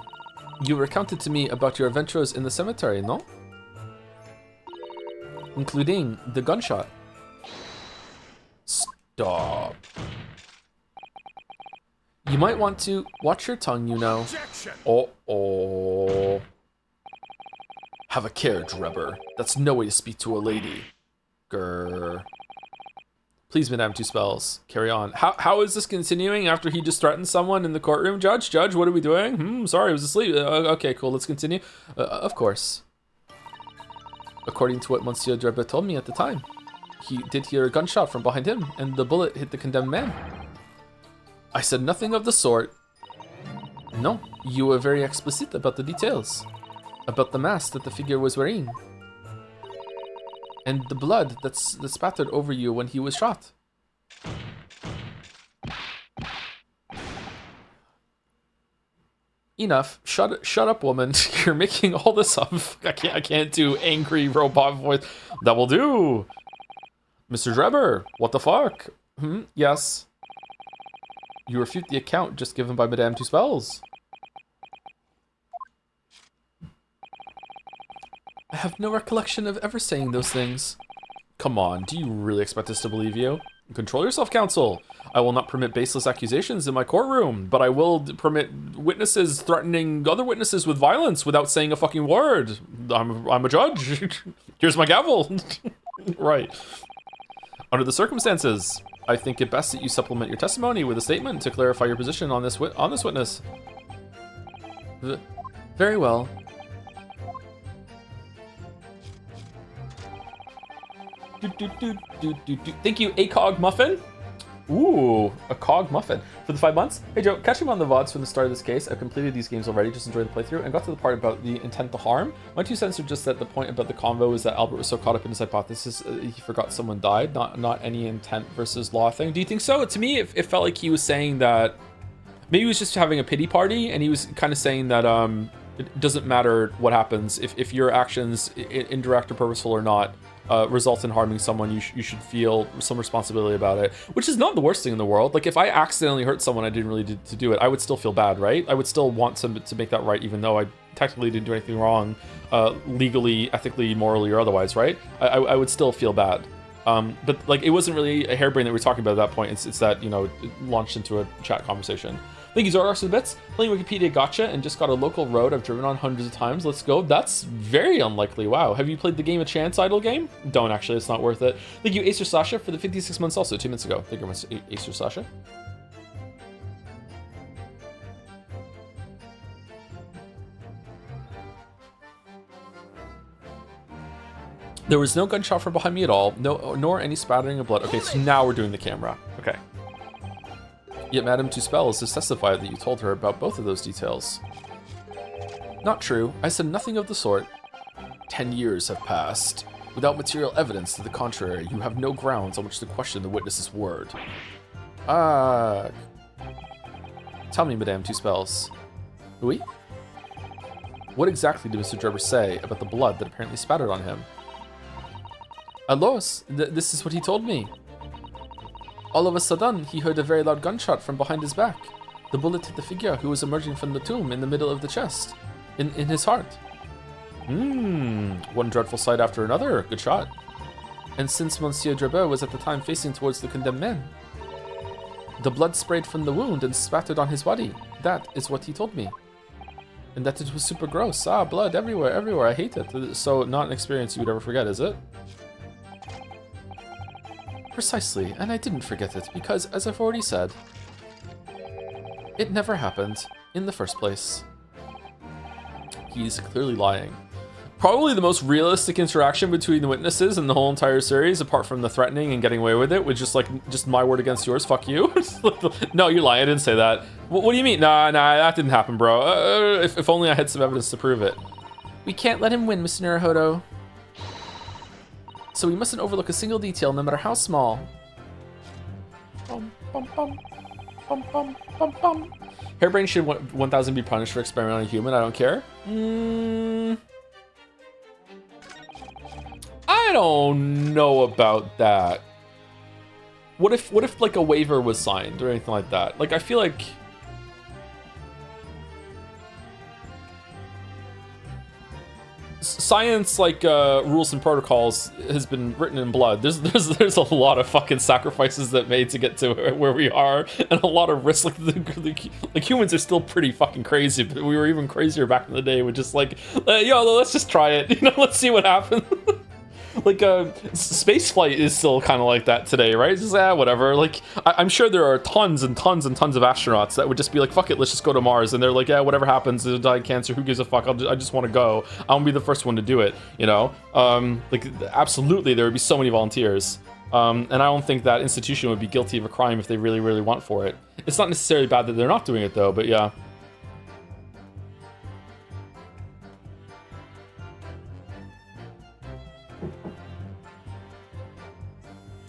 you recounted to me about your adventures in the cemetery, no? Including the gunshot. Stop. You might want to watch your tongue, you know. Objection. Oh. Have a care, Drebber. That's no way to speak to a lady. Grr. Please, Madame Two Spells, carry on. How is this continuing after he just threatened someone in the courtroom? Judge, what are we doing? Sorry, I was asleep. Okay, cool, let's continue. Of course. According to what Monsieur Drebbe told me at the time, he did hear a gunshot from behind him, and the bullet hit the condemned man. I said nothing of the sort. No, you were very explicit about the details. About the mask that the figure was wearing. And the blood that spattered over you when he was shot. Enough. Shut up, woman. You're making all this up. I can't do angry robot voice. That will do. Mr. Drebber, what the fuck? Yes. You refute the account just given by Madame Two Spells. I have no recollection of ever saying those things. Come on, do you really expect us to believe you? Control yourself, counsel. I will not permit baseless accusations in my courtroom, but I will permit witnesses threatening other witnesses with violence without saying a fucking word. I'm a judge. Here's my gavel. Right. Under the circumstances, I think it best that you supplement your testimony with a statement to clarify your position on this witness. Very well. Thank you, ACOG Muffin. Ooh, a cog muffin for the 5 months. Hey Joe, catching on the VODs from the start of this case. I've completed these games already, just enjoyed the playthrough, and got to the part about the intent to harm. My 2 cents are just that the point about the convo is that Albert was so caught up in his hypothesis, he forgot someone died, not any intent versus law thing. Do you think so? To me, it felt like he was saying that maybe he was just having a pity party, and he was kind of saying that it doesn't matter what happens if your actions, indirect or purposeful or not, result in harming someone, you should feel some responsibility about it, which is not the worst thing in the world. Like, if I accidentally hurt someone I didn't really to do it, I would still feel bad, right? I would still want to make that right, even though I technically didn't do anything wrong, legally, ethically, morally, or otherwise, right? I would still feel bad. But like, it wasn't really a harebrained that we're talking about at that point. It's that, you know, it launched into a chat conversation. Thank you, Zordox, for the bits. Playing Wikipedia gotcha and just got a local road I've driven on hundreds of times. Let's go. That's very unlikely. Wow. Have you played the game of chance idle game? Don't actually. It's not worth it. Thank you, Acer Sasha, for the 56 months also 2 minutes ago. Thank you very much, Acer Sasha. There was no gunshot from behind me at all, nor any spattering of blood. Okay, so now we're doing the camera. Okay. Yet Madame Two Spells has testified that you told her about both of those details. Not true. I said nothing of the sort. 10 years have passed. Without material evidence to the contrary, you have no grounds on which to question the witness's word. Ah. Tell me, Madame Two Spells. Oui? What exactly did Mr. Drebber say about the blood that apparently spattered on him? Alos, this is what he told me. All of a sudden, he heard a very loud gunshot from behind his back. The bullet hit the figure who was emerging from the tomb in the middle of the chest, in his heart. One dreadful sight after another. Good shot. And since Monsieur Drebber was at the time facing towards the condemned man, the blood sprayed from the wound and spattered on his body. That is what he told me. And that it was super gross. Ah, blood everywhere. I hate it. So not an experience you would ever forget, is it? Precisely, and I didn't forget it because, as I've already said, it never happened in the first place. He's clearly lying. Probably the most realistic interaction between the witnesses in the whole entire series, apart from the threatening and getting away with it, with just my word against yours, fuck you. No, you're lying, I didn't say that. What do you mean? Nah, that didn't happen, bro. If only I had some evidence to prove it. We can't let him win, Mr. Naruhodo. So we mustn't overlook a single detail, no matter how small. Hairbrain should 1000 be punished for experimenting on a human. I don't care. I don't know about that. What if like a waiver was signed or anything like that? Like, I feel like science, like rules and protocols, has been written in blood. There's a lot of fucking sacrifices that made to get to where we are, and a lot of risks. Like humans are still pretty fucking crazy, but we were even crazier back in the day with just like, yo, let's just try it. You know, let's see what happens. like space flight is still kind of like that today, right? It's just, whatever. Like I'm sure there are tons and tons and tons of astronauts that would just be like, fuck it, let's just go to Mars, and they're like, yeah, whatever happens, they'll die of cancer, who gives a fuck, I just want to go, I want to be the first one to do it, you know. Like absolutely there would be so many volunteers. And I don't think that institution would be guilty of a crime if they really, really want for it. It's not necessarily bad that they're not doing it though, but yeah.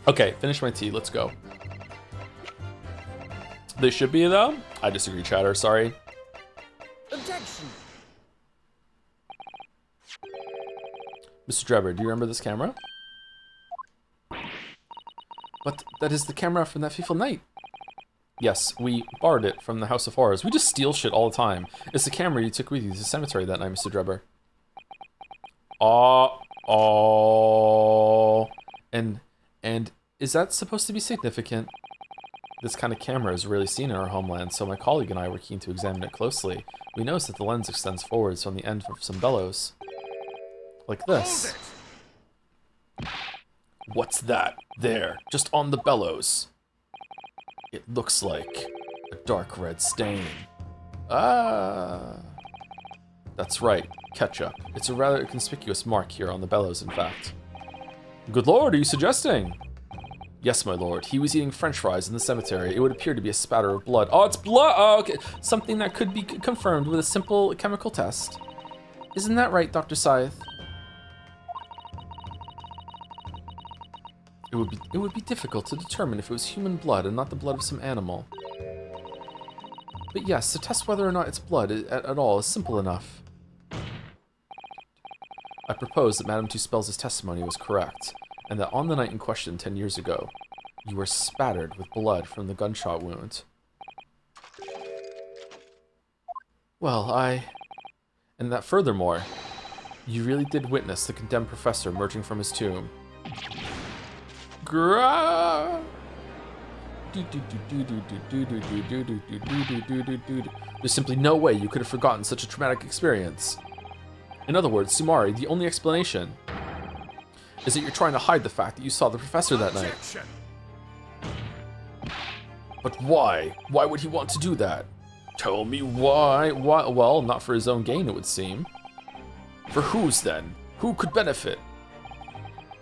Okay, finish my tea, let's go. They should be though? I disagree, chatter, sorry. Objection. Mr. Drebber, do you remember this camera? But that is the camera from that fateful night. Yes, we borrowed it from the House of Horrors. We just steal shit all the time. It's the camera you took with you to the cemetery that night, Mr. Drebber. And is that supposed to be significant? This kind of camera is rarely seen in our homeland, so my colleague and I were keen to examine it closely. We noticed that the lens extends forwards from the end of some bellows. Like this. What's that? There, just on the bellows. It looks like a dark red stain. Ah. That's right, ketchup. It's a rather conspicuous mark here on the bellows, in fact. Good lord, are you suggesting? Yes, my lord. He was eating french fries in the cemetery. It would appear to be a spatter of blood. Oh, it's blood! Oh, okay. Something that could be confirmed with a simple chemical test. Isn't that right, Dr. Scythe? It would be difficult to determine if it was human blood and not the blood of some animal. But yes, to test whether or not it's blood at all is simple enough. I propose that Madame Tuspel's testimony was correct, and that on the night in question 10 years ago, you were spattered with blood from the gunshot wound. Well, and that furthermore, you really did witness the condemned professor emerging from his tomb. There's simply no way you could have forgotten such a traumatic experience. In other words, Sumari, the only explanation is that you're trying to hide the fact that you saw the professor that night. But why? Why would he want to do that? Tell me why? Why? Well, not for his own gain, it would seem. For whose then? Who could benefit?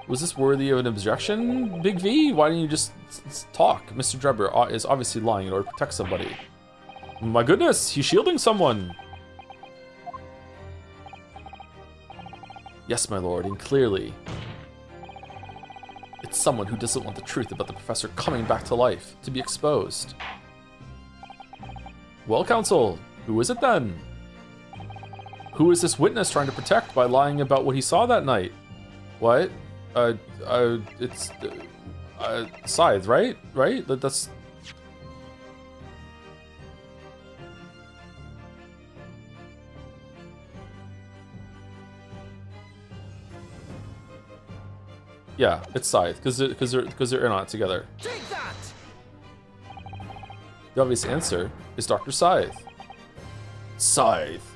Was this worthy of an objection, Big V? Why didn't you just talk? Mr. Drebber is obviously lying in order to protect somebody. My goodness, he's shielding someone. Yes, my lord, and clearly, it's someone who doesn't want the truth about the professor coming back to life, to be exposed. Well, counsel, who is it then? Who is this witness trying to protect by lying about what he saw that night? What? It's Scythe, right? Right? That's... Yeah, it's Scythe, because they're in on it together. Take that! The obvious answer is Dr. Scythe. Scythe.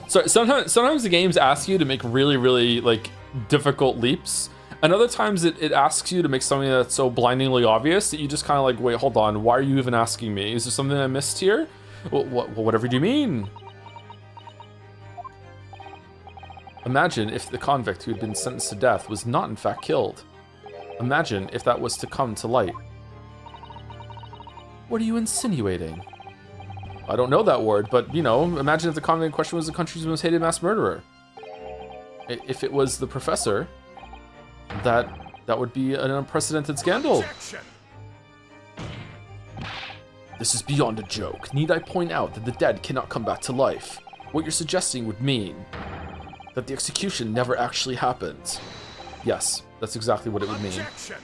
So sometimes the games ask you to make really, really like difficult leaps, and other times it asks you to make something that's so blindingly obvious that you just kind of like, wait, hold on, why are you even asking me? Is there something I missed here? Well, whatever do you mean? Imagine if the convict who had been sentenced to death was not in fact killed. Imagine if that was to come to light. What are you insinuating? I don't know that word, but, you know, imagine if the convict in question was the country's most hated mass murderer. If it was the professor, that would be an unprecedented scandal. Objection. This is beyond a joke. Need I point out that the dead cannot come back to life? What you're suggesting would mean that the execution never actually happened. Yes, that's exactly what it would mean. Objection.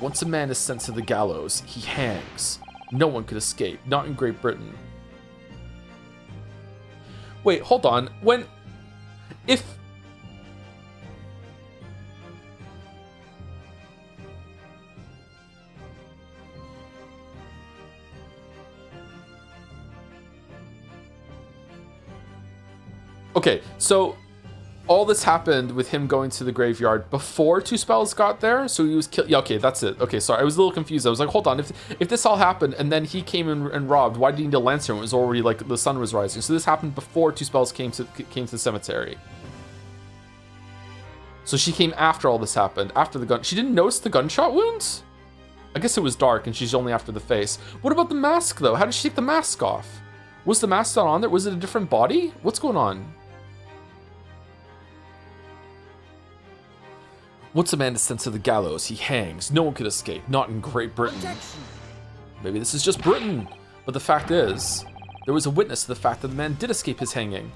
Once a man is sent to the gallows, he hangs. No one could escape, not in Great Britain. Wait, hold on. If... Okay, so all this happened with him going to the graveyard before Two Spells got there, so he was killed. Yeah, okay, that's it. Okay, sorry, I was a little confused. I was like, hold on, if this all happened and then he came and robbed, why did he need a lantern when it was already like the sun was rising? So this happened before Two Spells came to the cemetery. So she came after all this happened, after the gun. She didn't notice the gunshot wounds? I guess it was dark and she's only after the face. What about the mask though? How did she take the mask off? Was the mask not on there? Was it a different body? What's going on? Once a man is sent to the gallows, he hangs. No one could escape, not in Great Britain. Objection. Maybe this is just Britain. But the fact is, there was a witness to the fact that the man did escape his hanging.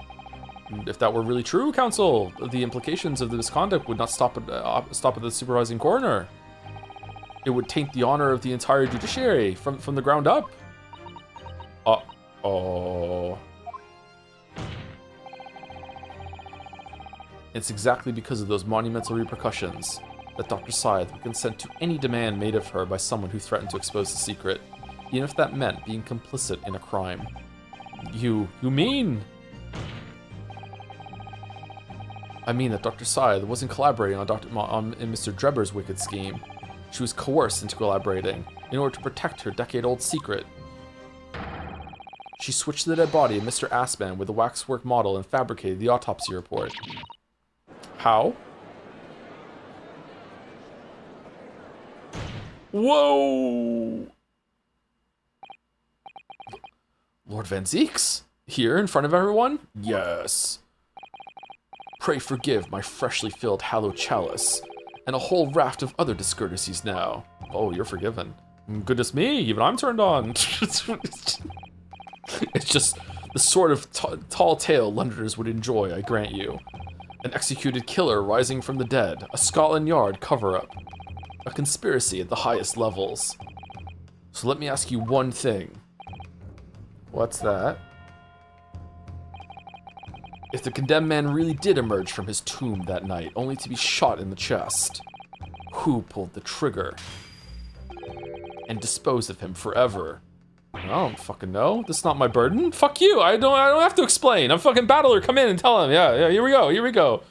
And if that were really true, Counsel, the implications of the misconduct would not stop at the supervising coroner. It would taint the honor of the entire judiciary from the ground up. Uh-oh. It's exactly because of those monumental repercussions that Dr. Scythe would consent to any demand made of her by someone who threatened to expose the secret, even if that meant being complicit in a crime. You mean? I mean that Dr. Scythe wasn't collaborating on Mr. Drebber's wicked scheme. She was coerced into collaborating in order to protect her decade-old secret. She switched the dead body of Mr. Assman with a waxwork model and fabricated the autopsy report. How? Whoa! Lord Van Zeeks? Here in front of everyone? Yes. Pray forgive my freshly filled hallowed chalice, and a whole raft of other discourtesies now. Oh, you're forgiven. Goodness me, even I'm turned on. It's just the sort of tall tale Londoners would enjoy, I grant you. An executed killer rising from the dead, a Scotland Yard cover-up, a conspiracy at the highest levels. So let me ask you one thing. What's that? If the condemned man really did emerge from his tomb that night, only to be shot in the chest, who pulled the trigger and disposed of him forever? I don't fucking know. This is not my burden. Fuck you. I don't have to explain. I'm fucking Battler. Come in and tell him. Yeah, here we go.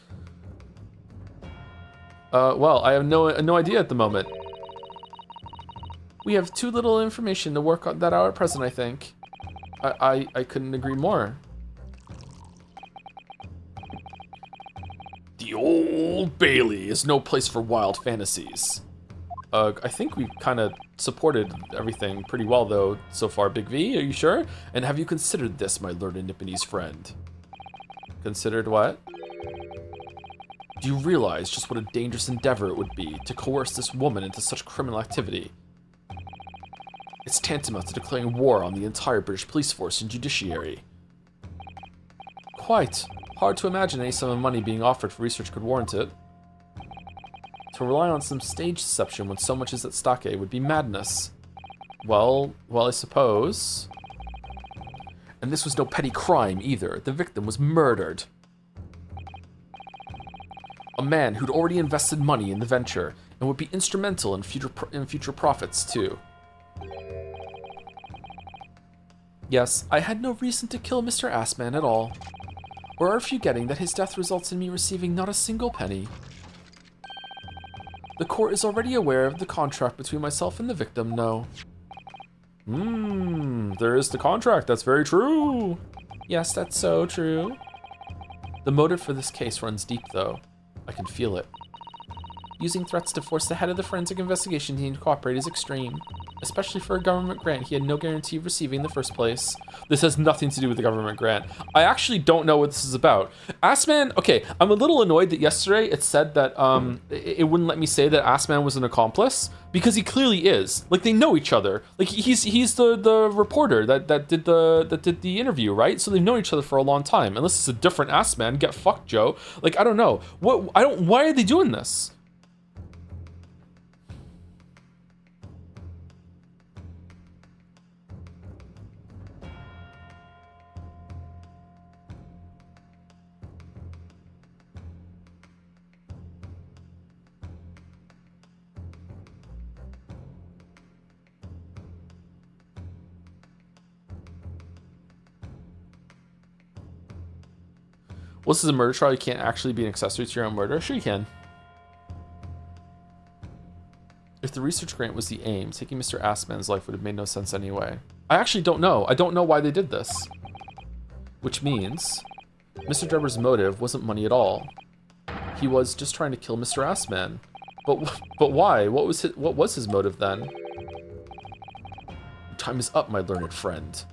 Well, I have no idea at the moment. We have too little information to work on that out at present, I think. I couldn't agree more. The Old Bailey is no place for wild fantasies. I think we've kind of supported everything pretty well, though, so far. Big V, are you sure? And have you considered this, my learned Nipponese friend? Considered what? Do you realize just what a dangerous endeavor it would be to coerce this woman into such criminal activity? It's tantamount to declaring war on the entire British police force and judiciary. Quite. Hard to imagine any sum of money being offered for research could warrant it. To rely on some stage deception when so much is at stake would be madness. Well, I suppose. And this was no petty crime either. The victim was murdered. A man who'd already invested money in the venture and would be instrumental in future profits too. Yes, I had no reason to kill Mr. Assman at all. Or are you getting that his death results in me receiving not a single penny? The court is already aware of the contract between myself and the victim, no. There is the contract, that's very true. Yes, that's so true. The motive for this case runs deep, though. I can feel it. Using threats to force the head of the forensic investigation team to cooperate is extreme, especially for a government grant he had no guarantee of receiving in the first place. This has nothing to do with the government grant. I actually don't know what this is about. Assman, okay, I'm a little annoyed that yesterday it said that it wouldn't let me say that Assman was an accomplice, because he clearly is. Like, they know each other. Like, he's the reporter that did the interview, right? So they've known each other for a long time. Unless it's a different Assman, get fucked, Joe. Like, I don't know. Why are they doing this? Well, this is a murder trial. You can't actually be an accessory to your own murder. Sure you can. If the research grant was the aim, taking Mr. Assman's life would have made no sense anyway. I actually don't know. I don't know why they did this. Which means Mr. Drebber's motive wasn't money at all. He was just trying to kill Mr. Assman. But why? What was his motive then? Time is up, my learned friend.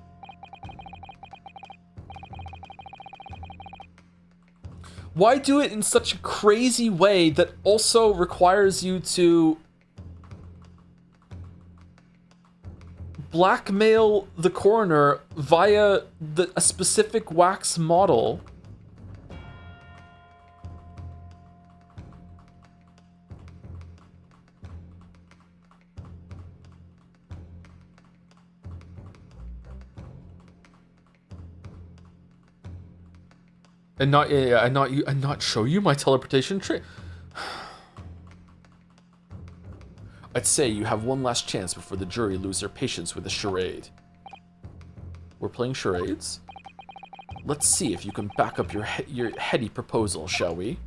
Why do it in such a crazy way that also requires you to blackmail the coroner via a specific wax model? And not show you my teleportation trick. I'd say you have one last chance before the jury lose their patience with the charade. We're playing charades? Let's see if you can back up your heady proposal, shall we?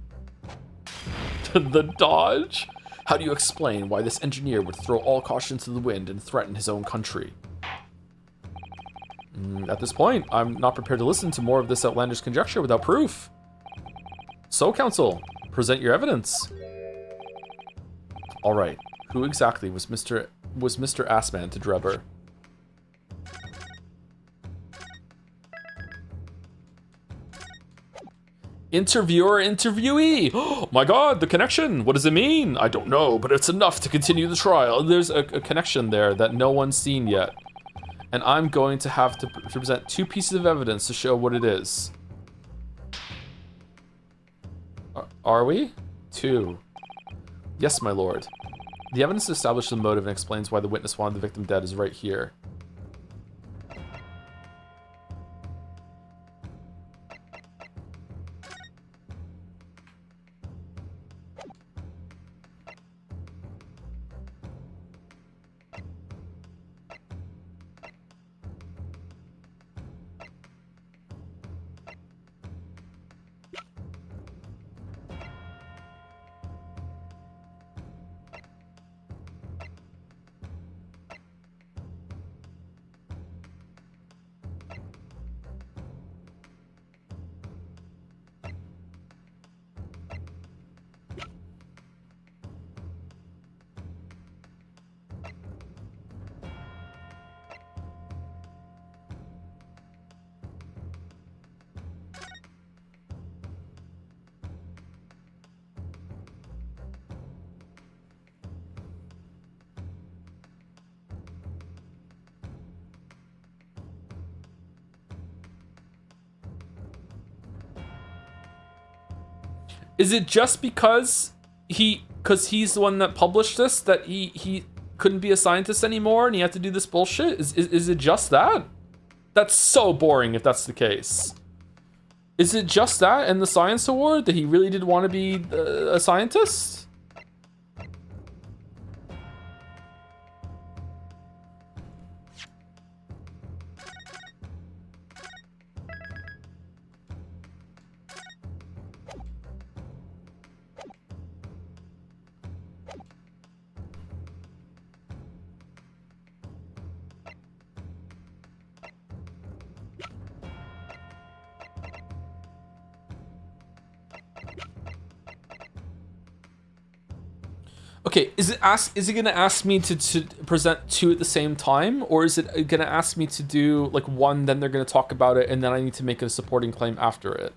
The dodge? How do you explain why this engineer would throw all caution to the wind and threaten his own country? At this point, I'm not prepared to listen to more of this outlandish conjecture without proof. So, counsel, present your evidence. All right, who exactly was Mr. Assman to Drebber? Interviewer, interviewee. Oh my God, the connection. What does it mean? I don't know, but it's enough to continue the trial. There's a connection there that no one's seen yet. And I'm going to have to present 2 pieces of evidence to show what it is. Are we? 2. Yes, my lord. The evidence to establish the motive and explains why the witness wanted the victim dead is right here. Is it just because he's the one that published this that he couldn't be a scientist anymore and he had to do this bullshit? Is it just that? That's so boring if that's the case. Is it just that and the science award that he really did want to be a scientist? Okay, is it gonna ask me to present 2 at the same time, or is it gonna ask me to do like 1, then they're gonna talk about it, and then I need to make a supporting claim after it?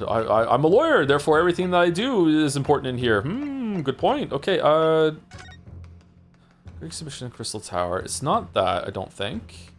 I'm a lawyer, therefore everything that I do is important in here. Good point. Okay, exhibition in Crystal Tower. It's not that, I don't think.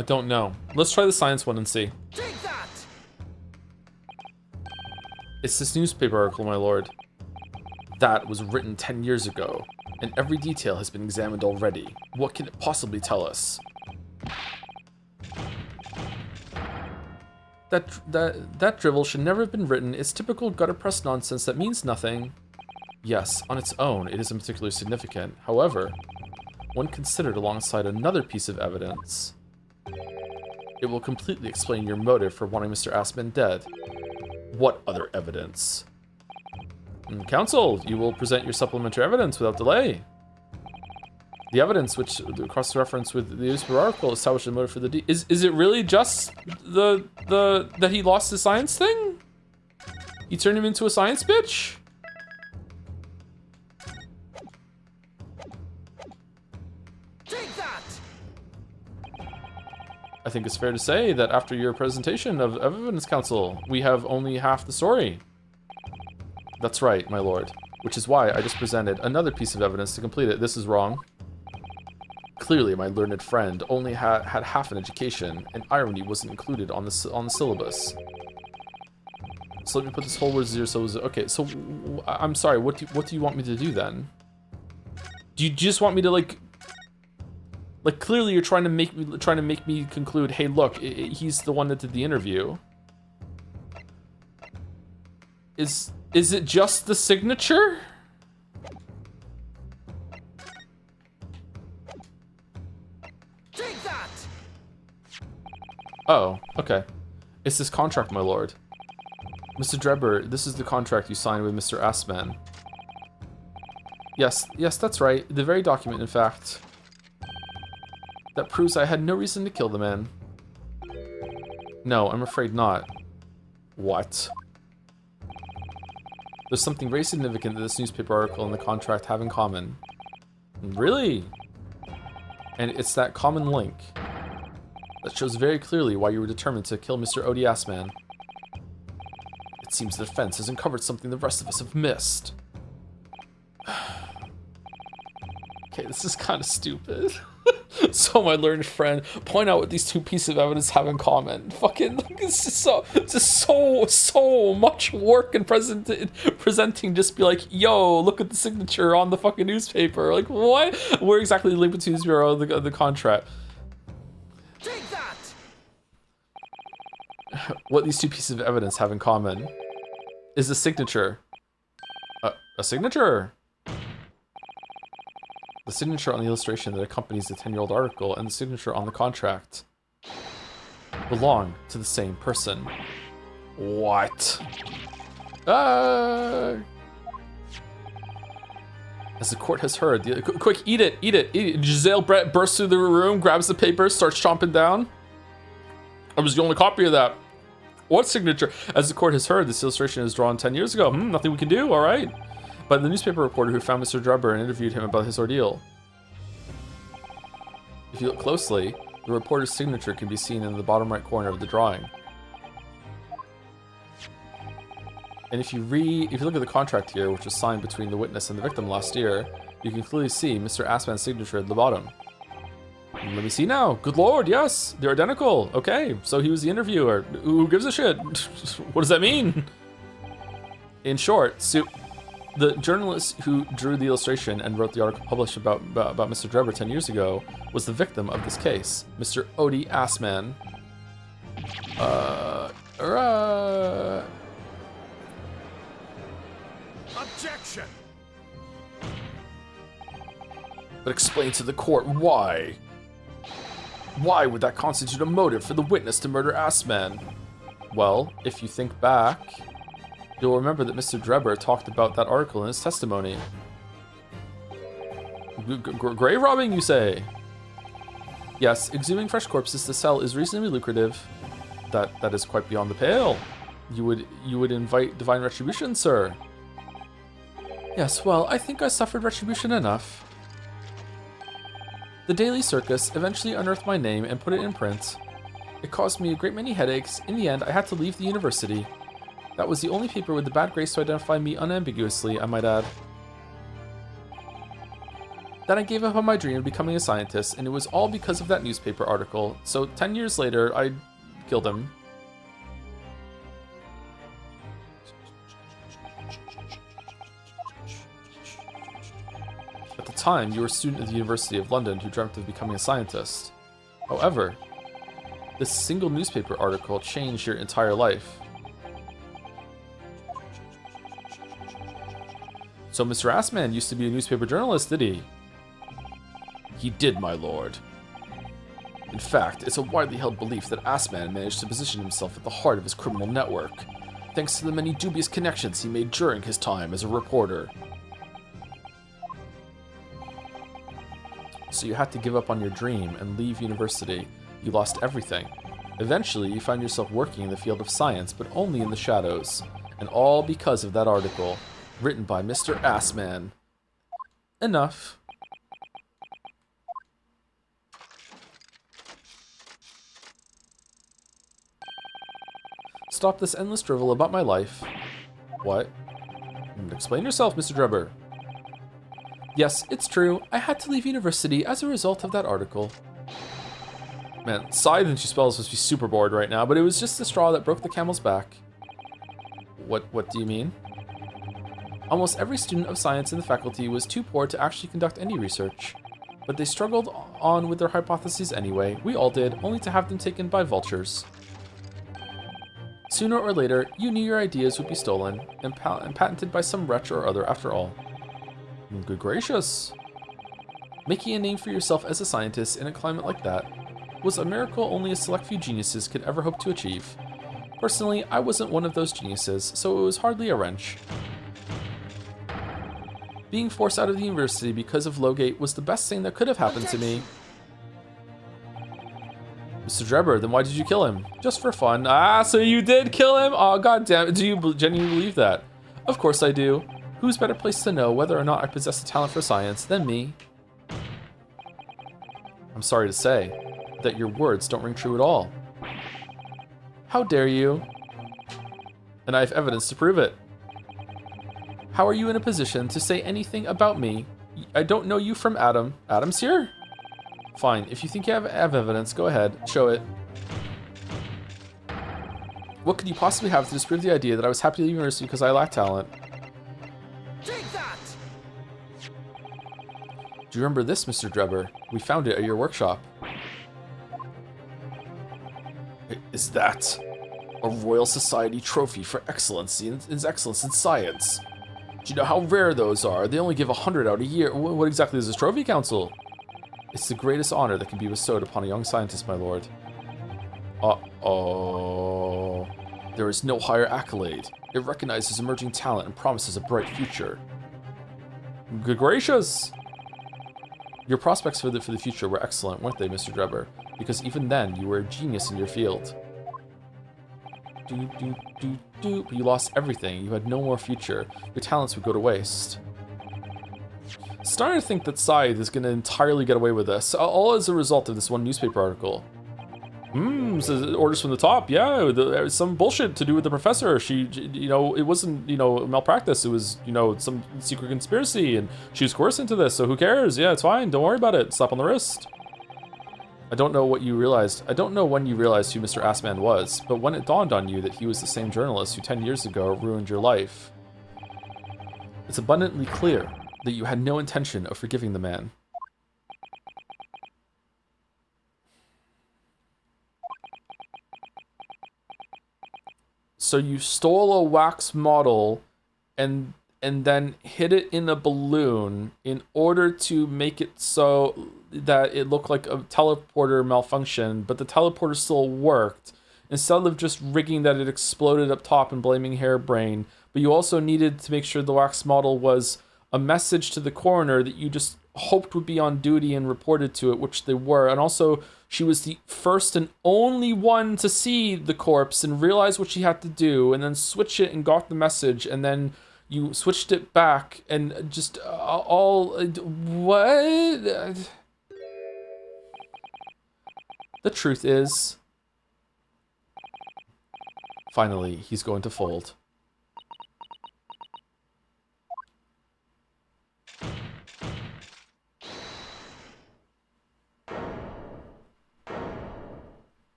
I don't know. Let's try the science one and see. Take that! It's this newspaper article, my lord. That was written 10 years ago, and every detail has been examined already. What can it possibly tell us? That drivel should never have been written. It's typical gutter press nonsense that means nothing. Yes, on its own, it isn't particularly significant. However, when considered alongside another piece of evidence, it will completely explain your motive for wanting Mr. Asman dead. What other evidence? Counsel, you will present your supplementary evidence without delay. The evidence, which cross-reference with the newspaper article, established a motive for the is it really just the that he lost his science thing? You turned him into a science bitch? Take that! I think it's fair to say that after your presentation of evidence, counsel, we have only half the story. That's right, my lord. Which is why I just presented another piece of evidence to complete it. This is wrong. Clearly, my learned friend only had half an education, and irony wasn't included on the syllabus. So let me put this whole word zero. So okay. So I'm sorry. What do you want me to do then? Do you just want me to like clearly you're trying to make me conclude? Hey, look, he's the one that did the interview. Is it just the signature? Take that! Oh, okay. It's this contract, my lord. Mr. Drebber, this is the contract you signed with Mr. Asman. Yes, that's right. The very document, in fact, that proves I had no reason to kill the man. No, I'm afraid not. What? There's something very significant that this newspaper article and the contract have in common. Really? And it's that common link that shows very clearly why you were determined to kill Mr. Odi Asman. It seems the defense has uncovered something the rest of us have missed. Okay, this is kind of stupid. So my learned friend, point out what these two pieces of evidence have in common. Fucking, like, it's just so much work in presenting. Just be like, yo, look at the signature on the fucking newspaper. Like, what? Where exactly the link between the bureau of the contract? Take that! What these two pieces of evidence have in common is a signature. A signature? The signature on the illustration that accompanies the 10-year-old article and the signature on the contract belong to the same person. What? As the court has heard, quick, eat it. Giselle Brett bursts through the room, grabs the paper, starts chomping down. I was the only copy of that. What signature? As the court has heard, this illustration is drawn 10 years ago. Nothing we can do, all right. But the newspaper reporter who found Mr. Drebber and interviewed him about his ordeal. If you look closely, the reporter's signature can be seen in the bottom right corner of the drawing. And if you look at the contract here, which was signed between the witness and the victim last year, you can clearly see Mr. Asman's signature at the bottom. Let me see now. Good lord, yes, they're identical. Okay, so he was the interviewer. Who gives a shit? What does that mean? In short, the journalist who drew the illustration and wrote the article published about Mr. Drebber 10 years ago was the victim of this case, Mr. Odi Asman. Objection! But explain to the court why. Why would that constitute a motive for the witness to murder Asman? Well, if you think back, you'll remember that Mr. Drebber talked about that article in his testimony. Grave robbing, you say? Yes, exhuming fresh corpses to sell is reasonably lucrative. That is quite beyond the pale. You would invite divine retribution, sir? Yes, well, I think I suffered retribution enough. The Daily Circus eventually unearthed my name and put it in print. It caused me a great many headaches. In the end, I had to leave the university. That was the only paper with the bad grace to identify me unambiguously, I might add. Then I gave up on my dream of becoming a scientist, and it was all because of that newspaper article. So 10 years later, I killed him. At the time, you were a student at the University of London who dreamt of becoming a scientist. However, this single newspaper article changed your entire life. So Mr. Assman used to be a newspaper journalist, did he? He did, my lord. In fact, it's a widely held belief that Assman managed to position himself at the heart of his criminal network, thanks to the many dubious connections he made during his time as a reporter. So you had to give up on your dream and leave university. You lost everything. Eventually, you found yourself working in the field of science, but only in the shadows. And all because of that article, written by Mr. Assman. Enough. Stop this endless drivel about my life. What? Explain yourself, Mr. Drebber. Yes, it's true. I had to leave university as a result of that article. Man, Scythe and she spells must be super bored right now, but it was just the straw that broke the camel's back. What do you mean? Almost every student of science in the faculty was too poor to actually conduct any research. But they struggled on with their hypotheses anyway. We all did, only to have them taken by vultures. Sooner or later, you knew your ideas would be stolen and patented by some wretch or other after all. Good gracious. Making a name for yourself as a scientist in a climate like that was a miracle only a select few geniuses could ever hope to achieve. Personally, I wasn't one of those geniuses, so it was hardly a wrench. Being forced out of the university because of Lowgate was the best thing that could have happened to me. Mr. Drebber, then why did you kill him? Just for fun. Ah, so you did kill him? Oh, god damn it. Do you genuinely believe that? Of course I do. Who's better placed to know whether or not I possess a talent for science than me? I'm sorry to say that your words don't ring true at all. How dare you? And I have evidence to prove it. How are you in a position to say anything about me? I don't know you from Adam. Adam's here? Fine, if you think you have evidence, go ahead, show it. What could you possibly have to disprove the idea that I was happy to leave university because I lack talent? Take that! Do you remember this, Mr. Drebber? We found it at your workshop. Is that a Royal Society trophy for excellence in science? Do you know how rare those are? They only give 100 out a year. What exactly is this trophy, Council? It's the greatest honor that can be bestowed upon a young scientist, my lord. Uh-oh. There is no higher accolade. It recognizes emerging talent and promises a bright future. Good gracious! Your prospects for the future were excellent, weren't they, Mr. Drebber? Because even then, you were a genius in your field. But you lost everything. You had no more future. Your talents would go to waste. Starting to think that Scythe is going to entirely get away with this, all as a result of this one newspaper article. Says orders from the top. Yeah, there was some bullshit to do with the professor. She, it wasn't, malpractice. It was, some secret conspiracy, and she was coerced into this. So who cares? Yeah, it's fine. Don't worry about it. Slap on the wrist. I don't know what you realized. I don't know when you realized who Mr. Assman was, but when it dawned on you that he was the same journalist who 10 years ago ruined your life, it's abundantly clear that you had no intention of forgiving the man. So you stole a wax model and then hid it in a balloon in order to make it so that it looked like a teleporter malfunction, but the teleporter still worked. Instead of just rigging that it exploded up top and blaming Hairbrain, but you also needed to make sure the wax model was a message to the coroner that you just hoped would be on duty and reported to it, which they were. And also, she was the first and only one to see the corpse and realize what she had to do, and then switch it and got the message, and then you switched it back, and just what? The truth is, finally, he's going to fold.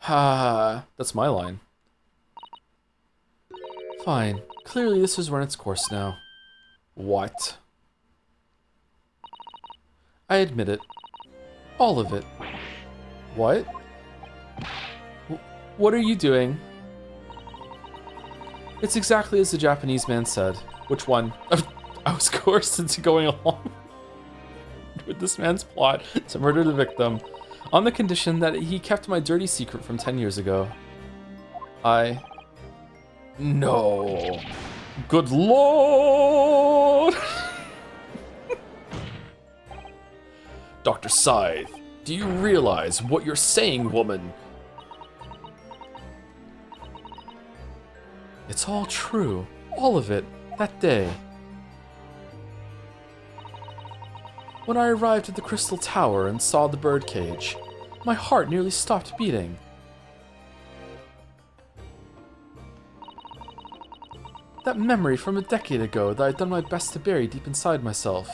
That's my line. Fine. Clearly this has run its course now. What? I admit it. All of it. What? What are you doing? It's exactly as the Japanese man said. Which one? I was coerced into going along with this man's plot to murder the victim on the condition that he kept my dirty secret from 10 years ago. No. Good lord! Dr. Scythe, do you realize what you're saying, woman? It's all true. All of it. That day. When I arrived at the Crystal Tower and saw the birdcage, my heart nearly stopped beating. That memory from a decade ago that I'd done my best to bury deep inside myself.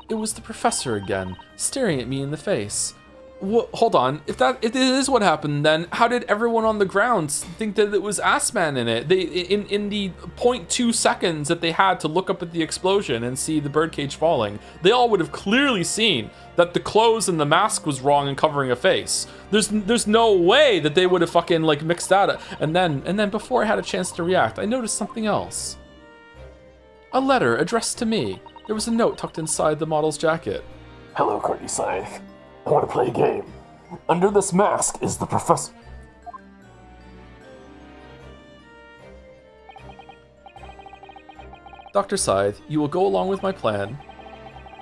It was the professor again, staring at me in the face. Hold on, if it is what happened, then how did everyone on the ground think that it was Assman in it? In the 0.2 seconds that they had to look up at the explosion and see the birdcage falling, they all would have clearly seen that the clothes and the mask was wrong and covering a face. There's no way that they would have fucking like mixed that up. And then before I had a chance to react, I noticed something else. A letter addressed to me. There was a note tucked inside the model's jacket. Hello, Courtney Scythe. I want to play a game. Under this mask is the professor. Dr. Scythe, you will go along with my plan.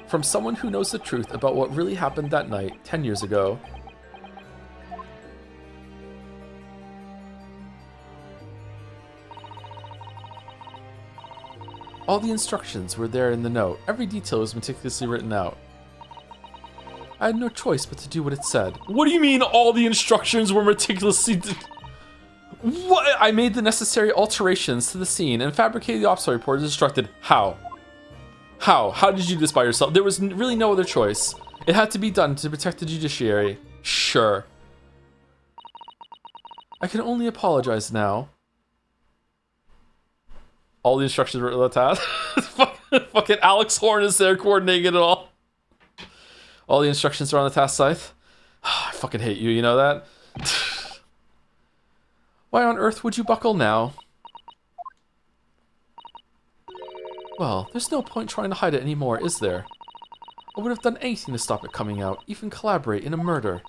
From someone who knows the truth about what really happened that night, 10 years ago. All the instructions were there in the note. Every detail was meticulously written out. I had no choice but to do what it said. What do you mean all the instructions were meticulously... What? I made the necessary alterations to the scene and fabricated the OPSI report as instructed. How? How did you do this by yourself? There was really no other choice. It had to be done to protect the judiciary. Sure. I can only apologize now. All the instructions were at that. Fucking Alex Horn is there coordinating it all. All the instructions are on the task scythe. I fucking hate you, you know that? Why on earth would you buckle now? Well, there's no point trying to hide it anymore, is there? I would have done anything to stop it coming out, even collaborate in a murder.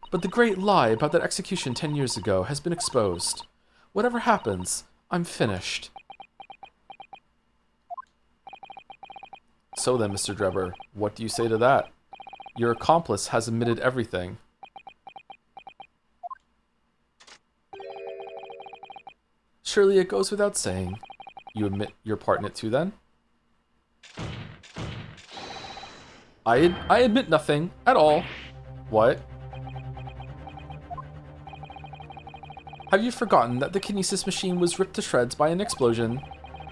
But the great lie about that execution 10 years ago has been exposed. Whatever happens, I'm finished. So then, Mr. Drebber, what do you say to that? Your accomplice has admitted everything. Surely it goes without saying. You admit your part in it too, then? I admit nothing at all. What? Have you forgotten that the kinesis machine was ripped to shreds by an explosion?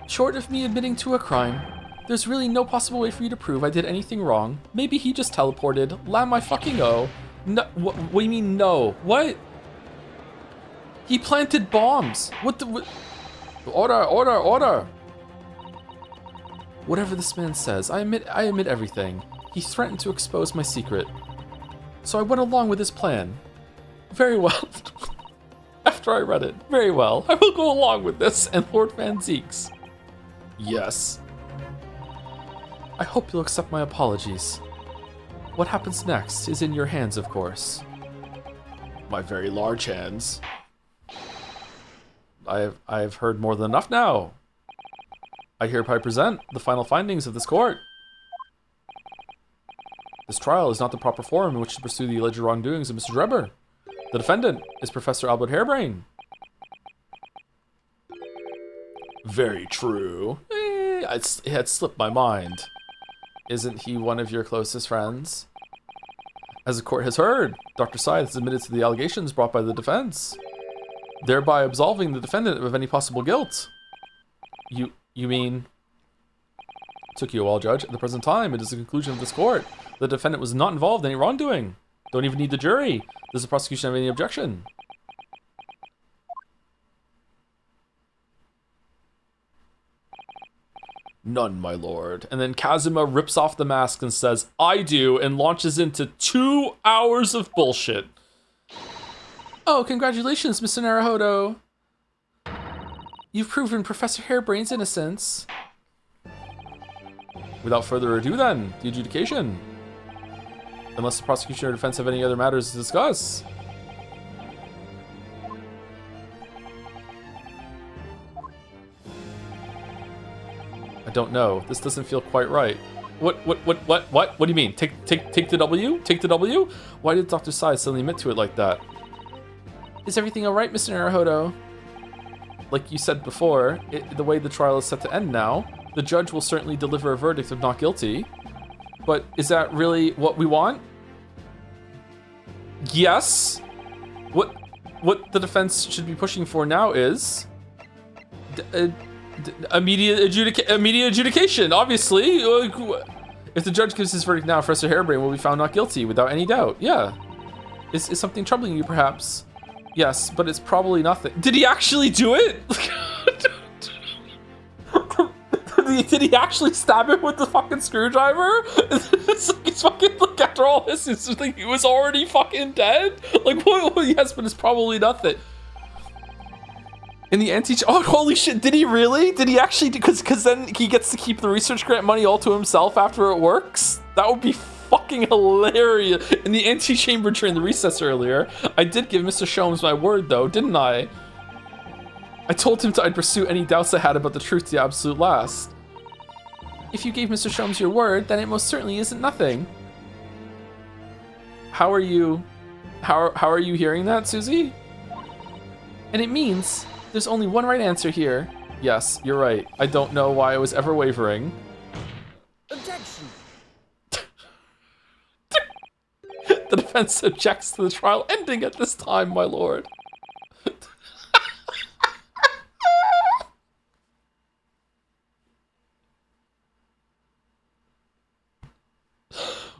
Short of me admitting to a crime, there's really no possible way for you to prove I did anything wrong. Maybe he just teleported. Lamb my fucking O. No, what do you mean no? What? He planted bombs. What the... Order. Whatever this man says, I admit everything. He threatened to expose my secret. So I went along with his plan. Very well. After I read it, very well. I will go along with this and Lord Van Zieks. Yes. I hope you'll accept my apologies. What happens next is in your hands, of course. My very large hands. I've heard more than enough now. I hereby present the final findings of this court. This trial is not the proper forum in which to pursue the alleged wrongdoings of Mr. Drebber. The defendant is Professor Albert Harebrain. Very true. It had slipped my mind. Isn't he one of your closest friends? As the court has heard, Dr. Scythe has admitted to the allegations brought by the defense, thereby absolving the defendant of any possible guilt. You mean... Took you a while, Judge. At the present time, it is the conclusion of this court. The defendant was not involved in any wrongdoing. Don't even need the jury. Does the prosecution have any objection? None, my lord. And then Kazuma rips off the mask and says, I do, and launches into 2 hours of bullshit. Oh, congratulations, Mr. Naruhodo. You've proven Professor Hairbrain's innocence. Without further ado then, the adjudication. Unless the prosecution or defense have any other matters to discuss. I don't know. This doesn't feel quite right. What do you mean? Take the W? Take the W? Why did Dr. Sai suddenly admit to it like that? Is everything alright, Mr. Naruhodo? Like you said before, the way the trial is set to end now, the judge will certainly deliver a verdict of not guilty. But is that really what we want? Yes. What the defense should be pushing for now is immediate adjudication, obviously. If the judge gives his verdict now, Professor Hairbrain will be found not guilty without any doubt. Yeah. Is something troubling you, perhaps? Yes, but it's probably nothing. Did he actually do it? Did he actually stab him with the fucking screwdriver? It's fucking, like, after all this, it's just like he was already fucking dead? Like, what? Yes, but it's probably nothing. In the oh, holy shit, did he really? Did he actually? Because then he gets to keep the research grant money all to himself after it works? That would be fucking hilarious. In the antechamber during the recess earlier, I did give Mr. Sholmes my word though, didn't I? I told him I'd pursue any doubts I had about the truth to the absolute last. If you gave Mr. Sholmes your word, then it most certainly isn't nothing. How are you hearing that, Susie? And it means there's only one right answer here. Yes, you're right. I don't know why I was ever wavering. Objection. The defense objects to the trial ending at this time, my lord.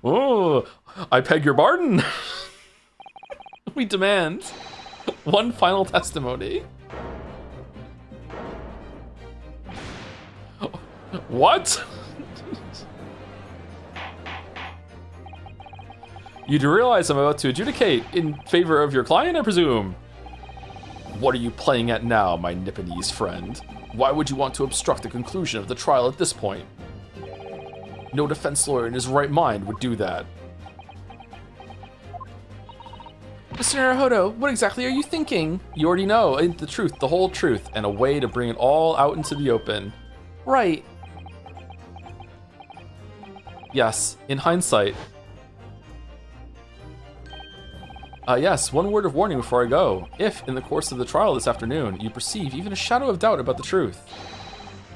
Oh, I beg your pardon. We demand one final testimony. What? You do realize I'm about to adjudicate in favor of your client, I presume? What are you playing at now, my Nipponese friend? Why would you want to obstruct the conclusion of the trial at this point? No defense lawyer in his right mind would do that. Mr. Naruhodo, what exactly are you thinking? You already know, the truth, the whole truth, and a way to bring it all out into the open. Right. Yes, in hindsight. Yes, one word of warning before I go. If, in the course of the trial this afternoon, you perceive even a shadow of doubt about the truth,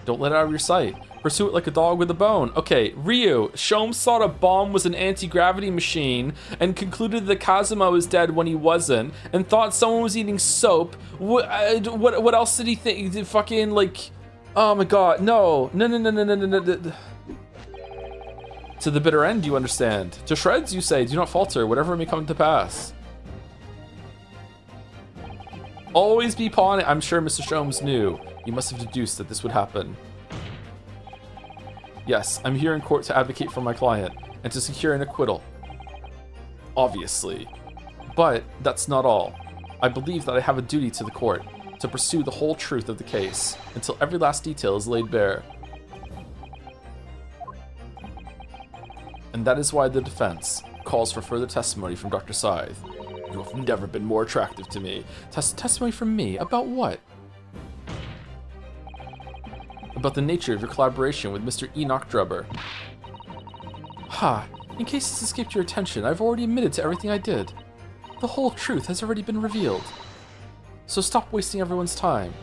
don't let it out of your sight. Pursue it like a dog with a bone. Okay, Ryu, Sholmes thought a bomb was an anti-gravity machine and concluded that Kazuma was dead when he wasn't, and thought someone was eating soap. What else did he think? Did fucking, like, oh my god, no. To the bitter end, you understand. To shreds, you say, do not falter, whatever may come to pass. Always be pawning. I'm sure Mr. Sholmes knew. You must have deduced that this would happen. Yes, I'm here in court to advocate for my client and to secure an acquittal. Obviously. But that's not all. I believe that I have a duty to the court to pursue the whole truth of the case until every last detail is laid bare. And that is why the defense calls for further testimony from Dr. Scythe. You have never been more attractive to me. Testimony from me? About what? About the nature of your collaboration with Mr. Enoch Drubber. Ha! In case this escaped your attention, I've already admitted to everything I did. The whole truth has already been revealed. So stop wasting everyone's time.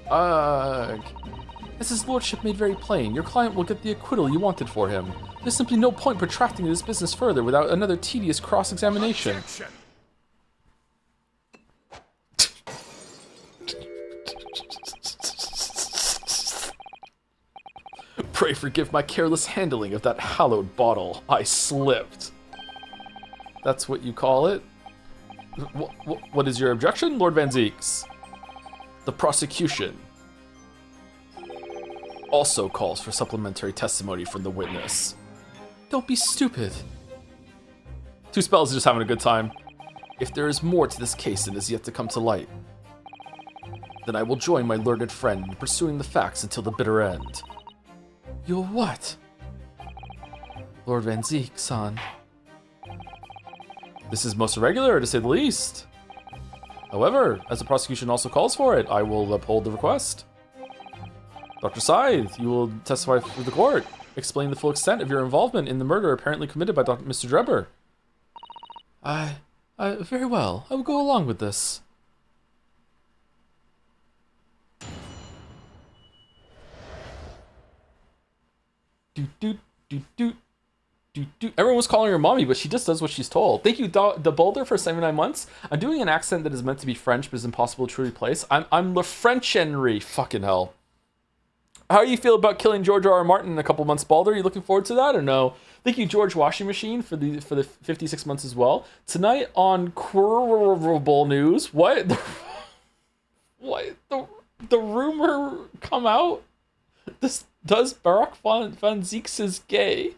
Ugh. As his lordship made very plain, your client will get the acquittal you wanted for him. There's simply no point protracting this business further without another tedious cross-examination. Objection. Pray forgive my careless handling of that hallowed bottle. I slipped. That's what you call it? What is your objection, Lord Van Zeeks? The prosecution also calls for supplementary testimony from the witness. Don't be stupid. Two Spells is just having a good time. If there is more to this case than is yet to come to light, then I will join my learned friend in pursuing the facts until the bitter end. You'll what? Lord Van Zeek-san. This is most irregular, to say the least. However, as the prosecution also calls for it, I will uphold the request. Dr. Scythe, you will testify for the court. Explain the full extent of your involvement in the murder apparently committed by Mr. Drebber. Very well. I will go along with this. Everyone was calling her mommy, but she just does what she's told. Thank you, the Boulder, for 79 months. I'm doing an accent that is meant to be French, but is impossible to truly place. I'm Le French Henry. Fucking hell. How do you feel about killing George R. R. Martin in a couple months, Balder? Are you looking forward to that or no? Thank you, George Washing Machine, for the 56 months as well. Tonight on Quirrable News, what? The rumor come out? Does Barack Van Zeeks is gay?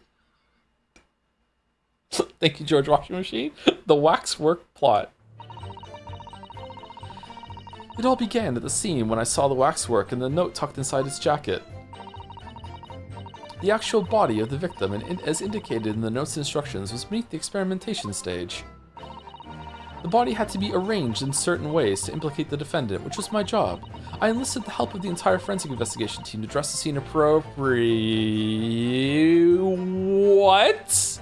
Thank you, George Washing Machine. The waxwork plot. It all began at the scene when I saw the waxwork and the note tucked inside its jacket. The actual body of the victim, and as indicated in the note's instructions, was beneath the experimentation stage. The body had to be arranged in certain ways to implicate the defendant, which was my job. I enlisted the help of the entire forensic investigation team to dress the scene appropriately. What?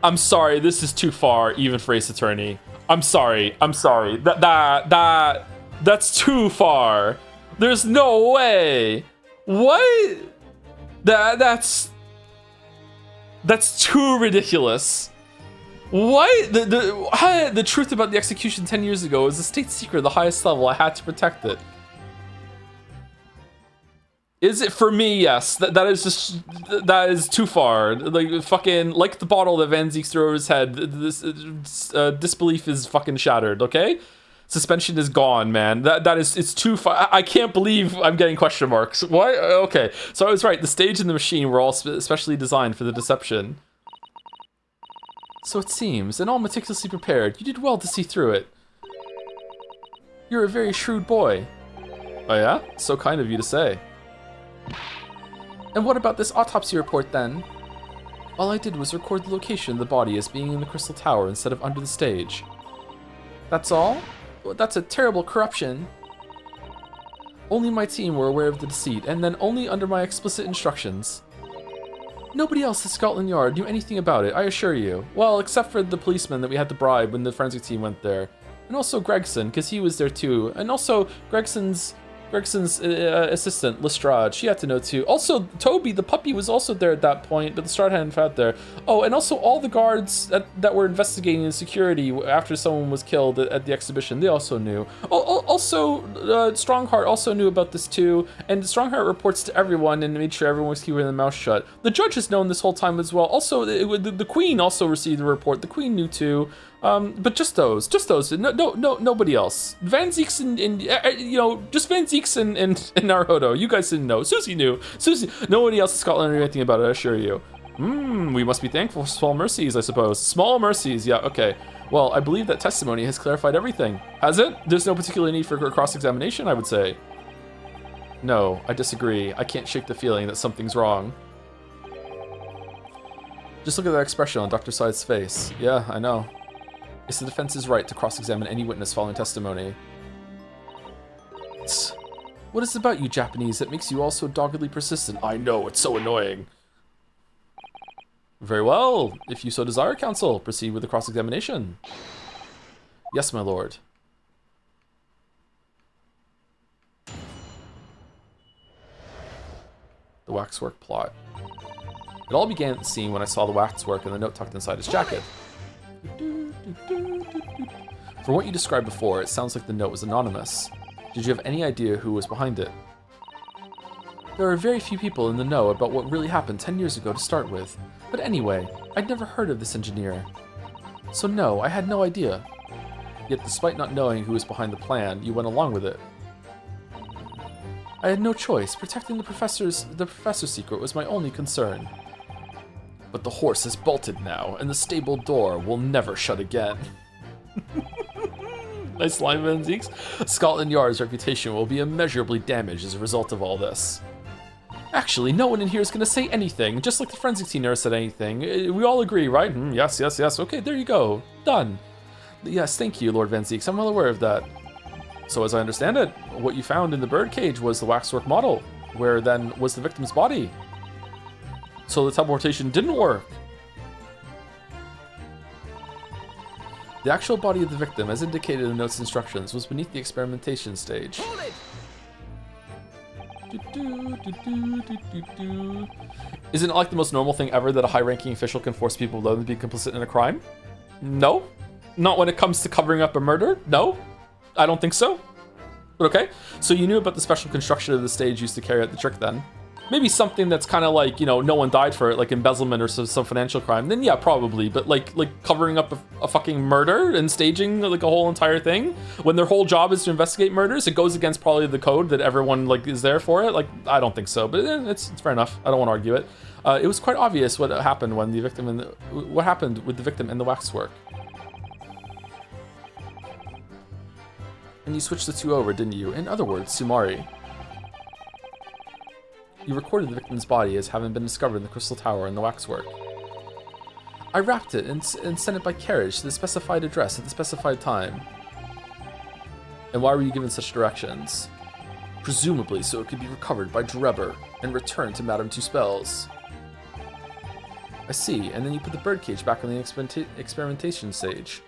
I'm sorry, this is too far, even for Ace Attorney. I'm sorry. That's too far. There's no way. What? That's too ridiculous. What? The truth about the execution 10 years ago was a state secret at the highest level. I had to protect it. Is it for me? Yes. That is too far. Like fucking like the bottle that Van Zeek threw over his head. This disbelief is fucking shattered. Okay, suspension is gone, man. It's too far. I can't believe I'm getting question marks. What? Okay, so I was right. The stage and the machine were all specially designed for the deception. So it seems, and all meticulously prepared. You did well to see through it. You're a very shrewd boy. Oh yeah? So kind of you to say. And what about this autopsy report then? All I did was record the location of the body as being in the Crystal Tower instead of under the stage. That's all? Well, that's a terrible corruption. Only my team were aware of the deceit, and then only under my explicit instructions. Nobody else at Scotland Yard knew anything about it, I assure you. Well, except for the policeman that we had to bribe when the forensic team went there. And also Gregson, because he was there too. And also Gregson's assistant, Lestrade, she had to know too. Also, Toby, the puppy, was also there at that point, but Lestrade hadn't found there. Oh, and also all the guards that were investigating in security after someone was killed at the exhibition, they also knew. Also, Strongheart also knew about this too, and Strongheart reports to everyone and made sure everyone was keeping their mouth shut. The judge has known this whole time as well. Also, the Queen also received the report. The Queen knew too. But just those. Nobody else. Van Zeeks and just Van Zeeks and Naruto. You guys didn't know. Susie knew. Nobody else in Scotland knew anything about it, I assure you. We must be thankful for small mercies, I suppose. Small mercies, yeah, okay. Well, I believe that testimony has clarified everything. Has it? There's no particular need for cross-examination, I would say. No, I disagree. I can't shake the feeling that something's wrong. Just look at that expression on Dr. Scythe's face. Yeah, I know. It's the defense's right to cross-examine any witness following testimony. What is it about you Japanese that makes you all so doggedly persistent? I know, it's so annoying. Very well. If you so desire, counsel, proceed with the cross-examination. Yes, my lord. The waxwork plot. It all began at the scene when I saw the waxwork and the note tucked inside his jacket. From what you described before, it sounds like the note was anonymous. Did you have any idea who was behind it? There are very few people in the know about what really happened 10 years ago to start with. But anyway, I'd never heard of this engineer. So no, I had no idea. Yet despite not knowing who was behind the plan, you went along with it. I had no choice. Protecting the professor's secret was my only concern. But the horse is bolted now, and the stable door will never shut again. Nice line, Van Zeeks. Scotland Yard's reputation will be immeasurably damaged as a result of all this. Actually, no one in here is going to say anything, just like the forensic team never said anything. We all agree, right? Yes, yes, yes. Okay, there you go. Done. Yes, thank you, Lord Van Zeeks. I'm well aware of that. So as I understand it, what you found in the birdcage was the waxwork model, where then was the victim's body. So the teleportation didn't work. The actual body of the victim, as indicated in the note's instructions, was beneath the experimentation stage. Isn't it like the most normal thing ever that a high-ranking official can force people below them to be complicit in a crime? No. Not when it comes to covering up a murder? No. I don't think so. But okay. So you knew about the special construction of the stage used to carry out the trick then. Maybe something that's kind of like, you know, no one died for it, like embezzlement or some financial crime. Then yeah, probably. But like covering up a fucking murder and staging like a whole entire thing when their whole job is to investigate murders, it goes against probably the code that everyone like is there for it. Like, I don't think so, but it's fair enough. I don't want to argue it. It was quite obvious what happened when the victim what happened with the victim in the waxwork. And you switched the two over, didn't you? In other words, Sumari. You recorded the victim's body as having been discovered in the Crystal Tower in the waxwork. I wrapped it and sent it by carriage to the specified address at the specified time. And why were you given such directions? Presumably so it could be recovered by Drebber and returned to Madame Two Spells. I see, and then you put the birdcage back on the experimentation stage.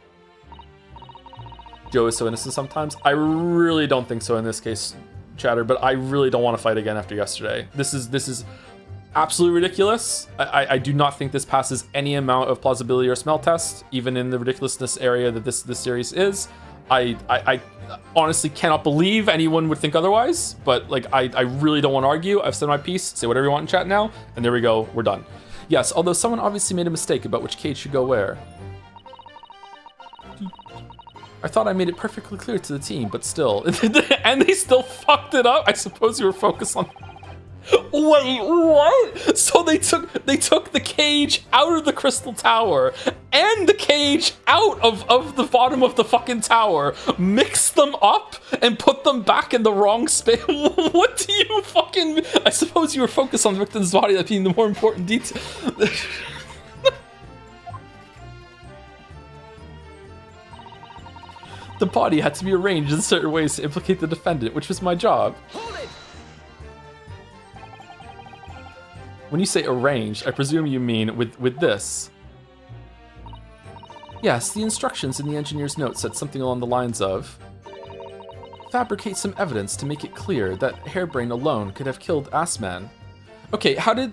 Joe is so innocent sometimes. I really don't think so in this case, Chatter, but I really don't want to fight again after yesterday. This is absolutely ridiculous. I do not think this passes any amount of plausibility or smell test, even in the ridiculousness area that this series is. I honestly cannot believe anyone would think otherwise, but like I really don't want to argue. I've said my piece. Say whatever you want in chat now, and there we go. We're done. Yes, although someone obviously made a mistake about which cage should go where. I thought I made it perfectly clear to the team, but still. And they still fucked it up? I suppose you were focused on... Wait, what? So they took the cage out of the Crystal Tower and the cage out of the bottom of the fucking tower, mixed them up, and put them back in the wrong space. What do you fucking... I suppose you were focused on the victim's body, that being the more important detail. The body had to be arranged in certain ways to implicate the defendant, which was my job. When you say arranged, I presume you mean with this. Yes, the instructions in the engineer's note said something along the lines of, fabricate some evidence to make it clear that Hairbrain alone could have killed Assman. Okay, how did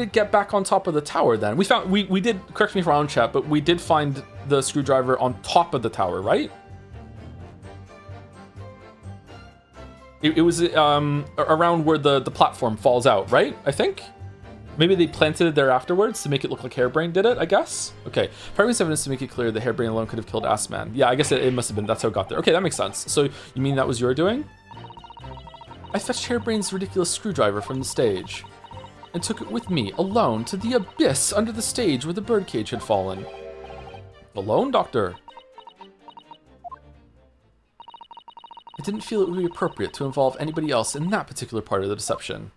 it get back on top of the tower then? We did, correct me if I'm wrong, chat, but we did find the screwdriver on top of the tower, right? It was around where the platform falls out, right? I think? Maybe they planted it there afterwards to make it look like Hairbrain did it, I guess? Okay. Fabricates evidence to make it clear that Hairbrain alone could have killed Assman. Yeah, I guess it must have been, that's how it got there. Okay, that makes sense. So you mean that was your doing? I fetched Hairbrain's ridiculous screwdriver from the stage and took it with me, alone, to the abyss under the stage where the birdcage had fallen. Alone, Doctor? I didn't feel it would be appropriate to involve anybody else in that particular part of the deception.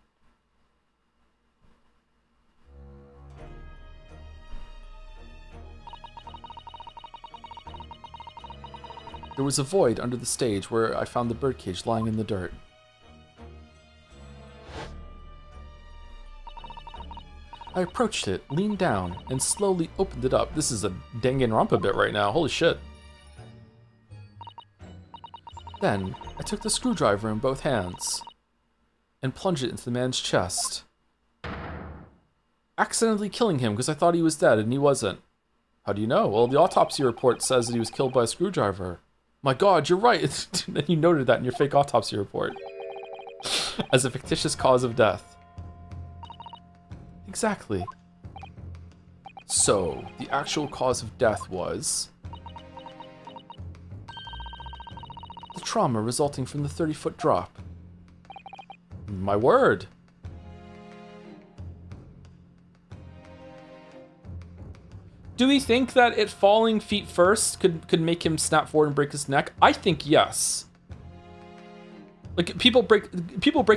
There was a void under the stage where I found the birdcage lying in the dirt. I approached it, leaned down, and slowly opened it up. This is a Danganronpa bit right now, holy shit. Then, I took the screwdriver in both hands and plunged it into the man's chest, accidentally killing him because I thought he was dead and he wasn't. How do you know? Well, the autopsy report says that he was killed by a screwdriver. My god, you're right. Then you noted that in your fake autopsy report. As a fictitious cause of death. Exactly. So, the actual cause of death was... the trauma resulting from the 30-foot drop. My word. Do we think that it falling feet first could make him snap forward and break his neck? I think yes. Like people break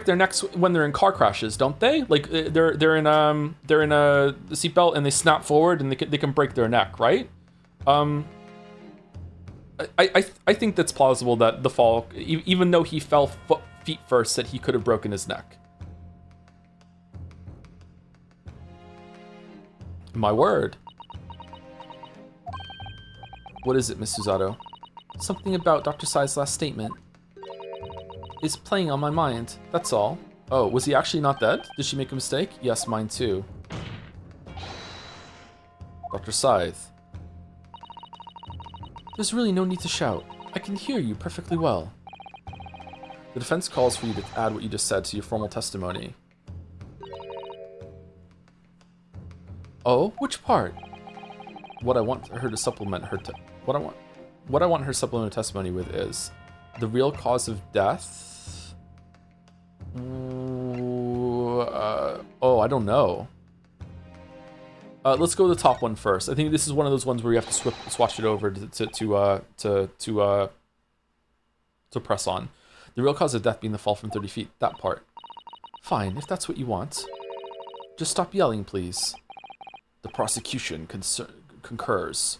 their necks when they're in car crashes, don't they? Like they're in a seatbelt and they snap forward and they can break their neck, right? I think that's plausible that the fall, even though he fell feet first, that he could have broken his neck. My word. What is it, Miss Susato? Something about Dr. Sai's last statement is playing on my mind, that's all. Oh, was he actually not dead? Did she make a mistake? Yes, mine too. Dr. Scythe. There's really no need to shout. I can hear you perfectly well. The defense calls for you to add what you just said to your formal testimony. Oh, which part? What I want her to supplement her what I want her supplemental testimony with is the real cause of death. Oh, I don't know. Let's go to the top one first. I think this is one of those ones where you have to swatch it over to press on. The real cause of death being the fall from 30 feet. That part. Fine, if that's what you want. Just stop yelling, please. The prosecution concurs.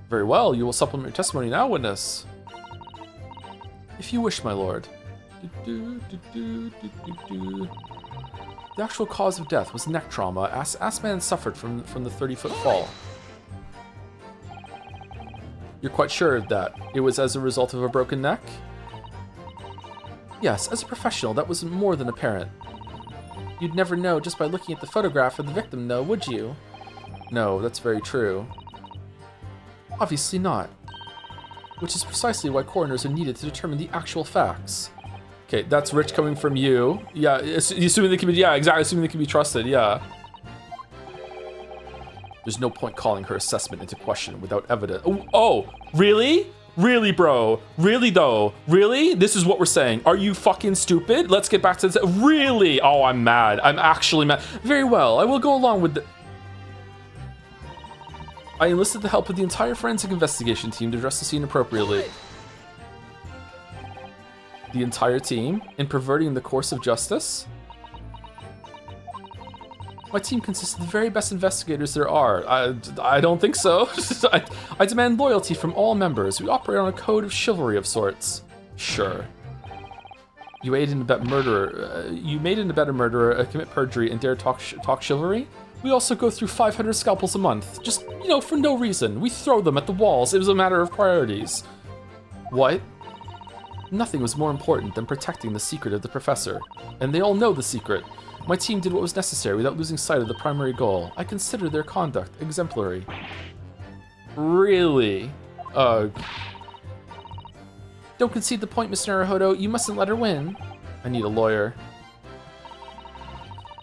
Very well, you will supplement your testimony now, witness. If you wish, my lord. The actual cause of death was neck trauma. Assman suffered from the 30-foot fall. You're quite sure of that? It was as a result of a broken neck? Yes, as a professional, that was more than apparent. You'd never know just by looking at the photograph of the victim, though, would you? No, that's very true. Obviously not. Which is precisely why coroners are needed to determine the actual facts. Okay, that's rich coming from you. Yeah, assuming they can be, yeah, exactly, assuming they can be trusted, yeah. There's no point calling her assessment into question without evidence. Oh, really? Really, bro? Really, though? Really? This is what we're saying. Are you fucking stupid? Let's get back to this. Really? Oh, I'm mad. I'm actually mad. Very well, I will go along with the... I enlisted the help of the entire forensic investigation team to address the scene appropriately. The entire team? In perverting the course of justice? My team consists of the very best investigators there are. I don't think so. I demand loyalty from all members. We operate on a code of chivalry of sorts. Sure. You made an abet murderer commit perjury and dare talk chivalry? We also go through 500 scalpels a month. Just, you know, for no reason. We throw them at the walls. It was a matter of priorities. What? Nothing was more important than protecting the secret of the professor. And they all know the secret. My team did what was necessary without losing sight of the primary goal. I consider their conduct exemplary. Really? Ugh. Don't concede the point, Mr. Naruhodo. You mustn't let her win. I need a lawyer.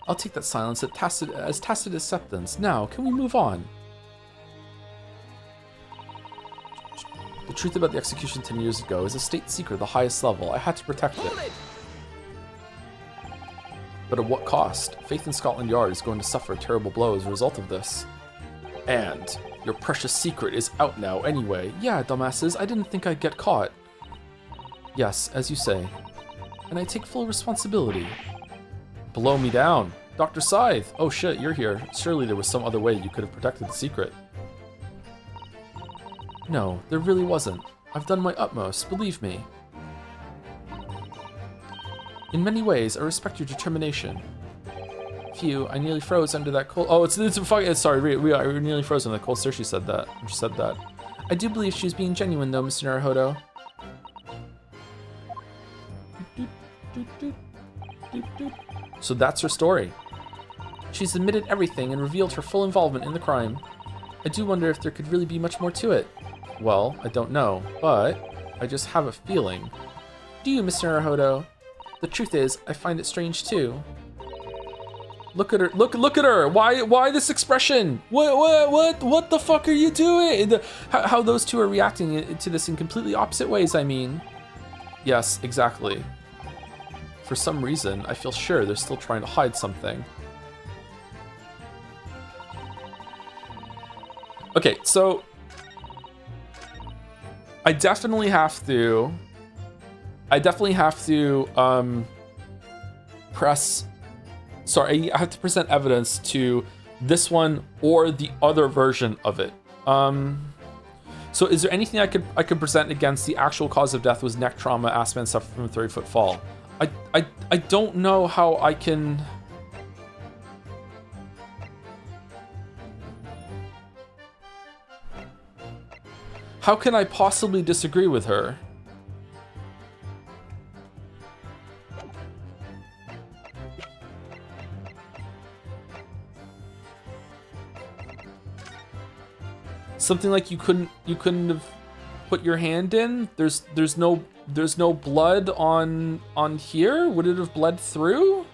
I'll take that silence as tacit acceptance. Now, can we move on? The truth about the execution 10 years ago is a state secret at the highest level. I had to protect it. But at what cost? Faith in Scotland Yard is going to suffer a terrible blow as a result of this. And your precious secret is out now anyway. Yeah, dumbasses, I didn't think I'd get caught. Yes, as you say. And I take full responsibility. Blow me down. Dr. Scythe! Oh shit, you're here. Surely there was some other way you could have protected the secret. No, there really wasn't. I've done my utmost, believe me. In many ways, I respect your determination. Phew, I nearly froze under that cold... Oh, sorry, we are nearly frozen under that cold stare. She said that. I do believe she's being genuine though, Mr. Naruhodo. So that's her story. She's admitted everything and revealed her full involvement in the crime. I do wonder if there could really be much more to it. Well, I don't know, but I just have a feeling. Do you, Mr. Naruhodo? The truth is, I find it strange too. Look at her! Look at her! Why this expression? What the fuck are you doing? How those two are reacting to this in completely opposite ways. I mean, yes, exactly. For some reason, I feel sure they're still trying to hide something. Okay, so I definitely have to I have to present evidence to this one or the other version of it. So is there anything I could present against the actual cause of death was neck trauma, Assman suffered from a 30-foot fall? I don't know how I can. How can I possibly disagree with her? Something like you couldn't have put your hand in? There's no blood on here? Would it have bled through?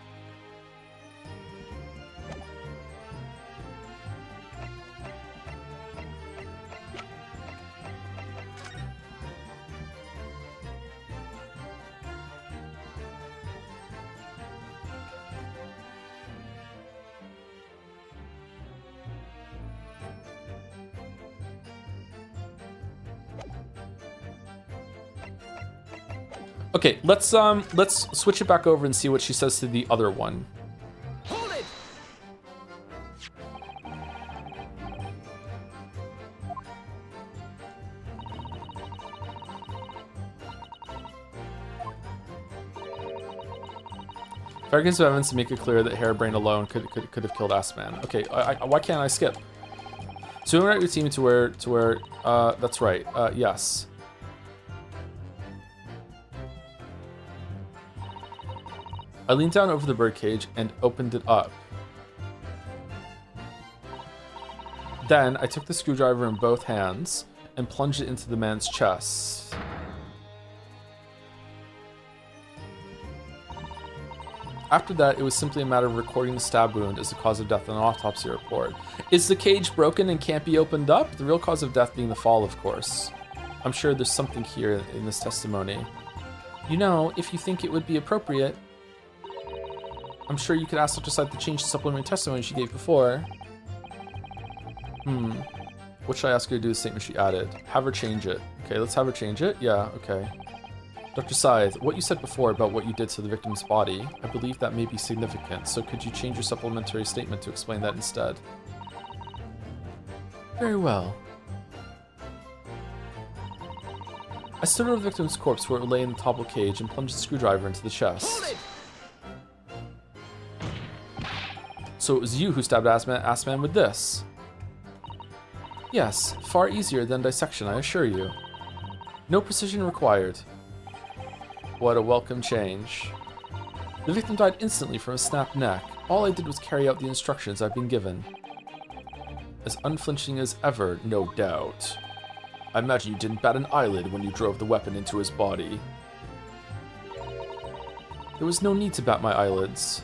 Okay, let's switch it back over and see what she says to the other one. Hold it! Fair gives evidence to make it clear that Harebrained alone could have killed Assman. Okay, why can't I skip? So we went out your team to where that's right. Yes. I leaned down over the birdcage and opened it up. Then I took the screwdriver in both hands and plunged it into the man's chest. After that, it was simply a matter of recording the stab wound as the cause of death on an autopsy report. Is the cage broken and can't be opened up? The real cause of death being the fall, of course. I'm sure there's something here in this testimony. You know, if you think it would be appropriate, I'm sure you could ask Dr. Scythe to change the supplementary testimony she gave before. What should I ask her to do with the statement she added? Have her change it. Okay, let's have her change it. Yeah, okay. Dr. Scythe, what you said before about what you did to the victim's body, I believe that may be significant, so could you change your supplementary statement to explain that instead? Very well. I stood over the victim's corpse where it lay in the toppled cage and plunged the screwdriver into the chest. So it was you who stabbed Assman with this? Yes, far easier than dissection, I assure you. No precision required. What a welcome change. The victim died instantly from a snapped neck. All I did was carry out the instructions I've been given. As unflinching as ever, no doubt. I imagine you didn't bat an eyelid when you drove the weapon into his body. There was no need to bat my eyelids.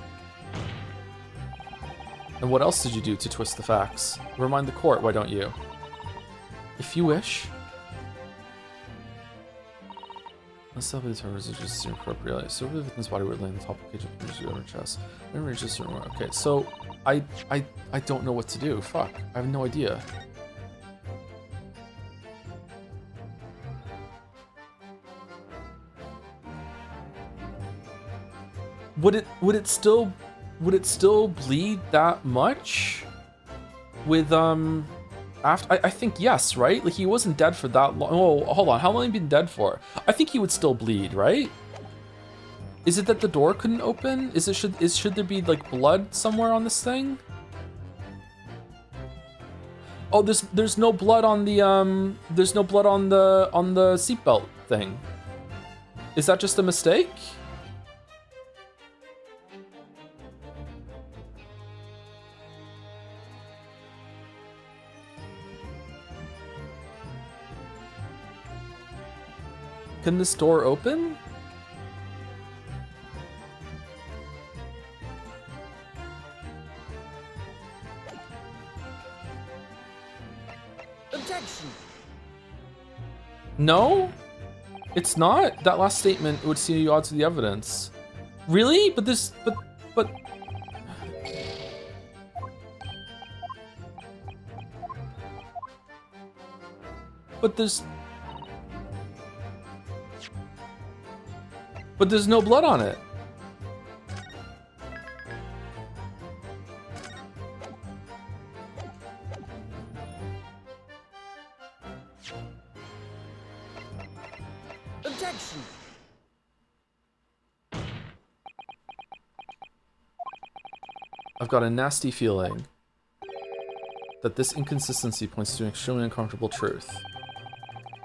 And what else did you do to twist the facts? Remind the court, why don't you? If you wish. Let's stop the terms is just inappropriate. So the victim's body would lay in the top of the cage of the chest. Okay, so I don't know what to do. Fuck. I have no idea. Would it still bleed that much? With after I think yes, right? Like he wasn't dead for that long. Oh, hold on, how long have you been dead for? I think he would still bleed, right? Is it that the door couldn't open? Should there be like blood somewhere on this thing? Oh, there's no blood on the seatbelt thing. Is that just a mistake? Can this door open? Objection. No? It's not? That last statement would seem to be odds with the evidence. Really? But this, but... But there's... But there's no blood on it. Objection. I've got a nasty feeling that this inconsistency points to an extremely uncomfortable truth.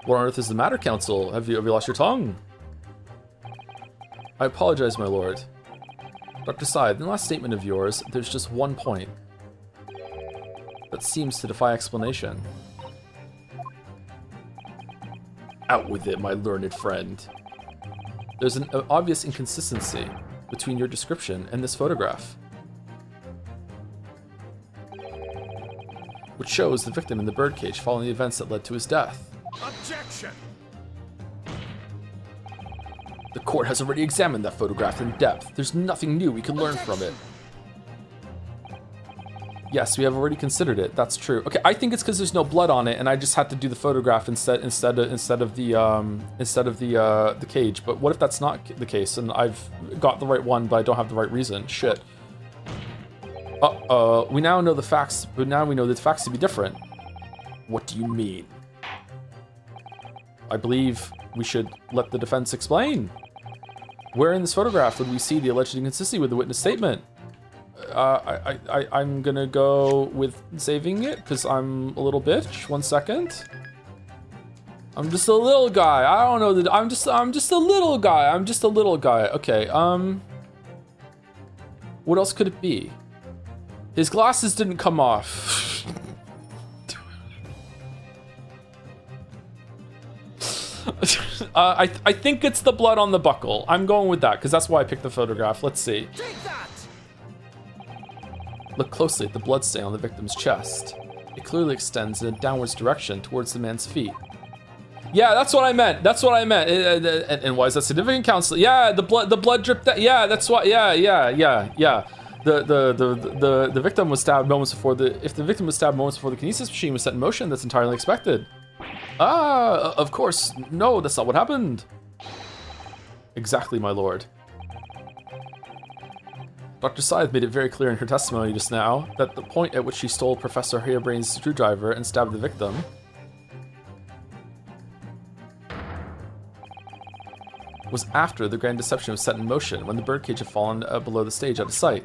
What on earth is the matter, Counsel? Have you lost your tongue? I apologize, my lord. Dr. Syed, in the last statement of yours, there's just one point that seems to defy explanation. Out with it, my learned friend. There's an obvious inconsistency between your description and this photograph, which shows the victim in the birdcage following the events that led to his death. Objection! The court has already examined that photograph in depth. There's nothing new we can learn from it. Yes, we have already considered it. That's true. Okay, I think it's because there's no blood on it, and I just had to do the photograph instead of the cage. But what if that's not the case, and I've got the right one, but I don't have the right reason? Shit. We now know the facts, but now we know the facts to be different. What do you mean? I believe we should let the defense explain. Where in this photograph would we see the alleged inconsistency with the witness statement? I'm gonna go with saving it because I'm a little bitch. 1 second. I'm just a little guy. I don't know that I'm just a little guy. I'm just a little guy. Okay. What else could it be? His glasses didn't come off. I think it's the blood on the buckle. I'm going with that because that's why I picked the photograph. Let's see. Take that. Look closely at the bloodstain on the victim's chest. It clearly extends in a downwards direction towards the man's feet. Yeah, that's what I meant. That's what I meant. And why is that significant, Counsel? Yeah, the blood dripped. Yeah, that's why. Yeah. The victim was stabbed moments before if the victim was stabbed moments before the kinesis machine was set in motion, that's entirely expected. Of course. No, that's not what happened. Exactly, my lord. Dr. Syed made it very clear in her testimony just now that the point at which she stole Professor Harebrain's screwdriver and stabbed the victim was after the grand deception was set in motion, when the birdcage had fallen below the stage out of sight.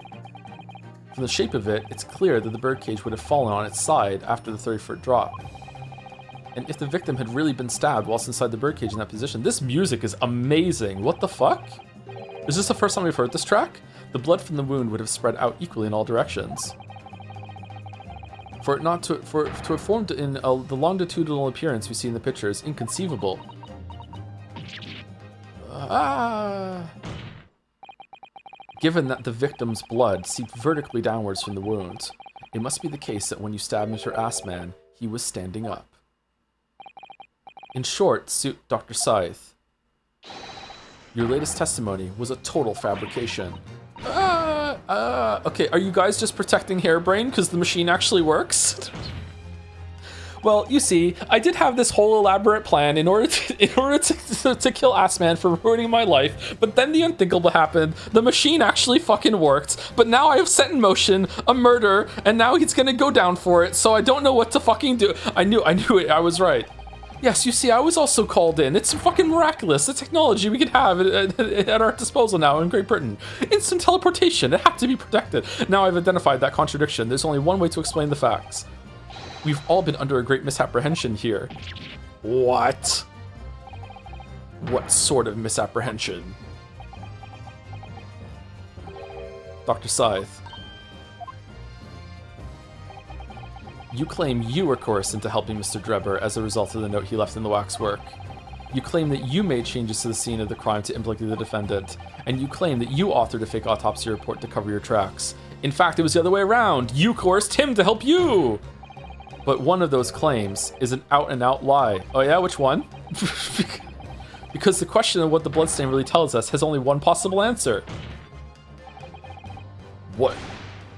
From the shape of it, it's clear that the birdcage would have fallen on its side after the 30-foot drop. And if the victim had really been stabbed whilst inside the birdcage in that position, this music is amazing. What the fuck? Is this the first time we've heard this track? The blood from the wound would have spread out equally in all directions. For it not to have formed in the longitudinal appearance we see in the picture is inconceivable. Given that the victim's blood seeped vertically downwards from the wound, it must be the case that when you stabbed Mr. Assman, he was standing up. In short, Dr. Scythe, your latest testimony was a total fabrication. Okay, are you guys just protecting Harebrain because the machine actually works? Well, you see, I did have this whole elaborate plan in order to kill Assman for ruining my life, but then the unthinkable happened. The machine actually fucking worked, but now I have set in motion a murder, and now he's gonna go down for it, so I don't know what to fucking do. I knew it, I was right. Yes, you see, I was also called in. It's fucking miraculous. The technology we could have at our disposal now in Great Britain. Instant teleportation, it had to be protected. Now I've identified that contradiction. There's only one way to explain the facts. We've all been under a great misapprehension here. What? What sort of misapprehension? Dr. Scythe. You claim you were coerced into helping Mr. Drebber as a result of the note he left in the waxwork. You claim that you made changes to the scene of the crime to implicate the defendant, and you claim that you authored a fake autopsy report to cover your tracks. In fact, it was the other way around. You coerced him to help you! But one of those claims is an out-and-out lie. Oh yeah, which one? Because the question of what the bloodstain really tells us has only one possible answer. What?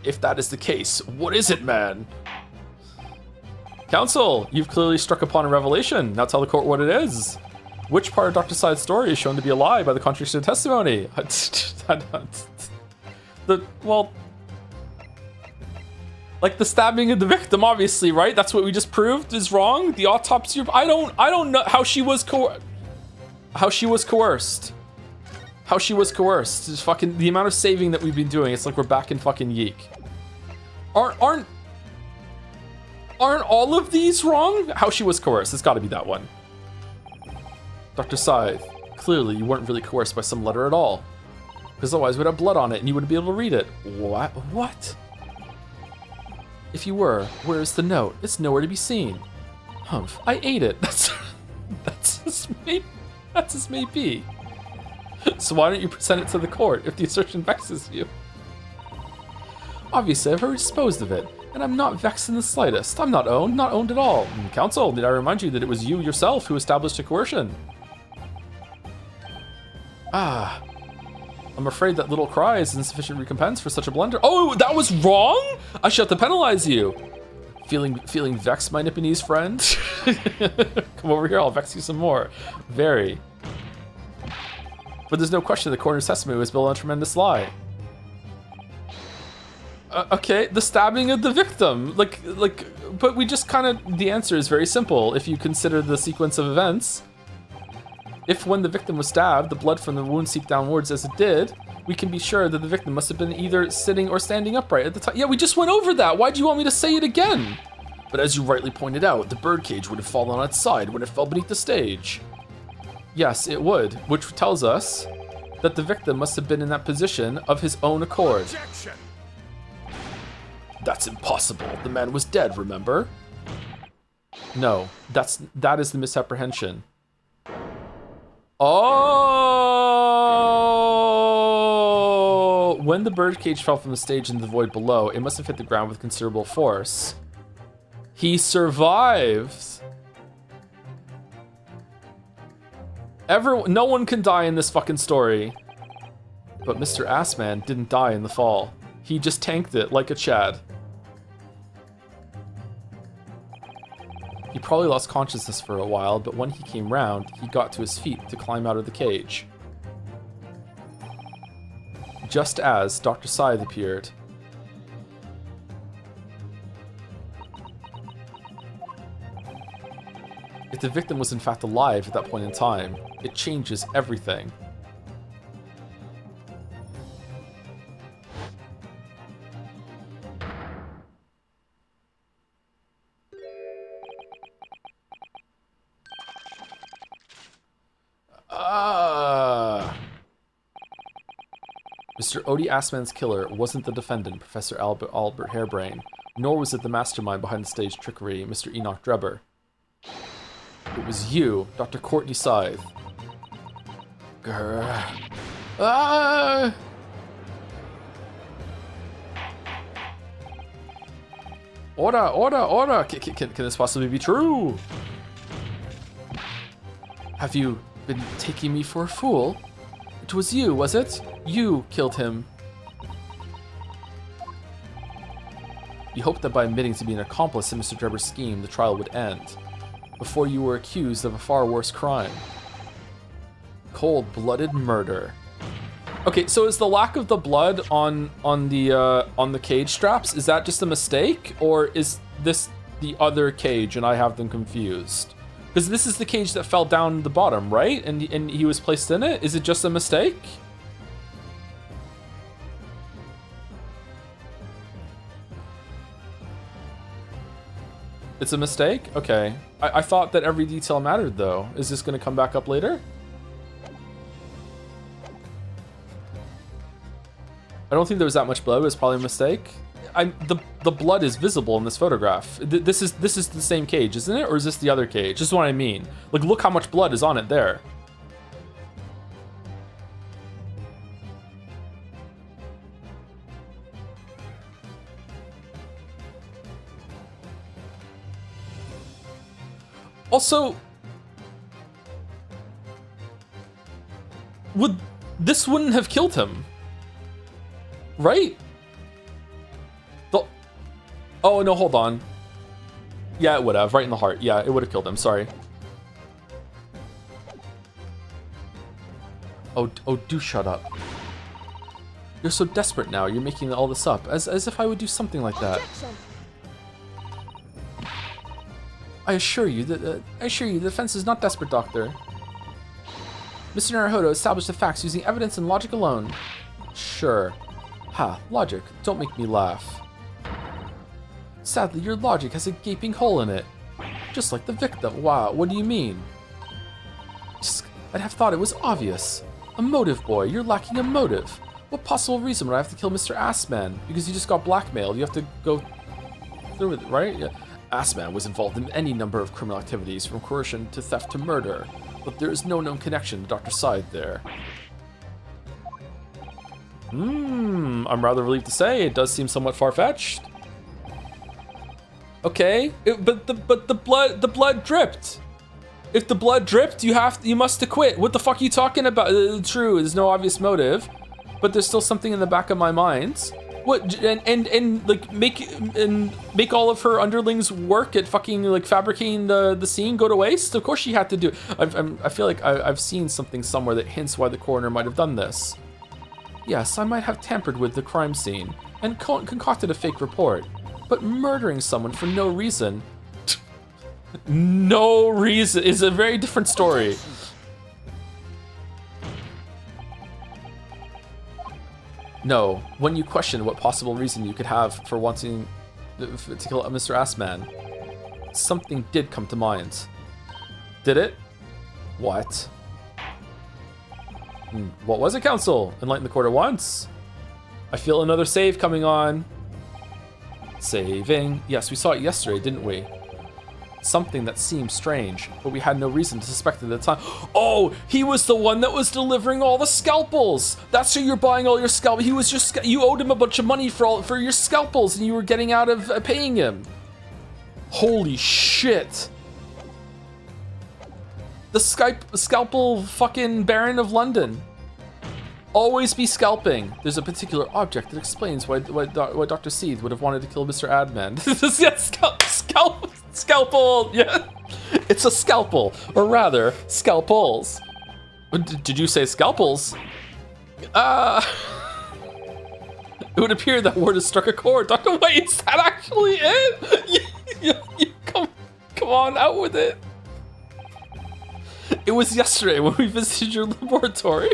If that is the case, what is it, man? Counsel, you've clearly struck upon a revelation. Now tell the court what it is. Which part of Dr. Syde's story is shown to be a lie by the contradiction of testimony? Like the stabbing of the victim, obviously, right? That's what we just proved is wrong. The autopsy. I don't know how she was coerced. How she was coerced. Just fucking the amount of saving that we've been doing. It's like we're back in fucking Yeek. Aren't all of these wrong? How she was coerced. It's got to be that one. Dr. Syde, clearly you weren't really coerced by some letter at all, because otherwise we'd have blood on it and you wouldn't be able to read it. What? What? If you were, where's the note? It's nowhere to be seen. Humph, I ate it. That's as may be. So why don't you present it to the court if the assertion vexes you? Obviously, I've already disposed of it, and I'm not vexed in the slightest. I'm not owned at all. Counsel, did I remind you that it was you yourself who established a coercion? Ah, I'm afraid that little cry is insufficient recompense for such a blunder. Oh, that was wrong? I should have to penalize you. Feeling vexed, my Nipponese friend? Come over here, I'll vex you some more. Very. But there's no question the coroner's testimony was built on a tremendous lie. Okay, the stabbing of the victim. But we just kind of, the answer is very simple if you consider the sequence of events. If when the victim was stabbed, the blood from the wound seeped downwards as it did, we can be sure that the victim must have been either sitting or standing upright at the time. Yeah, we just went over that. Why do you want me to say it again? But as you rightly pointed out, the birdcage would have fallen on its side when it fell beneath the stage. Yes, it would, which tells us that the victim must have been in that position of his own accord. Objection! That's impossible. The man was dead, remember? No, that is the misapprehension. Oh! When the birdcage fell from the stage into the void below, it must have hit the ground with considerable force. He survived. No one can die in this fucking story. But Mr. Assman didn't die in the fall. He just tanked it like a Chad. He probably lost consciousness for a while, but when he came round, he got to his feet to climb out of the cage. Just as Dr. Syde appeared. If the victim was in fact alive at that point in time, it changes everything. Mr. Odie Assman's killer wasn't the defendant, Professor Albert Harebrain, nor was it the mastermind behind the stage trickery, Mr. Enoch Drebber. It was you, Dr. Courtney Syde. Grr. Ah! Order! Can this possibly be true? Have you been taking me for a fool? It was you, was it? You killed him. You hoped that by admitting to be an accomplice in Mr. Drebber's scheme, the trial would end, before you were accused of a far worse crime. Cold-blooded murder. Okay, so is the lack of the blood on the cage straps, is that just a mistake, or is this the other cage and I have them confused? Because this is the cage that fell down the bottom, right? And he was placed in it? Is it just a mistake? It's a mistake? Okay. I thought that every detail mattered, though. Is this going to come back up later? I don't think there was that much blood. It was probably a mistake. the blood is visible in this photograph. This is the same cage, isn't it? Or is this the other cage? This is what I mean. Like, look how much blood is on it there. Also, this wouldn't have killed him, right? Oh no, hold on. Yeah, it would have, right in the heart. Yeah, it would have killed him. Sorry. Oh, do shut up. You're so desperate now. You're making all this up, as if I would do something like that. Objection. I assure you, the defense is not desperate, Doctor. Mr. Naruhodo established the facts using evidence and logic alone. Sure. Ha, logic. Don't make me laugh. Sadly, your logic has a gaping hole in it. Just like the victim. Wow, what do you mean? I'd have thought it was obvious. A motive, boy. You're lacking a motive. What possible reason would I have to kill Mr. Assman? Because you just got blackmailed. You have to go through with it, right? Yeah. Assman was involved in any number of criminal activities, from coercion to theft to murder, but there is no known connection to Dr. Side there. I'm rather relieved to say it does seem somewhat far-fetched. Okay, but the blood dripped. If the blood dripped, you must acquit. What the fuck are you talking about? True, there's no obvious motive, but there's still something in the back of my mind. What and like make all of her underlings work at fucking like fabricating the scene go to waste? Of course she had to do. I feel like I've seen something somewhere that hints why the coroner might have done this. Yes, I might have tampered with the crime scene and concocted a fake report, but murdering someone for no reason, no reason, is a very different story. No, when you question what possible reason you could have for wanting to kill Mr. Assman, something did come to mind. Did it? What? What was it, Counsel? Enlighten the court at once. I feel another save coming on. Saving. Yes, we saw it yesterday, didn't we? Something that seemed strange, but we had no reason to suspect it at the time. Oh, he was the one that was delivering all the scalpels. That's who you're buying all your scalpels. He was just, you owed him a bunch of money for your scalpels, and you were getting out of paying him. Holy shit. The scalpel fucking Baron of London. Always be scalping. There's a particular object that explains why Dr. Seath would have wanted to kill Mr. Adman. Scalpel. Yeah, it's a scalpel, or rather, scalpels. Did you say scalpels? It would appear that word has struck a chord. Dr. Wait, is that actually it? you come on, out with it. It was yesterday when we visited your laboratory.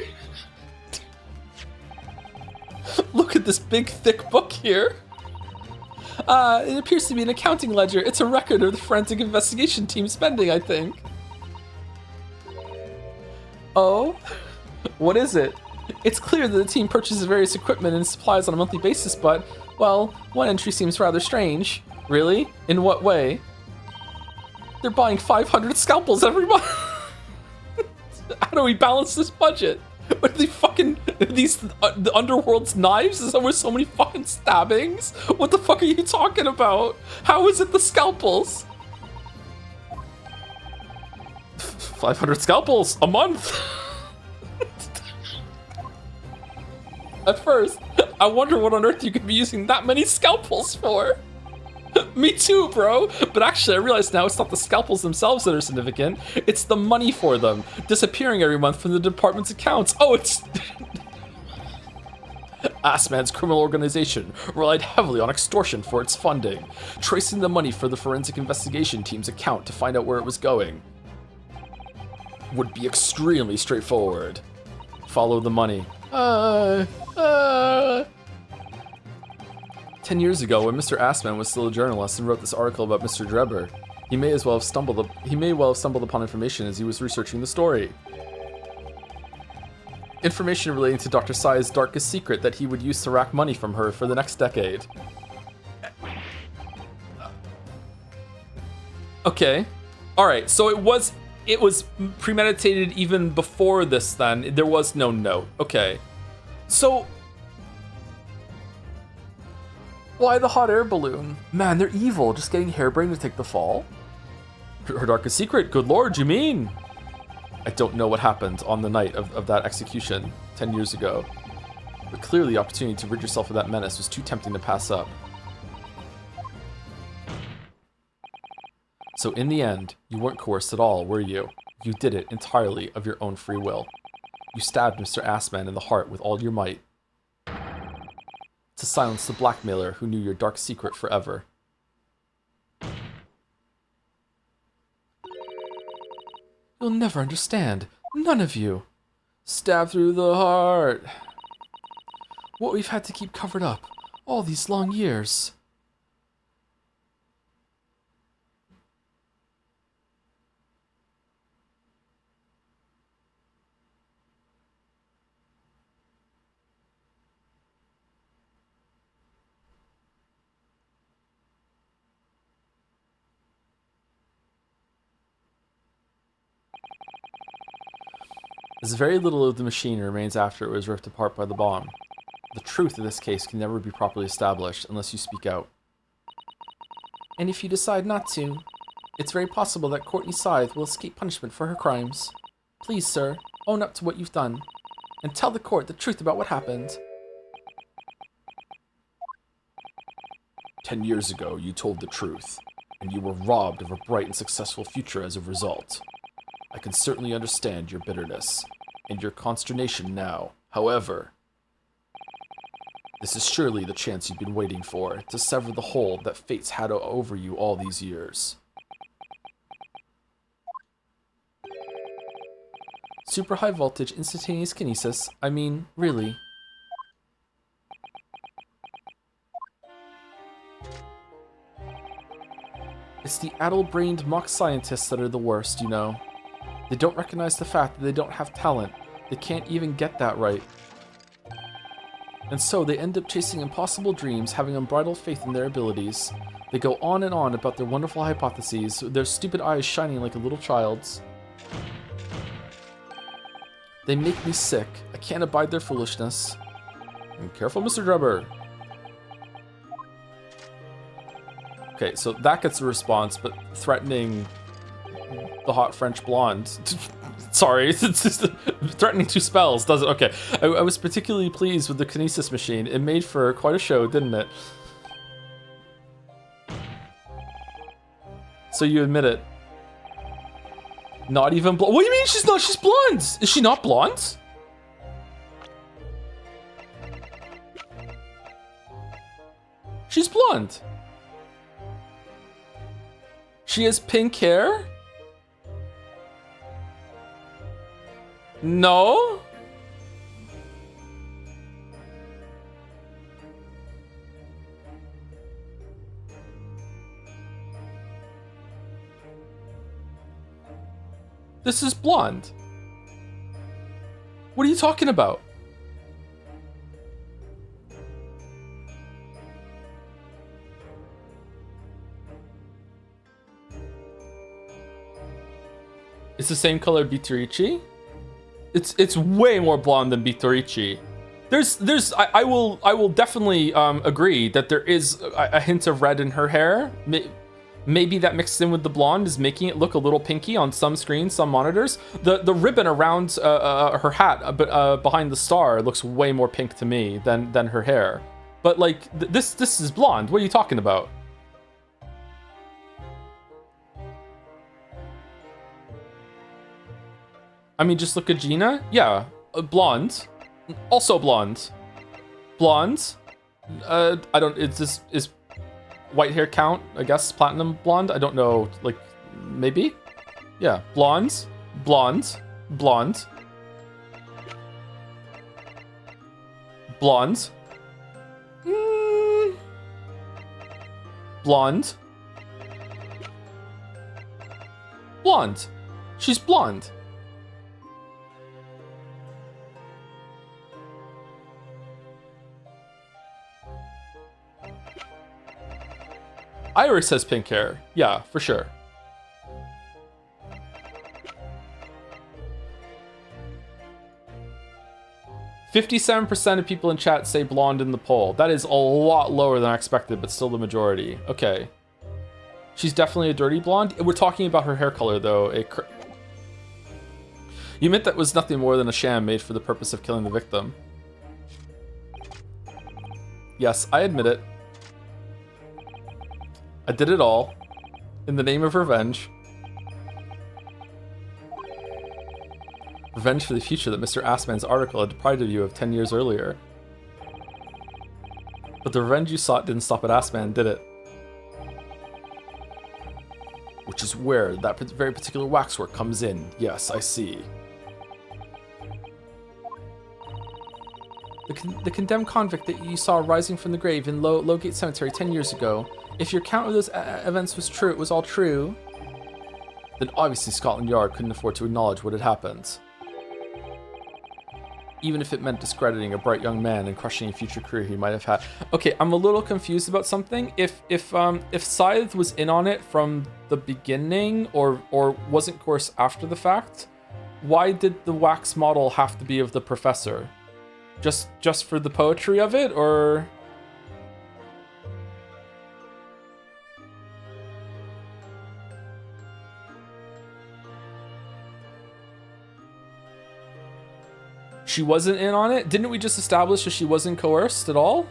Look at this big, thick book here. It appears to be an accounting ledger. It's a record of the forensic investigation team spending, I think. Oh? What is it? It's clear that the team purchases various equipment and supplies on a monthly basis, but, well, one entry seems rather strange. Really? In what way? They're buying 500 scalpels every month. How do we balance this budget? What are they fucking, the underworld's knives? Is there with so many fucking stabbings? What the fuck are you talking about? How is it the scalpels? 500 scalpels a month. At first, I wonder what on earth you could be using that many scalpels for. Me too, bro. But actually, I realize now it's not the scalpels themselves that are significant. It's the money for them, disappearing every month from the department's accounts. Oh, it's... Assman's criminal organization relied heavily on extortion for its funding, tracing the money for the forensic investigation team's account to find out where it was going would be extremely straightforward. Follow the money. 10 years ago, when Mr. Assman was still a journalist and wrote this article about Mr. Drebber, he may well have stumbled upon information as he was researching the story. Information relating to Dr. Sai's darkest secret that he would use to rack money from her for the next decade. Okay. All right. So it was premeditated even before this. Then there was no note. Okay. So why the hot air balloon? Man, they're evil. Just getting harebrained to take the fall. Her darkest secret. Good lord, you mean? I don't know what happened on the night of that execution 10 years ago. But clearly the opportunity to rid yourself of that menace was too tempting to pass up. So in the end, you weren't coerced at all, were you? You did it entirely of your own free will. You stabbed Mr. Assman in the heart with all your might. To silence the blackmailer who knew your dark secret forever. You'll never understand. None of you. Stabbed through the heart. What we've had to keep covered up all these long years. As very little of the machine remains after it was ripped apart by the bomb. The truth of this case can never be properly established unless you speak out. And if you decide not to, it's very possible that Courtney Scythe will escape punishment for her crimes. Please, sir, own up to what you've done, and tell the court the truth about what happened. 10 years ago, you told the truth, and you were robbed of a bright and successful future as a result. I can certainly understand your bitterness, and your consternation now. However, this is surely the chance you've been waiting for, to sever the hold that fate's had over you all these years. Super high voltage instantaneous kinesis. I mean, really. It's the addle-brained mock scientists that are the worst, you know. They don't recognize the fact that they don't have talent. They can't even get that right. And so they end up chasing impossible dreams, having unbridled faith in their abilities. They go on and on about their wonderful hypotheses, their stupid eyes shining like a little child's. They make me sick. I can't abide their foolishness. Careful, Mr. Drebber. Okay, so that gets a response, but threatening the hot French blonde. Sorry, it's just threatening 2 spells, does it? Okay, I was particularly pleased with the kinesis machine. It made for quite a show, didn't it? So you admit it. Not even blonde. What do you mean she's not? She's blonde. Is she not blonde? She's blonde. She has pink hair? No? This is blonde. What are you talking about? It's the same color Bitorici? It's way more blonde than Bitorici. I will definitely agree that there is a hint of red in her hair. Maybe that mixed in with the blonde is making it look a little pinky on some screens, some monitors. The ribbon around her hat, behind the star, looks way more pink to me than her hair. But like this is blonde. What are you talking about? I mean, just look at Gina. Yeah, blonde. Also blonde. Blonde. I don't. It's just is white hair count? I guess platinum blonde. I don't know. Like maybe. Yeah, blonde, blonde, blonde, blonde. Blonde. Blonde. She's blonde. Iris has pink hair. Yeah, for sure. 57% of people in chat say blonde in the poll. That is a lot lower than I expected, but still the majority. Okay. She's definitely a dirty blonde. We're talking about her hair color, though. You meant that was nothing more than a sham made for the purpose of killing the victim. Yes, I admit it. I did it all in the name of revenge. Revenge for the future that Mr. Assman's article had deprived of you of 10 years earlier. But the revenge you sought didn't stop at Assman, did it? Which is where that very particular waxwork comes in. Yes, I see. The condemned convict that you saw rising from the grave in Lowgate Cemetery 10 years ago. If your account of those events was true, it was all true, then obviously Scotland Yard couldn't afford to acknowledge what had happened. Even if it meant discrediting a bright young man and crushing a future career he might have had. Okay, I'm a little confused about something. If Scythe was in on it from the beginning, or wasn't coerced after the fact, why did the wax model have to be of the professor? Just for the poetry of it, or? She wasn't in on it? Didn't we just establish that she wasn't coerced at all?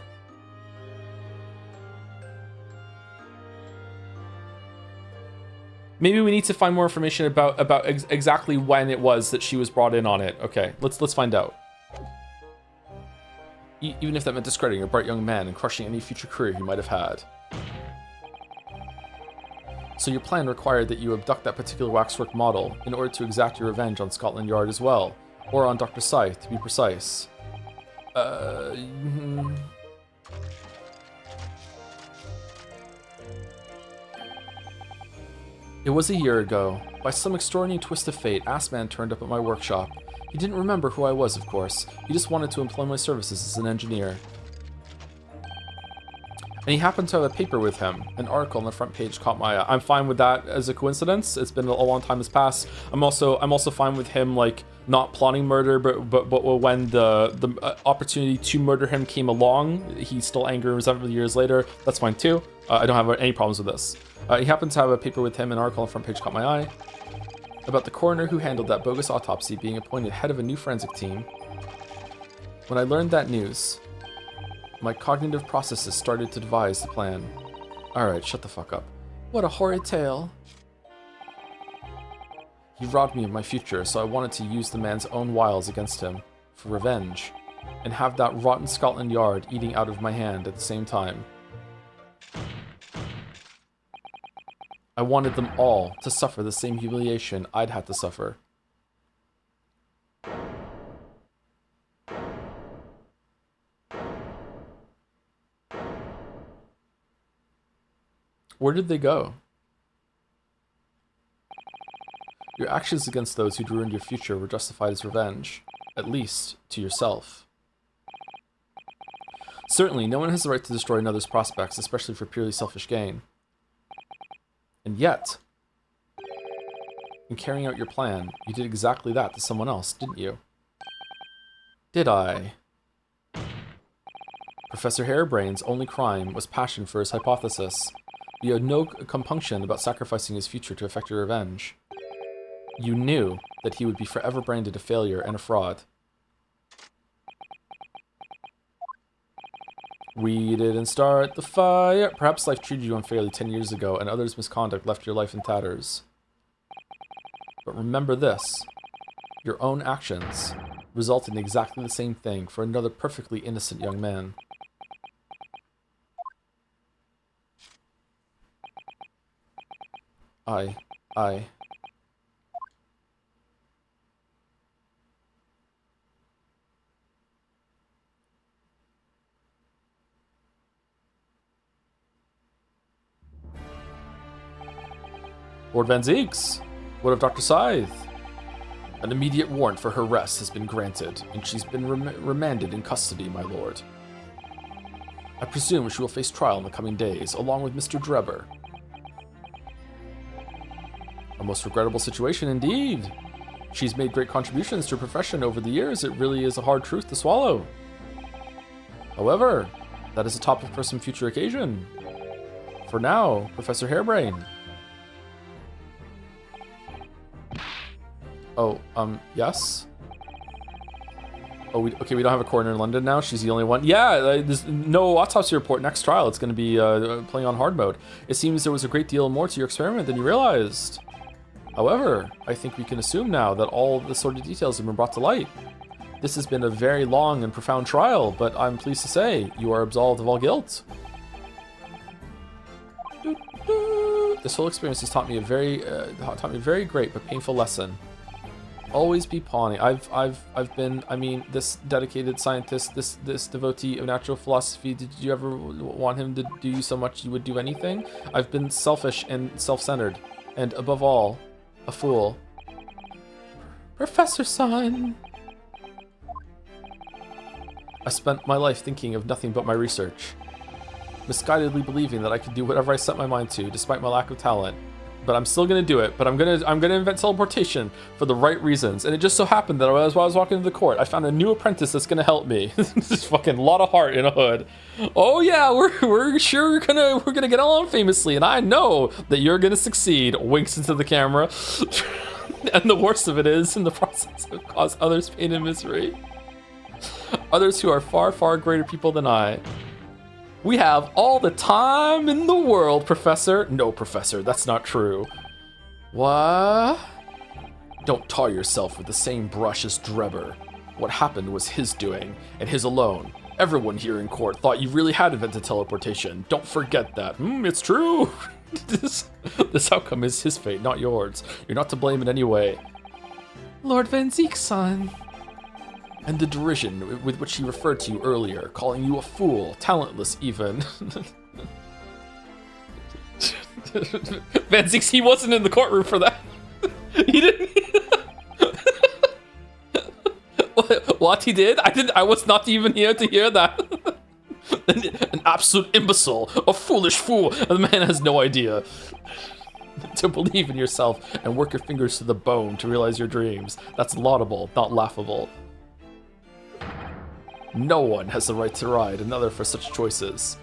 Maybe we need to find more information about exactly when it was that she was brought in on it. Okay, let's find out. Even if that meant discrediting a bright young man and crushing any future career he might have had. So your plan required that you abduct that particular waxwork model in order to exact your revenge on Scotland Yard as well. Or on Dr. Scythe, to be precise. It was a year ago. By some extraordinary twist of fate, Assman turned up at my workshop. He didn't remember who I was, of course. He just wanted to employ my services as an engineer. And he happened to have a paper with him. An article on the front page caught my eye. I'm fine with that as a coincidence. It's been a long time has passed. I'm also fine with him like not plotting murder, but when the opportunity to murder him came along, he's still angry and resentful years later. That's fine too. I don't have any problems with this. He happened to have a paper with him. An article on the front page caught my eye about the coroner who handled that bogus autopsy being appointed head of a new forensic team. When I learned that news, my cognitive processes started to devise the plan. Alright, shut the fuck up. What a horrid tale. He robbed me of my future, so I wanted to use the man's own wiles against him, for revenge, and have that rotten Scotland Yard eating out of my hand at the same time. I wanted them all to suffer the same humiliation I'd had to suffer. Where did they go? Your actions against those who'd ruined your future were justified as revenge, at least to yourself. Certainly, no one has the right to destroy another's prospects, especially for purely selfish gain. And yet, in carrying out your plan, you did exactly that to someone else, didn't you? Did I? Professor Harebrain's only crime was passion for his hypothesis. He had no compunction about sacrificing his future to effect your revenge. You knew that he would be forever branded a failure and a fraud. We didn't start the fire. Perhaps life treated you unfairly 10 years ago, and others' misconduct left your life in tatters. But remember this. Your own actions resulted in exactly the same thing for another perfectly innocent young man. I... Lord Van Zieks, what of Dr. Scythe? An immediate warrant for her arrest has been granted, and she's been remanded in custody, my lord. I presume she will face trial in the coming days, along with Mr. Drebber. A most regrettable situation indeed. She's made great contributions to her profession over the years. It really is a hard truth to swallow. However, that is a topic for some future occasion. For now, Professor Harebrain. Oh, yes? Oh, we don't have a coroner in London now? She's the only one? Yeah, there's no autopsy report next trial. It's going to be playing on hard mode. It seems there was a great deal more to your experiment than you realized. However, I think we can assume now that all the sort of details have been brought to light. This has been a very long and profound trial, but I'm pleased to say you are absolved of all guilt. This whole experience has taught me a very great but painful lesson. Always be pawning. I've been, I mean, this dedicated scientist, this devotee of natural philosophy. Did you ever want him to do you so much you would do anything? I've been selfish and self-centered, and above all, a fool. Professor Sun. I spent my life thinking of nothing but my research, misguidedly believing that I could do whatever I set my mind to, despite my lack of talent. But I'm still gonna do it. But I'm gonna invent teleportation for the right reasons. And it just so happened that while I was walking into the court, I found a new apprentice that's gonna help me. This is fucking lot of heart in a hood. Oh yeah, we're sure we're gonna get along famously, and I know that you're gonna succeed. Winks into the camera. And the worst of it is, in the process, it cause others pain and misery. Others who are far, far greater people than I. We have all the time in the world, Professor. No, Professor, that's not true. What? Don't tar yourself with the same brush as Drebber. What happened was his doing, and his alone. Everyone here in court thought you really had invented teleportation. Don't forget that. It's true. This outcome is his fate, not yours. You're not to blame in any way. Lord Van Zeek's son. And the derision with which he referred to you earlier, calling you a fool, talentless even. Van Zeeks, he wasn't in the courtroom for that. He didn't. What he did? I was not even here to hear that. An absolute imbecile, a foolish fool. The man has no idea. To believe in yourself and work your fingers to the bone to realize your dreams. That's laudable, not laughable. No one has the right to ride another for such choices.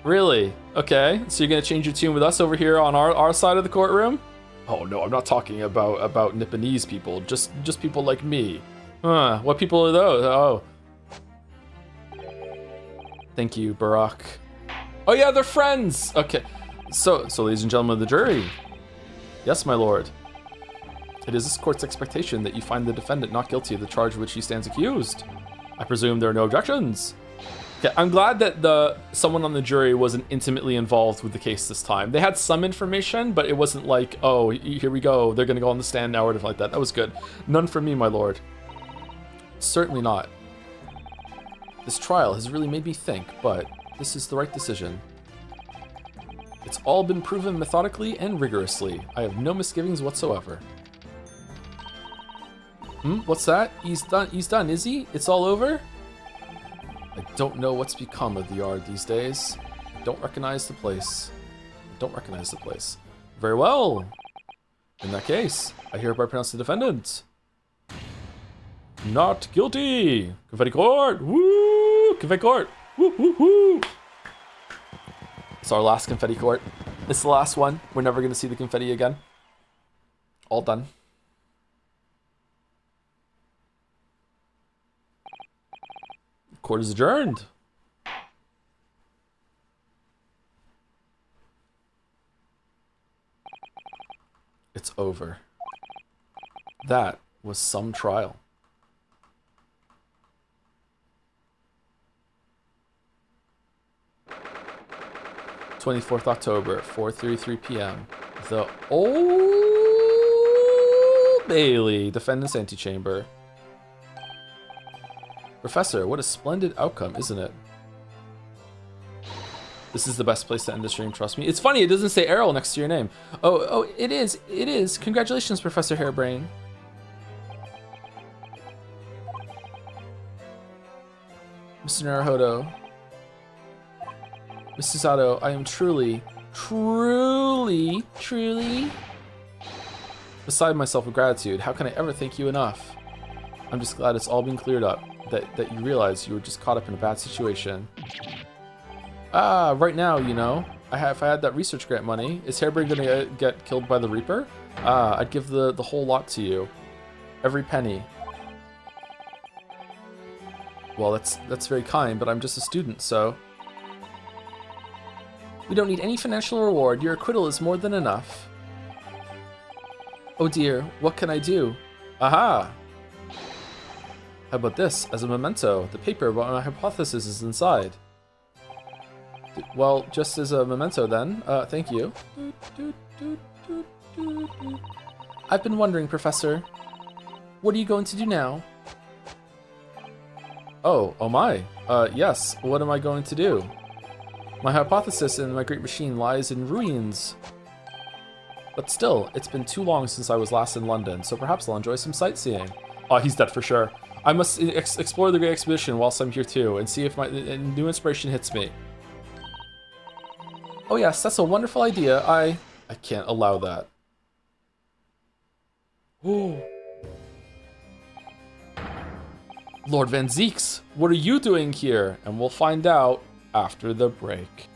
Really? Okay, so you're gonna change your tune with us over here on our side of the courtroom? Oh no, I'm not talking about Nipponese people, just people like me. Huh, what people are those? Oh. Thank you, Barack. Oh yeah, they're friends! Okay, so ladies and gentlemen of the jury. Yes, my lord. It is this court's expectation that you find the defendant not guilty of the charge of which he stands accused. I presume there are no objections. Okay, I'm glad that someone on the jury wasn't intimately involved with the case this time. They had some information, but it wasn't like, oh, here we go, they're gonna go on the stand now or anything like that. That was good. None from me, my lord. Certainly not. This trial has really made me think, but this is the right decision. It's all been proven methodically and rigorously. I have no misgivings whatsoever. What's that? He's done, is he? It's all over? I don't know what's become of the yard these days. I don't recognize the place. Very well. In that case, I hereby pronounce the defendant not guilty. Confetti court. Woo! Confetti court. Woo, woo, woo. It's our last confetti court. It's the last one. We're never going to see the confetti again. All done. Court is adjourned. It's over. That was some trial. 24th October, 4:33 p.m. The Old Bailey, defendant's antechamber. Professor, what a splendid outcome, isn't it? This is the best place to end the stream, trust me. It's funny, it doesn't say Errol next to your name. Oh, it is. Congratulations, Professor Harebrain. Mr. Naruhodo. Mr. Sato, I am truly beside myself with gratitude. How can I ever thank you enough? I'm just glad it's all been cleared up, that you realize you were just caught up in a bad situation. Ah, right now, you know, if I had that research grant money, is Harebrained gonna get killed by the Reaper? Ah, I'd give the whole lot to you. Every penny. Well, that's very kind, but I'm just a student, so... We don't need any financial reward. Your acquittal is more than enough. Oh dear, what can I do? Aha! How about this, as a memento? The paper about my hypothesis is inside. Well, just as a memento then, thank you. I've been wondering, Professor, what are you going to do now? Oh my. Yes, what am I going to do? My hypothesis in my great machine lies in ruins. But still, it's been too long since I was last in London, so perhaps I'll enjoy some sightseeing. Oh, he's dead for sure. I must explore the Great Exhibition whilst I'm here too, and see if my new inspiration hits me. Oh yes, that's a wonderful idea. I can't allow that. Oh. Lord Van Zieks, what are you doing here? And we'll find out after the break.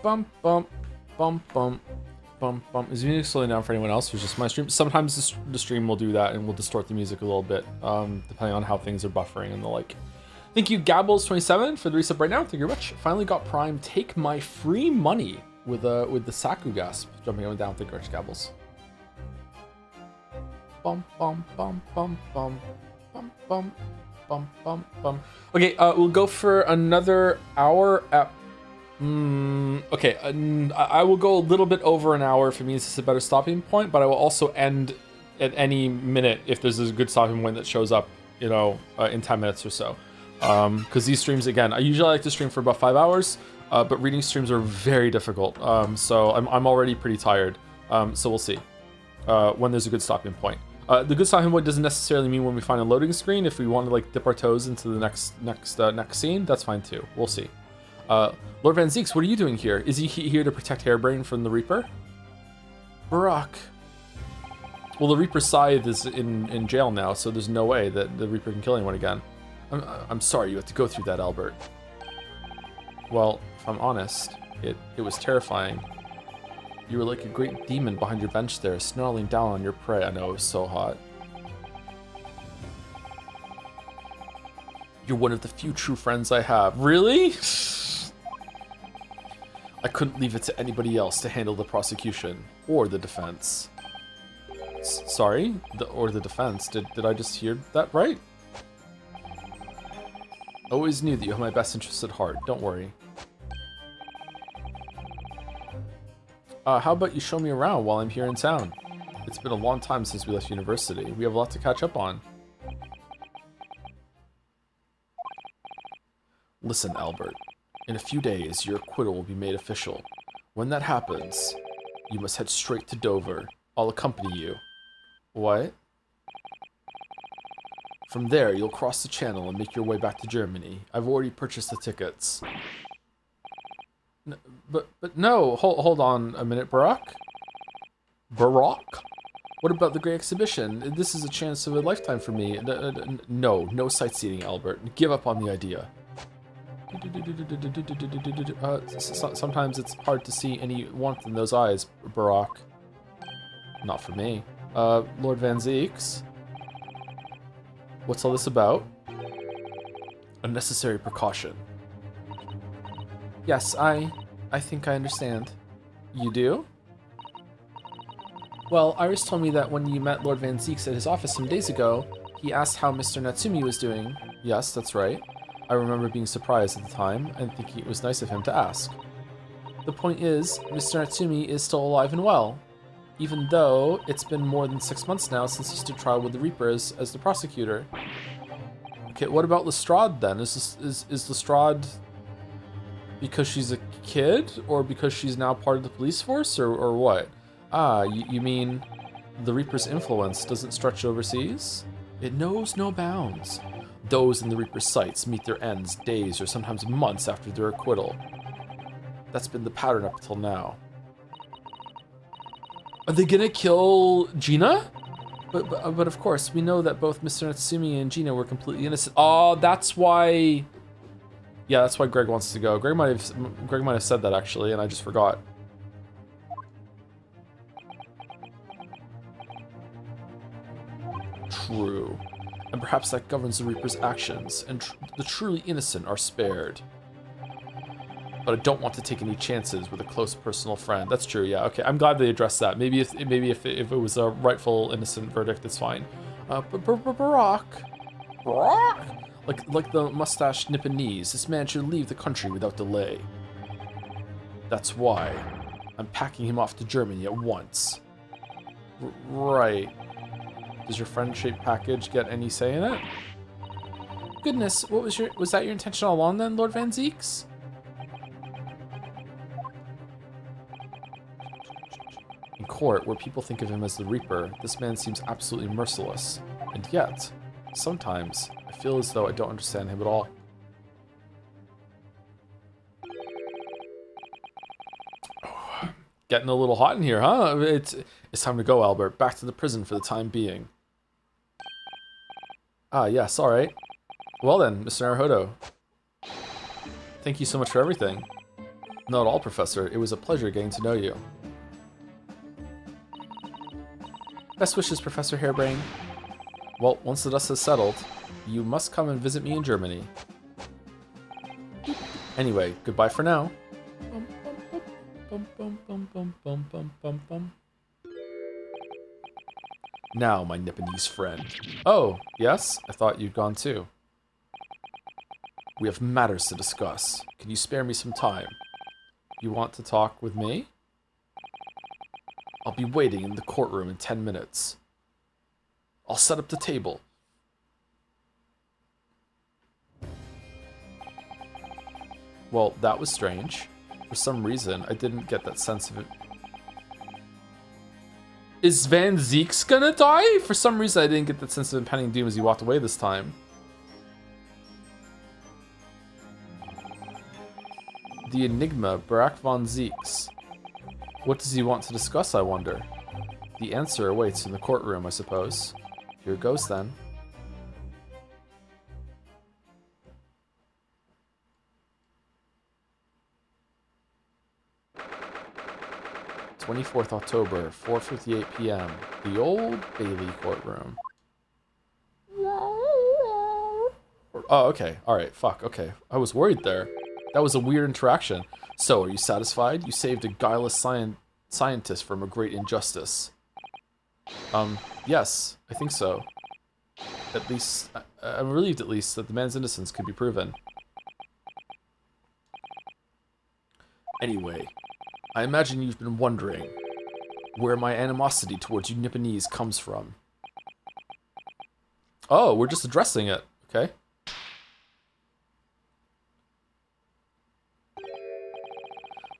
bump, bump, bump, bump, bump, bump. Is the music slowing down for anyone else who's just my stream? Sometimes the stream will do that and will distort the music a little bit, depending on how things are buffering and the like. Thank you, Gabbles27, for the resub right now. Thank you very much. Finally got Prime. Take my free money with the Saku gasp jumping up and down. Thank you very much, Gabbles. Bum bum bum bum bum bum bum bum bum bum. Okay, we'll go for another hour at. Okay, I will go a little bit over an hour if it means it's a better stopping point, but I will also end at any minute if there's a good stopping point that shows up, you know, in 10 minutes or so. Because these streams, again, I usually like to stream for about 5 hours, but reading streams are very difficult. So I'm already pretty tired. So we'll see when there's a good stopping point. The good stopping point doesn't necessarily mean when we find a loading screen. If we want to like dip our toes into the next scene, that's fine too. We'll see. Lord Van Zeeks, what are you doing here? Is he here to protect Hairbrain from the Reaper? Barak. Well, the Reaper's scythe is in jail now, so there's no way that the Reaper can kill anyone again. I'm sorry you had to go through that, Albert. Well, if I'm honest, it was terrifying. You were like a great demon behind your bench there, snarling down on your prey. I know, it was so hot. You're one of the few true friends I have. Really? I couldn't leave it to anybody else to handle the prosecution or the defense. Sorry? Or the defense. Did I just hear that right? I always knew that you have my best interests at heart. Don't worry. How about you show me around while I'm here in town? It's been a long time since we left university. We have a lot to catch up on. Listen, Albert. In a few days, your acquittal will be made official. When that happens, you must head straight to Dover. I'll accompany you. What? From there, you'll cross the channel and make your way back to Germany. I've already purchased the tickets. But no, hold on a minute, Barak. Barak? What about the Great Exhibition? This is a chance of a lifetime for me. No sightseeing, Albert. Give up on the idea. Sometimes it's hard to see any warmth in those eyes, Barak. Not for me. Lord Van Zeeks? What's all this about? A necessary precaution. Yes, I think I understand. You do? Well, Iris told me that when you met Lord Van Zeeks at his office some days ago, he asked how Mr. Natsumi was doing. Yes, that's right. I remember being surprised at the time and thinking it was nice of him to ask. The point is, Mr. Natsumi is still alive and well, even though it's been more than 6 months now since he stood trial with the Reaper as the prosecutor. Okay, what about Lestrade then? Is Lestrade because she's a kid, or because she's now part of the police force, or what? Ah, you mean the Reaper's influence doesn't stretch overseas? It knows no bounds. Those in the Reaper's sights meet their ends days or sometimes months after their acquittal. That's been the pattern up until now. Are they gonna kill Gina? But of course, we know that both Mr. Natsumi and Gina were completely innocent. Oh, that's why... Yeah, that's why Greg wants to go. Greg might have said that actually, and I just forgot. True. And perhaps that governs the Reaper's actions, and the truly innocent are spared. But I don't want to take any chances with a close personal friend. That's true, yeah. Okay, I'm glad they addressed that. Maybe if it was a rightful innocent verdict, it's fine. Barak? Like the mustached Nipponese, this man should leave the country without delay. That's why I'm packing him off to Germany at once. Right. Does your friendship package get any say in it? Goodness, was that your intention all along then, Lord Van Zeeks? In court, where people think of him as the Reaper, this man seems absolutely merciless. And yet, sometimes, I feel as though I don't understand him at all. Getting a little hot in here, huh? It's time to go, Albert. Back to the prison for the time being. Ah, yes, alright. Well then, Mr. Naruhodo. Thank you so much for everything. Not at all, Professor. It was a pleasure getting to know you. Best wishes, Professor Harebrain. Well, once the dust has settled, you must come and visit me in Germany. Anyway, goodbye for now. Now, my Nipponese friend. Oh, yes? I thought you'd gone too. We have matters to discuss. Can you spare me some time? You want to talk with me? I'll be waiting in the courtroom in 10 minutes. I'll set up the table. Well, that was strange. For some reason, I didn't get that sense of it. Is Van Zieks gonna die? For some reason, I didn't get that sense of impending doom as he walked away this time. The Enigma, Barak von Zieks. What does he want to discuss, I wonder? The answer awaits in the courtroom, I suppose. Here goes then. "24th October, 4:58 p.m. The Old Bailey courtroom." Oh, okay. Alright, fuck, okay. I was worried there. That was a weird interaction. So, are you satisfied? You saved a guileless scientist from a great injustice. Yes, I think so. At least, I'm relieved at least that the man's innocence could be proven. Anyway, I imagine you've been wondering where my animosity towards you Nipponese comes from. Oh, we're just addressing it. Okay.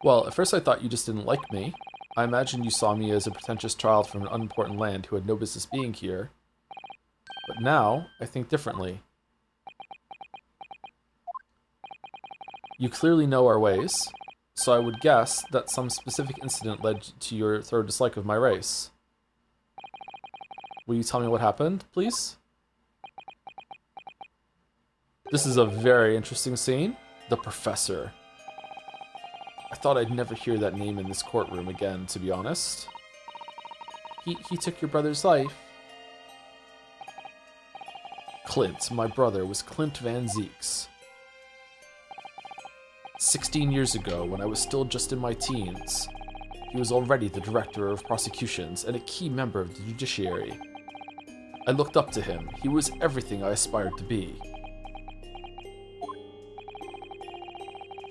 Well, at first I thought you just didn't like me. I imagined you saw me as a pretentious child from an unimportant land who had no business being here. But now, I think differently. You clearly know our ways, so I would guess that some specific incident led to your thorough dislike of my race. Will you tell me what happened, please? This is a very interesting scene. The Professor. I thought I'd never hear that name in this courtroom again, to be honest. He took your brother's life. Clint, my brother, was Clint Van Zieks. 16 years ago, when I was still just in my teens, he was already the director of prosecutions and a key member of the judiciary. I looked up to him. He was everything I aspired to be.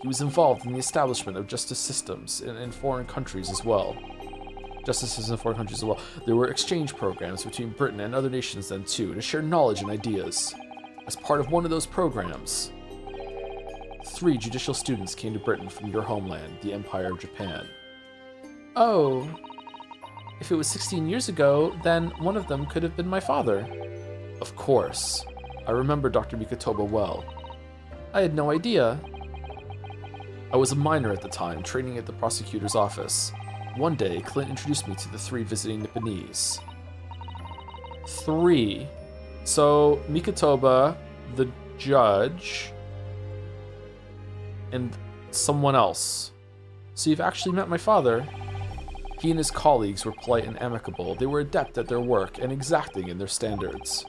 He was involved in the establishment of justice systems in foreign countries as well. Justices in foreign countries as well. There were exchange programs between Britain and other nations then too, to share knowledge and ideas. As part of one of those programs, 3 judicial students came to Britain from your homeland, the Empire of Japan. Oh. If it was 16 years ago, then one of them could have been my father. Of course. I remember Dr. Mikotoba well. I had no idea. I was a minor at the time, training at the prosecutor's office. One day, Clint introduced me to the 3 visiting Nipponese. 3. So, Mikotoba, the judge, and someone else. So you've actually met my father. He and his colleagues were polite and amicable. They were adept at their work and exacting in their standards.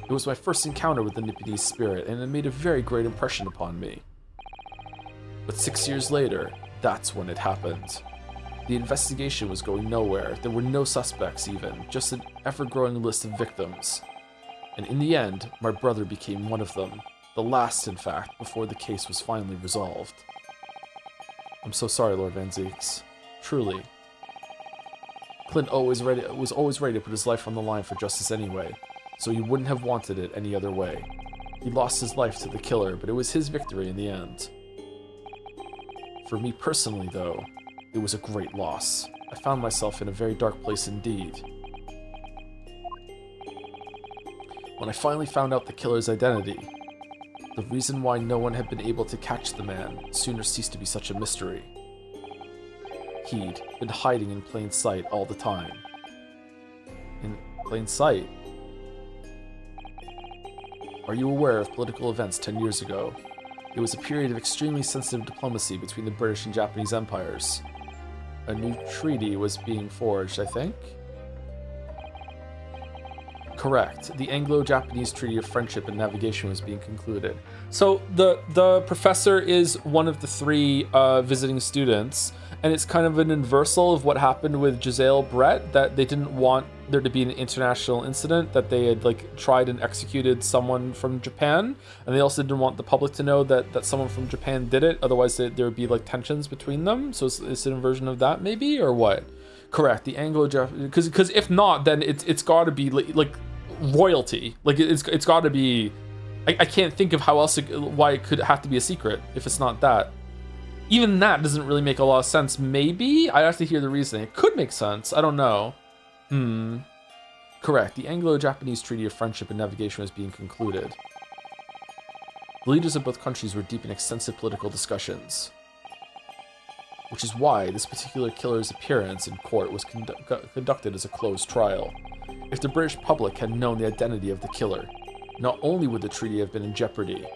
It was my first encounter with the Nipponese spirit, and it made a very great impression upon me. But 6 years later, that's when it happened. The investigation was going nowhere. There were no suspects even, just an ever-growing list of victims. And in the end, my brother became one of them. The last, in fact, before the case was finally resolved. I'm so sorry, Lord Van Zieks. Truly. Clint was always ready to put his life on the line for justice anyway, so he wouldn't have wanted it any other way. He lost his life to the killer, but it was his victory in the end. For me personally, though, it was a great loss. I found myself in a very dark place indeed. When I finally found out the killer's identity, the reason why no one had been able to catch the man sooner ceased to be such a mystery. He'd been hiding in plain sight all the time. In plain sight? Are you aware of political events 10 years ago? It was a period of extremely sensitive diplomacy between the British and Japanese empires. A new treaty was being forged, I think. Correct. The Anglo-Japanese Treaty of Friendship and Navigation was being concluded. So the professor is one of the three visiting students, and it's kind of an inversal of what happened with Giselle Brett, that they didn't want there to be an international incident, that they had like tried and executed someone from Japan, and they also didn't want the public to know that someone from Japan did it, otherwise there would be like tensions between them. So it's an inversion of that maybe, or what? Correct. The Anglo-Japanese, because if not, then it's got to be like royalty. Like it's got to be. I can't think of how else why it could have to be a secret if it's not that. Even that doesn't really make a lot of sense. Maybe I have to hear the reasoning. It could make sense. I don't know. Correct. The Anglo-Japanese Treaty of Friendship and Navigation was being concluded. The leaders of both countries were deep in extensive political discussions, which is why this particular killer's appearance in court was conducted as a closed trial. If the British public had known the identity of the killer, not only would the treaty have been in jeopardy,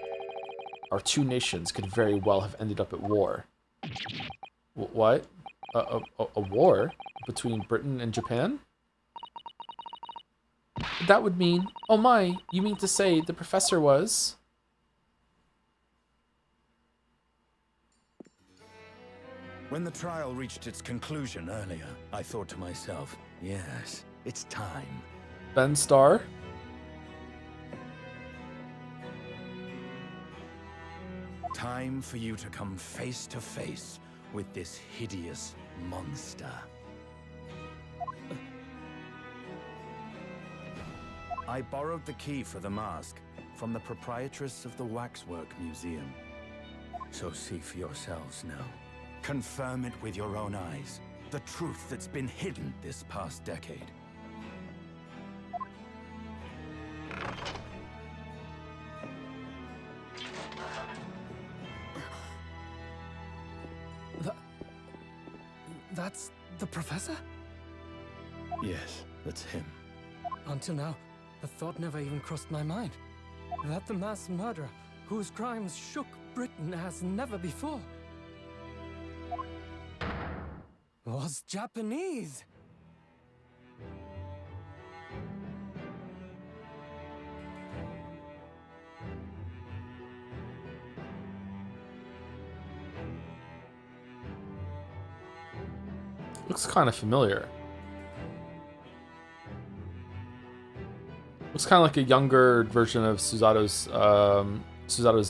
our two nations could very well have ended up at war. What? A war between Britain and Japan? That would mean... Oh my, you mean to say the professor was... When the trial reached its conclusion earlier, I thought to myself, yes, it's time. Ben Starr? Time for you to come face to face with this hideous monster. I borrowed the key for the mask from the proprietress of the Waxwork Museum. So see for yourselves now. Confirm it with your own eyes. The truth that's been hidden this past decade. That's the professor? Yes, that's him. Until now, the thought never even crossed my mind. That the mass murderer, whose crimes shook Britain as never before, was Japanese. Looks kind of familiar. Looks kind of like a younger version of Susato's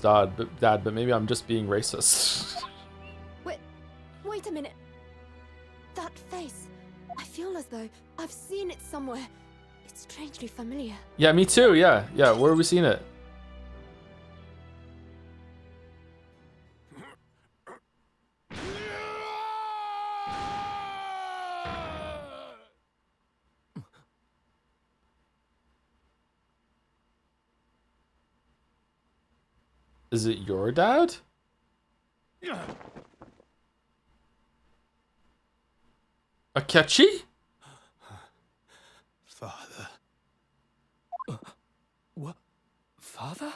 dad, but maybe I'm just being racist. Wait a minute. That face. I feel as though I've seen it somewhere. It's strangely familiar. Yeah, me too. Yeah. Where have we seen it? Is it your dad? Akechi? Father. What? Father?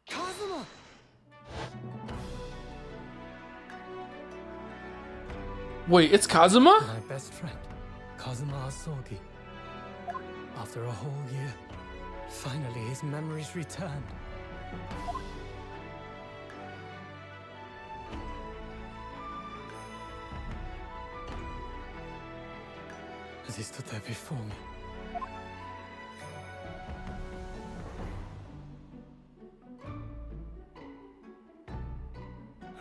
Kazuma! Wait, it's Kazuma? My best friend, Kazuma Asogi. After a whole year, finally his memories returned. As he stood there before me,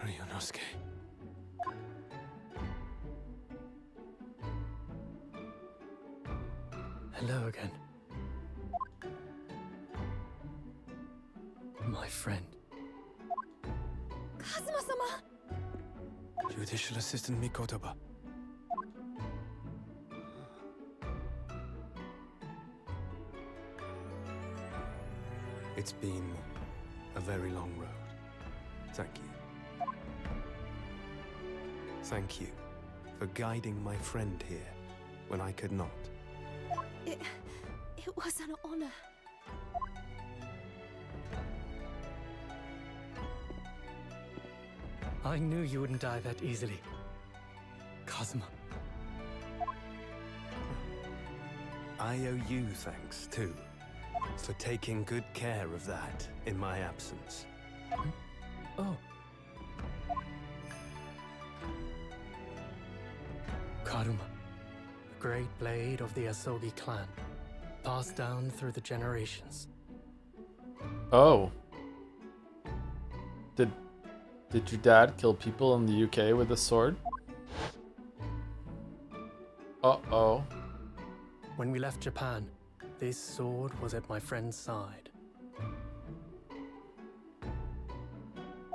Ryunosuke. Hello again. My friend. Kazuma-sama! Judicial Assistant Mikotoba. It's been a very long road. Thank you. Thank you for guiding my friend here when I could not. It was an honor. I knew you wouldn't die that easily. Kazuma. I owe you thanks, too, for taking good care of that in my absence. Oh. Karuma, the great blade of the Asogi clan, passed down through the generations. Oh. Did your dad kill people in the UK with a sword? Uh-oh. When we left Japan, this sword was at my friend's side.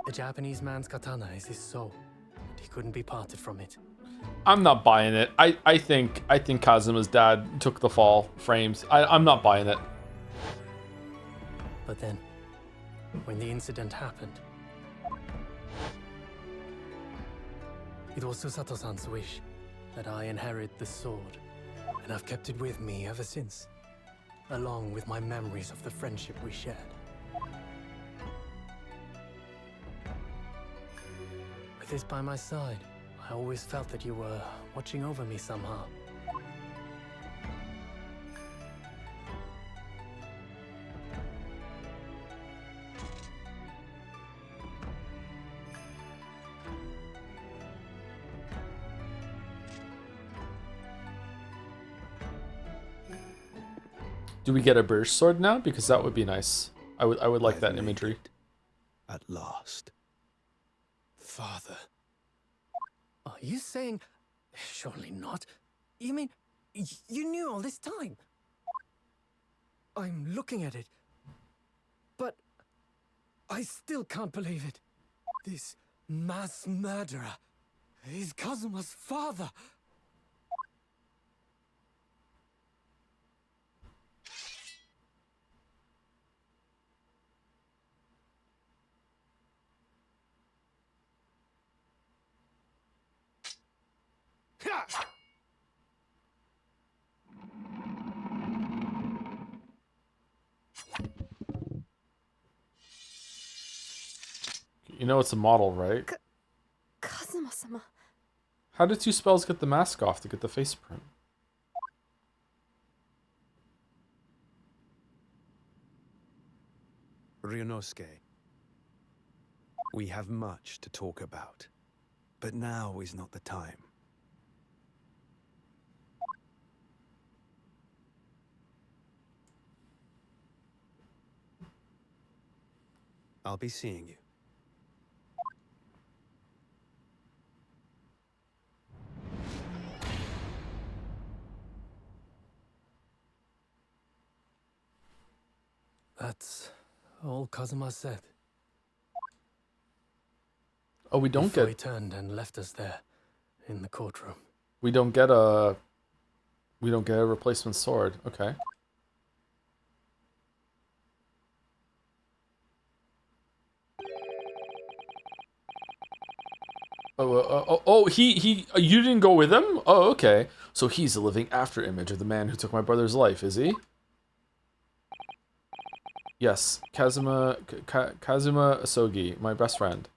The Japanese man's katana is his soul, and he couldn't be parted from it. I'm not buying it. I think Kazuma's dad took the fall, Frames. I'm not buying it. But then, when the incident happened, it was Susato-san's wish that I inherit the sword, and I've kept it with me ever since, along with my memories of the friendship we shared. With this by my side, I always felt that you were watching over me somehow. Do we get a British sword now? Because that would be nice. I would like that I've imagery. made it at last. Father. Are you saying... Surely not. You mean, you knew all this time? I'm looking at it, but I still can't believe it. This mass murderer is Kazuma's father. You know it's a model, right? Kazuma-sama. How did two spells get the mask off to get the face print? Ryunosuke, we have much to talk about, but now is not the time. I'll be seeing you. That's all Kazuma said. Oh, we don't Before he get turned and left us there in the courtroom. we don't get a replacement sword. Okay. He you didn't go with him? Oh, okay. So he's a living after image of the man who took my brother's life, is he? Yes, Kazuma Asogi, my best friend.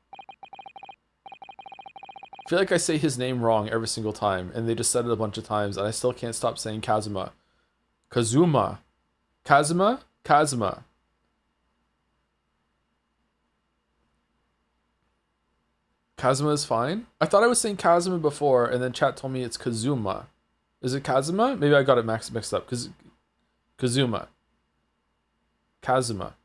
I feel like I say his name wrong every single time, and they just said it a bunch of times, and I still can't stop saying Kazuma. Kazuma. Kazuma? Kazuma. Kazuma is fine? I thought I was saying Kazuma before, and then chat told me it's Kazuma. Is it Kazuma? Maybe I got it mixed up. Kazuma. Kazuma.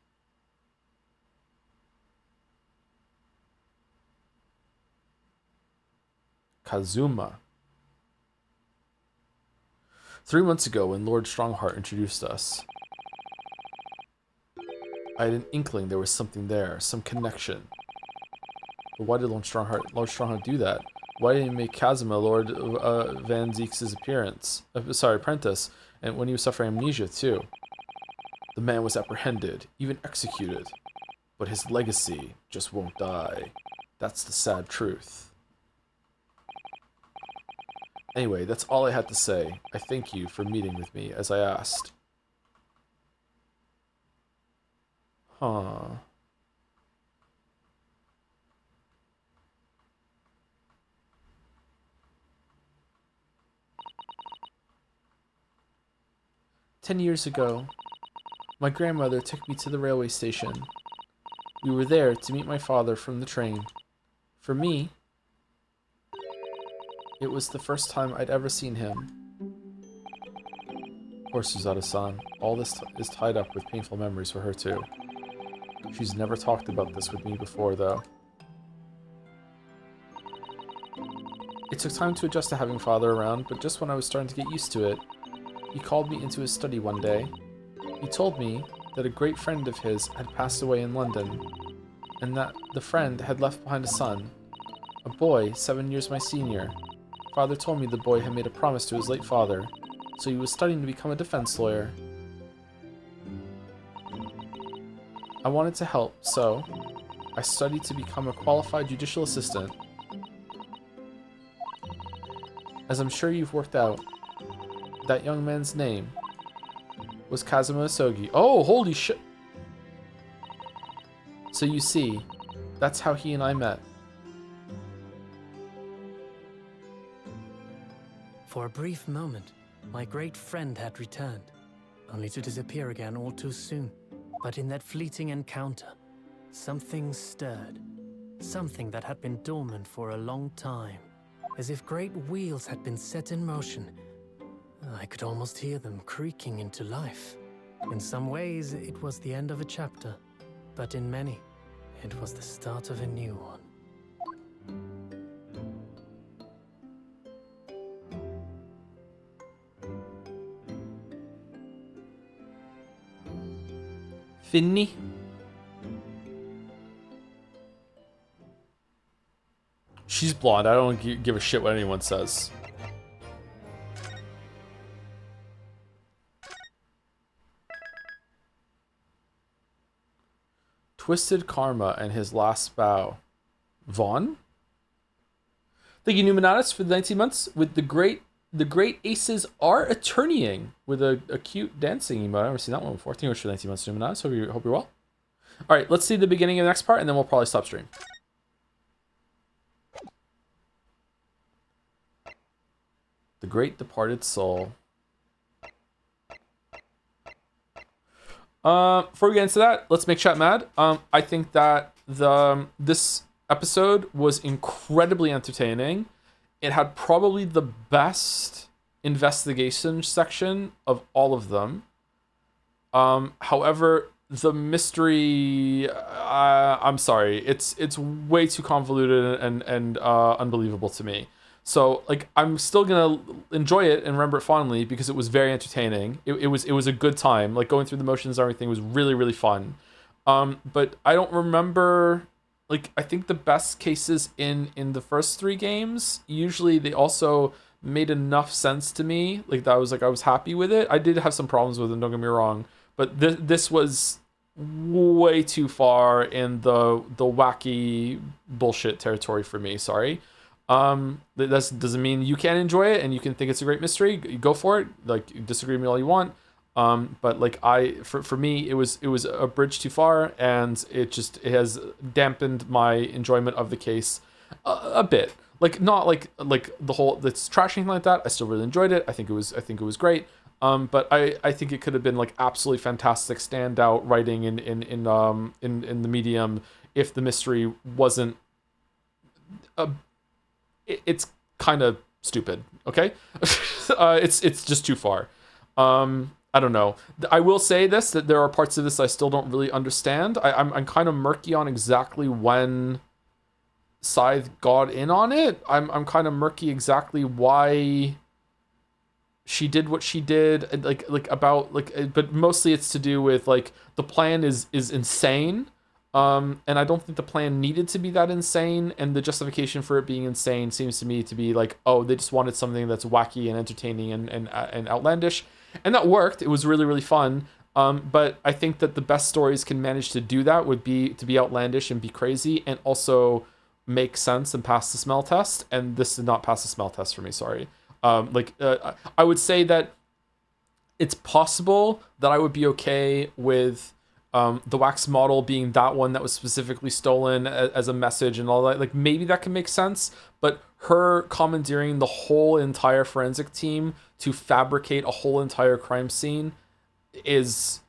Kazuma. 3 months ago, when Lord Strongheart introduced us, I had an inkling there was something there, some connection. But why did Lord Strongheart do that? Why didn't he make Kazuma Lord Van Zeke's apprentice, and when he was suffering amnesia too? The man was apprehended, even executed. But his legacy just won't die. That's the sad truth. Anyway, that's all I had to say. I thank you for meeting with me as I asked. Huh. "10 years ago, my grandmother took me to the railway station. We were there to meet my father from the train. For me, it was the first time I'd ever seen him. Poor Suzato-san. All this is tied up with painful memories for her too. She's never talked about this with me before, though. It took time to adjust to having father around, but just when I was starting to get used to it, he called me into his study one day. He told me that a great friend of his had passed away in London, and that the friend had left behind a son, a boy 7 years my senior. Father told me the boy had made a promise to his late father, so he was studying to become a defense lawyer. I wanted to help, so I studied to become a qualified judicial assistant. As I'm sure you've worked out, that young man's name was Kazuma Asogi. Oh, holy shit! So you see, that's how he and I met. For a brief moment, my great friend had returned, only to disappear again all too soon. But in that fleeting encounter, something stirred. Something that had been dormant for a long time. As if great wheels had been set in motion. I could almost hear them creaking into life. In some ways, it was the end of a chapter. But in many, it was the start of a new one. Finny? She's blonde. I don't give a shit what anyone says. Twisted Karma and his last bow. Vaughn? Thank you, Numinatus, for the 19 months with the great aces are attorneying with a cute dancing emote. I've never seen that one before. Thank you for 19 months, Numinatus. Hope you're well. All right, let's see the beginning of the next part, and then we'll probably stop stream. The Great Departed Soul. Before we get into that, let's make chat mad. I think that this episode was incredibly entertaining. It had probably the best investigation section of all of them. However, the mystery, I'm sorry, it's way too convoluted and unbelievable to me. So like I'm still gonna enjoy it and remember it fondly because it was very entertaining. It was a good time. Like going through the motions and everything was really, really fun. But I don't remember, like I think the best cases in the first 3 games, usually they also made enough sense to me. Like that was like I was happy with it. I did have some problems with it, don't get me wrong, but this was way too far in the wacky bullshit territory for me. Sorry. That doesn't mean you can't enjoy it and you can think it's a great mystery. Go for it. Like disagree with me all you want. But like for me, it was a bridge too far, and it has dampened my enjoyment of the case a bit. Like not like the whole that's trashing like that. I still really enjoyed it. I think it was great. But I think it could have been like absolutely fantastic standout writing in the medium if the mystery wasn't it's kind of stupid, okay? It's just too far. I don't know. I will say this, that there are parts of this I still don't really understand. I'm kind of murky on exactly when Scythe got in on it. I'm kind of murky exactly why she did what she did, but mostly it's to do with like the plan is insane. And I don't think the plan needed to be that insane, and the justification for it being insane seems to me to be like, oh, they just wanted something that's wacky and entertaining and outlandish, and that worked. It was really, really fun. But I think that the best stories can manage to do that would be to be outlandish and be crazy and also make sense and pass the smell test. And this did not pass the smell test for me. Sorry. I would say that it's possible that I would be okay with the wax model being that one that was specifically stolen as a message and all that. Like maybe that can make sense, but her commandeering the whole entire forensic team to fabricate a whole entire crime scene is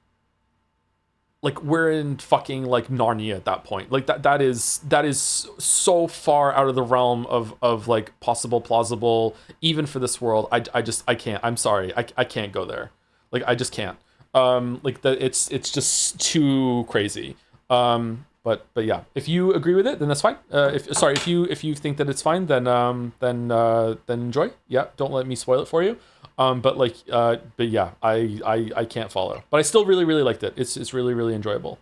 like we're in fucking like Narnia at that point. Like that is so far out of the realm of like possible plausible even for this world. I can't. I'm sorry. I can't go there. Like I just can't. It's just too crazy. But yeah, if you agree with it, then that's fine. If you think that it's fine, then enjoy. Yeah, don't let me spoil it for you. But yeah, I can't follow. But I still really liked it. It's really enjoyable.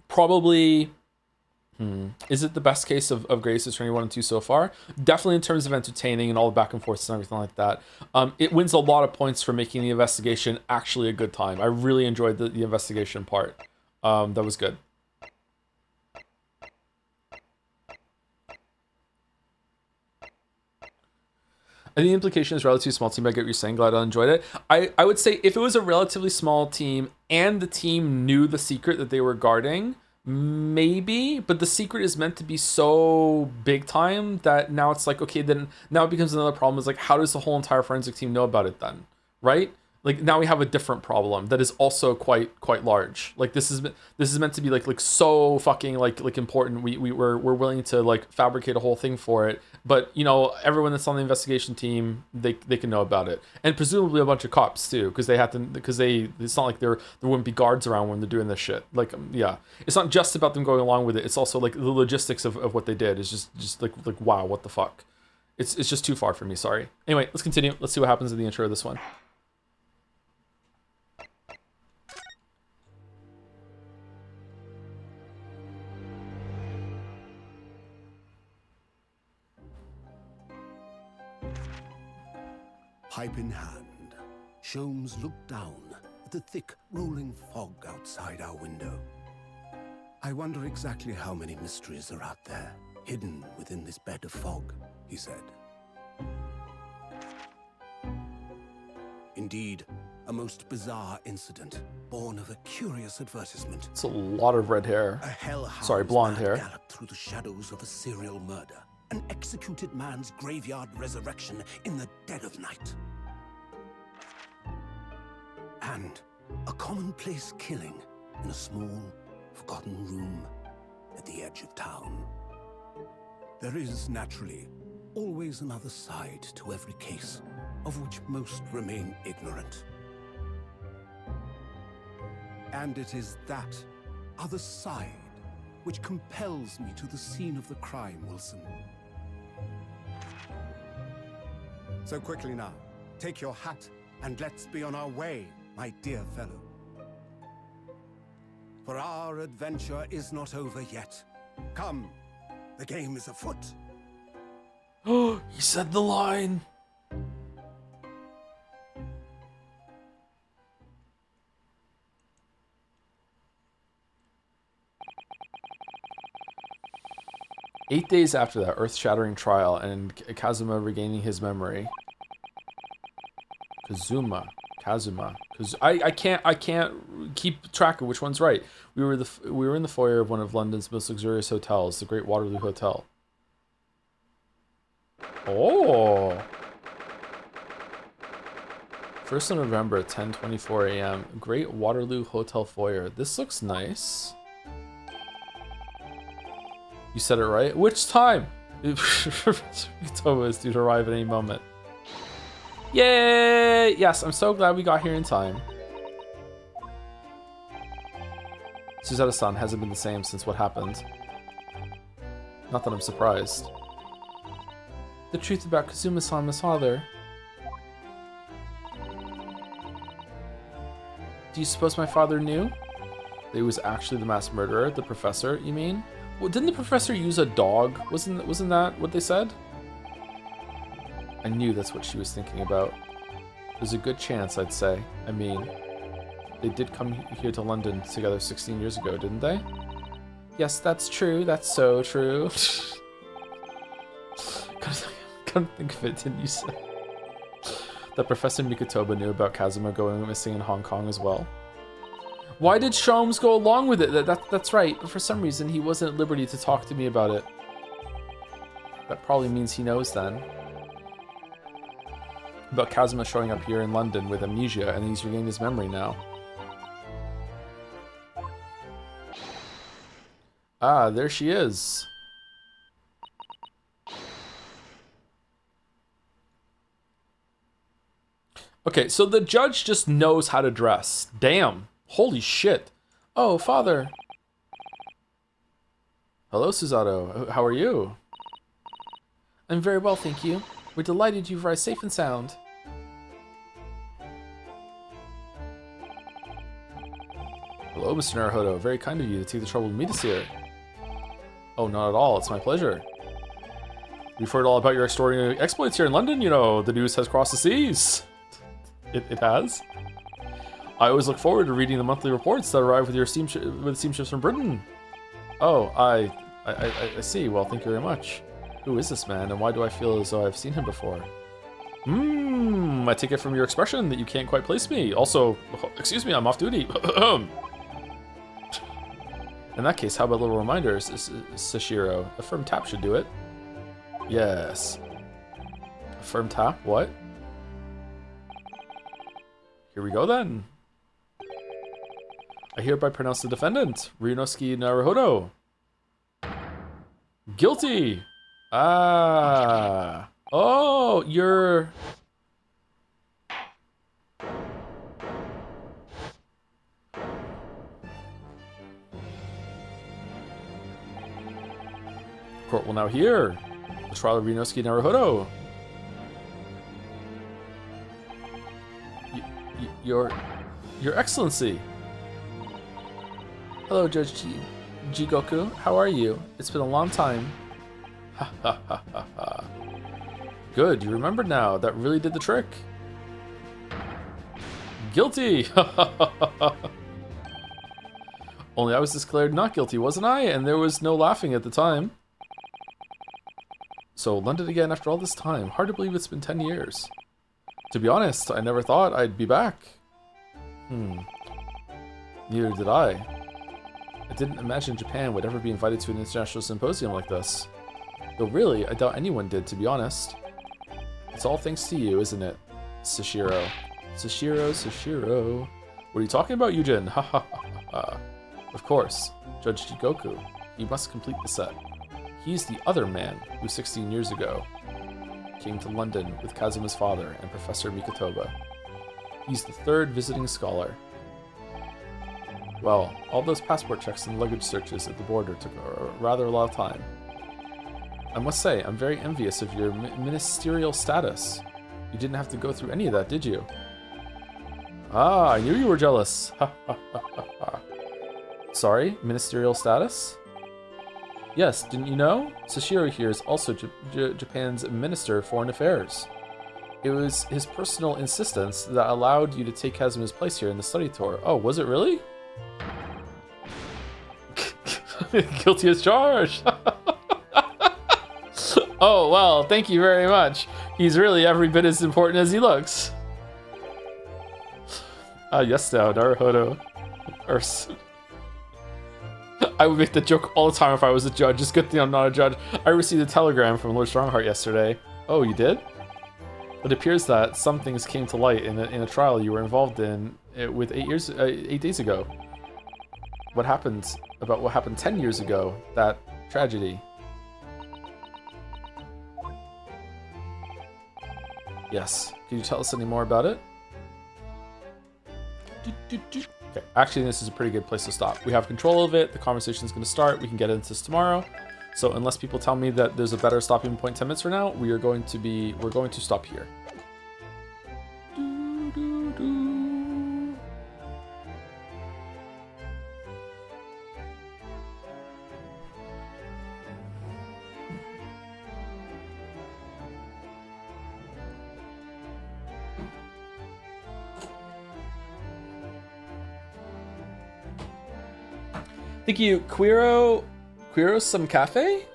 Probably. Is it the best case of Grace Attorney 1 and 2 so far? Definitely in terms of entertaining and all the back and forth and everything like that. It wins a lot of points for making the investigation actually a good time. I really enjoyed the investigation part. That was good. I think the implication is relatively small team. I get what you're saying. Glad I enjoyed it. I would say if it was a relatively small team and the team knew the secret that they were guarding, maybe, but the secret is meant to be so big time that now it's like, okay, then now it becomes another problem is like, how does the whole entire forensic team know about it then? Right? Like now we have a different problem that is also quite large. Like this is meant to be like so fucking like important. We're willing to like fabricate a whole thing for it. But you know, everyone that's on the investigation team, they can know about it, and presumably a bunch of cops too, because it's not like there wouldn't be guards around when they're doing this shit. Like yeah, it's not just about them going along with it. It's also like the logistics of what they did is just like wow, what the fuck? It's just too far for me. Sorry. Anyway, let's continue. Let's see what happens in the intro of this one. Pipe in hand, Sholmes looked down at the thick, rolling fog outside our window. I wonder exactly how many mysteries are out there, hidden within this bed of fog, he said. Indeed, a most bizarre incident, born of a curious advertisement. It's a lot of red hair. A hellhound Sorry, blonde hair. Galloped through the shadows of a serial murder. An executed man's graveyard resurrection in the dead of night. And a commonplace killing in a small, forgotten room at the edge of town. There is, naturally, always another side to every case, of which most remain ignorant. And it is that other side which compels me to the scene of the crime, Wilson. So quickly now, take your hat and let's be on our way, my dear fellow. For our adventure is not over yet. Come, the game is afoot. Oh, he said the line. Eight days after that earth-shattering trial and Kazuma regaining his memory. Kazuma. I can't keep track of which one's right. We were in the foyer of one of London's most luxurious hotels, the Great Waterloo Hotel. Oh. 1st of November at 10:24 a.m. Great Waterloo Hotel foyer. This looks nice. You said it right. Which time? Professor Utoma is due to arrive at any moment. Yay! Yes, I'm so glad we got here in time. Suzetta-san hasn't been the same since what happened. Not that I'm surprised. The truth about Kazuma-san, his father. Do you suppose my father knew? That he was actually the mass murderer, the professor, you mean? Well, didn't the professor use a dog? Wasn't that what they said? I knew that's what she was thinking about. There's a good chance, I'd say. I mean, they did come here to London together 16 years ago, didn't they? Yes, that's true. That's so true. Couldn't think of it, didn't you say? That Professor Mikotoba knew about Kazuma going missing in Hong Kong as well. Why did Sholmes go along with it? That's right, but for some reason he wasn't at liberty to talk to me about it. That probably means he knows then. About Kazuma showing up here in London with amnesia, and he's regaining his memory now. Ah, there she is. Okay, so the judge just knows how to dress. Damn. Holy shit. Oh, father. Hello, Susato. How are you? I'm very well, thank you. We're delighted you've arrived safe and sound. Hello, Mr. Naruhodo. Very kind of you to take the trouble to meet us here. Oh, not at all. It's my pleasure. We've heard all about your extraordinary exploits here in London. You know, the news has crossed the seas. It has. I always look forward to reading the monthly reports that arrive with your steamships from Britain. Oh, I see. Well, thank you very much. Who is this man, and why do I feel as though I've seen him before? I take it from your expression that you can't quite place me. Also, excuse me, I'm off duty. In that case, how about a little reminder, Sashiro? A firm tap should do it. Yes. A firm tap? What? Here we go then. I hereby pronounce the defendant, Ryunosuke Naruhodo, guilty. Ah. Oh, you're... Court will now hear the trial of Ryunosuke Naruhodo. Your Excellency. Hello, Judge Jigoku. How are you? It's been a long time. Ha ha ha ha ha. Good, you remember now. That really did the trick. Guilty! Only I was declared not guilty, wasn't I? And there was no laughing at the time. So, London again after all this time. Hard to believe it's been 10 years. To be honest, I never thought I'd be back. Neither did I. I didn't imagine Japan would ever be invited to an international symposium like this. Though really, I doubt anyone did, to be honest. It's all thanks to you, isn't it, Sashiro? Sashiro. What are you talking about, Yujin? Ha ha ha ha. Of course, Judge Jigoku. You must complete the set. He's the other man who 16 years ago came to London with Kazuma's father and Professor Mikotoba. He's the third visiting scholar. Well, all those passport checks and luggage searches at the border took rather a lot of time. I must say, I'm very envious of your ministerial status. You didn't have to go through any of that, did you? Ah, I knew you were jealous. Ha ha ha ha ha. Sorry, ministerial status? Yes, didn't you know? Sashiro here is also Japan's Minister of Foreign Affairs. It was his personal insistence that allowed you to take Kazuma's place here in the study tour. Oh, was it really? Guilty as charged. Oh, well, thank you very much. He's really every bit as important as he looks. Yes now, Naruhodo. I would make the joke all the time if I was a judge. It's a good thing I'm not a judge. I received a telegram from Lord Strongheart yesterday. Oh, you did? It appears that some things came to light in a trial you were involved in with 8 days ago. What happened about what happened 10 years ago, that tragedy. Yes. Can you tell us any more about it? Okay, actually this is a pretty good place to stop. We have control of it, the conversation's going to start, we can get into this tomorrow. So unless people tell me that there's a better stopping point 10 minutes from now, we're going to stop here. Thank you, Quero Some Cafe?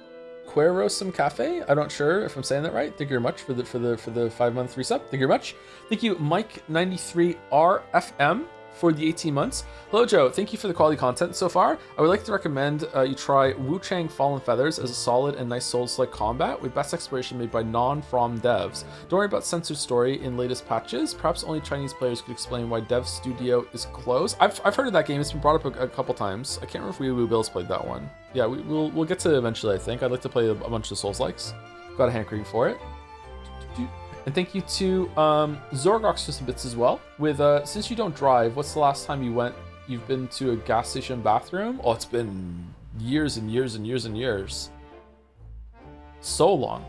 Quero Some Cafe? I'm not sure if I'm saying that right. Thank you very much for the 5-month resub. Thank you very much. Thank you, Mike93RFM for the 18 months. Hello, Joe. Thank you for the quality content so far. I would like to recommend you try Wu Chang Fallen Feathers as a solid and nice Souls-like combat with best exploration made by non-From devs. Don't worry about censored story in latest patches. Perhaps only Chinese players could explain why Dev Studio is closed. I've heard of that game. It's been brought up a couple times. I can't remember if Wee Bill's played that one. Yeah, we'll get to it eventually, I think. I'd like to play a bunch of Souls-likes. Got a hankering for it. And thank you to Zorgox for some bits as well. With since you don't drive, what's the last time you've been to a gas station bathroom? Oh, it's been years and years and years and years. So long.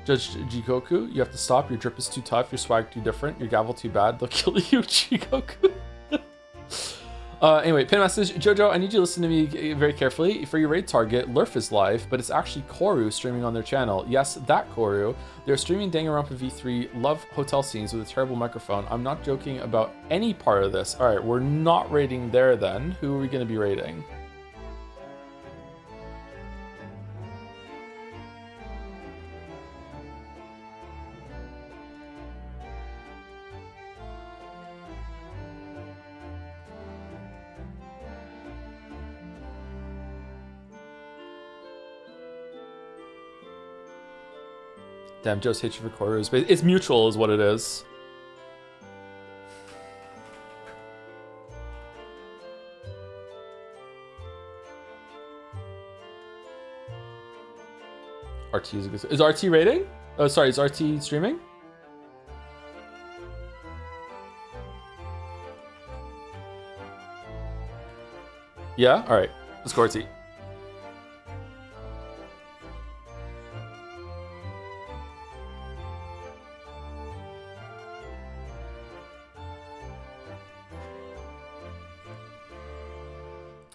Judge Jikoku, you have to stop. Your drip is too tough. Your swag too different. Your gavel too bad. They'll kill you, Jikoku. Anyway, pin message. Jojo, I need you to listen to me very carefully. For your raid target, Lurf is live, but it's actually Koru streaming on their channel. Yes, that Koru. They're streaming Danganronpa V3 love hotel scenes with a terrible microphone. I'm not joking about any part of this. All right, we're not raiding there then. Who are we going to be raiding? Damn, Joe's hatred for Koru is it's mutual is what it is. RT is a good... Is RT rating? Oh, sorry, is RT streaming? Yeah? Alright. Let's go RT.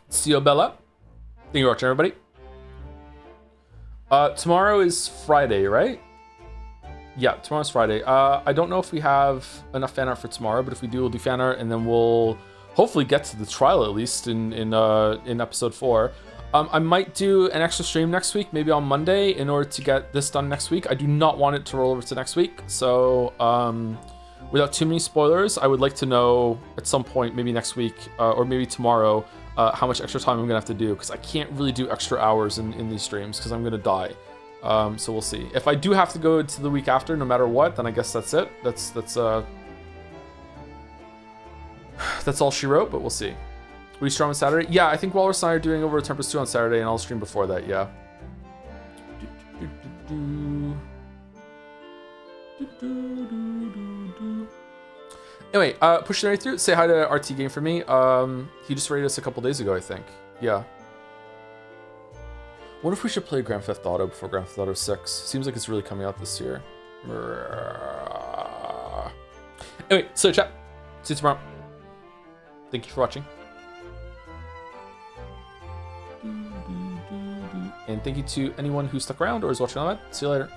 See you, Bella. Thank you for watching, everybody. Tomorrow is Friday, right? Yeah, tomorrow's Friday. I don't know if we have enough fan art for tomorrow, but if we do, we'll do fan art, and then we'll hopefully get to the trial at least in episode 4. I might do an extra stream next week, maybe on Monday, in order to get this done next week. I do not want it to roll over to next week, so without too many spoilers, I would like to know at some point, maybe next week or maybe tomorrow, how much extra time I'm gonna have to do, because I can't really do extra hours in these streams because I'm gonna die. So we'll see. If I do have to go to the week after, no matter what, then I guess that's it. That's all she wrote, but we'll see. We stream on Saturday? Yeah, I think Walrus and I are doing Over Tempest 2 on Saturday, and I'll stream before that, yeah. Anyway, pushing right through. Say hi to RT Game for me. He just raided us a couple days ago, I think. Yeah. Wonder if we should play Grand Theft Auto before Grand Theft Auto 6. Seems like it's really coming out this year. Anyway, so chat. See you tomorrow. Thank you for watching. And thank you to anyone who stuck around or is watching on that. See you later.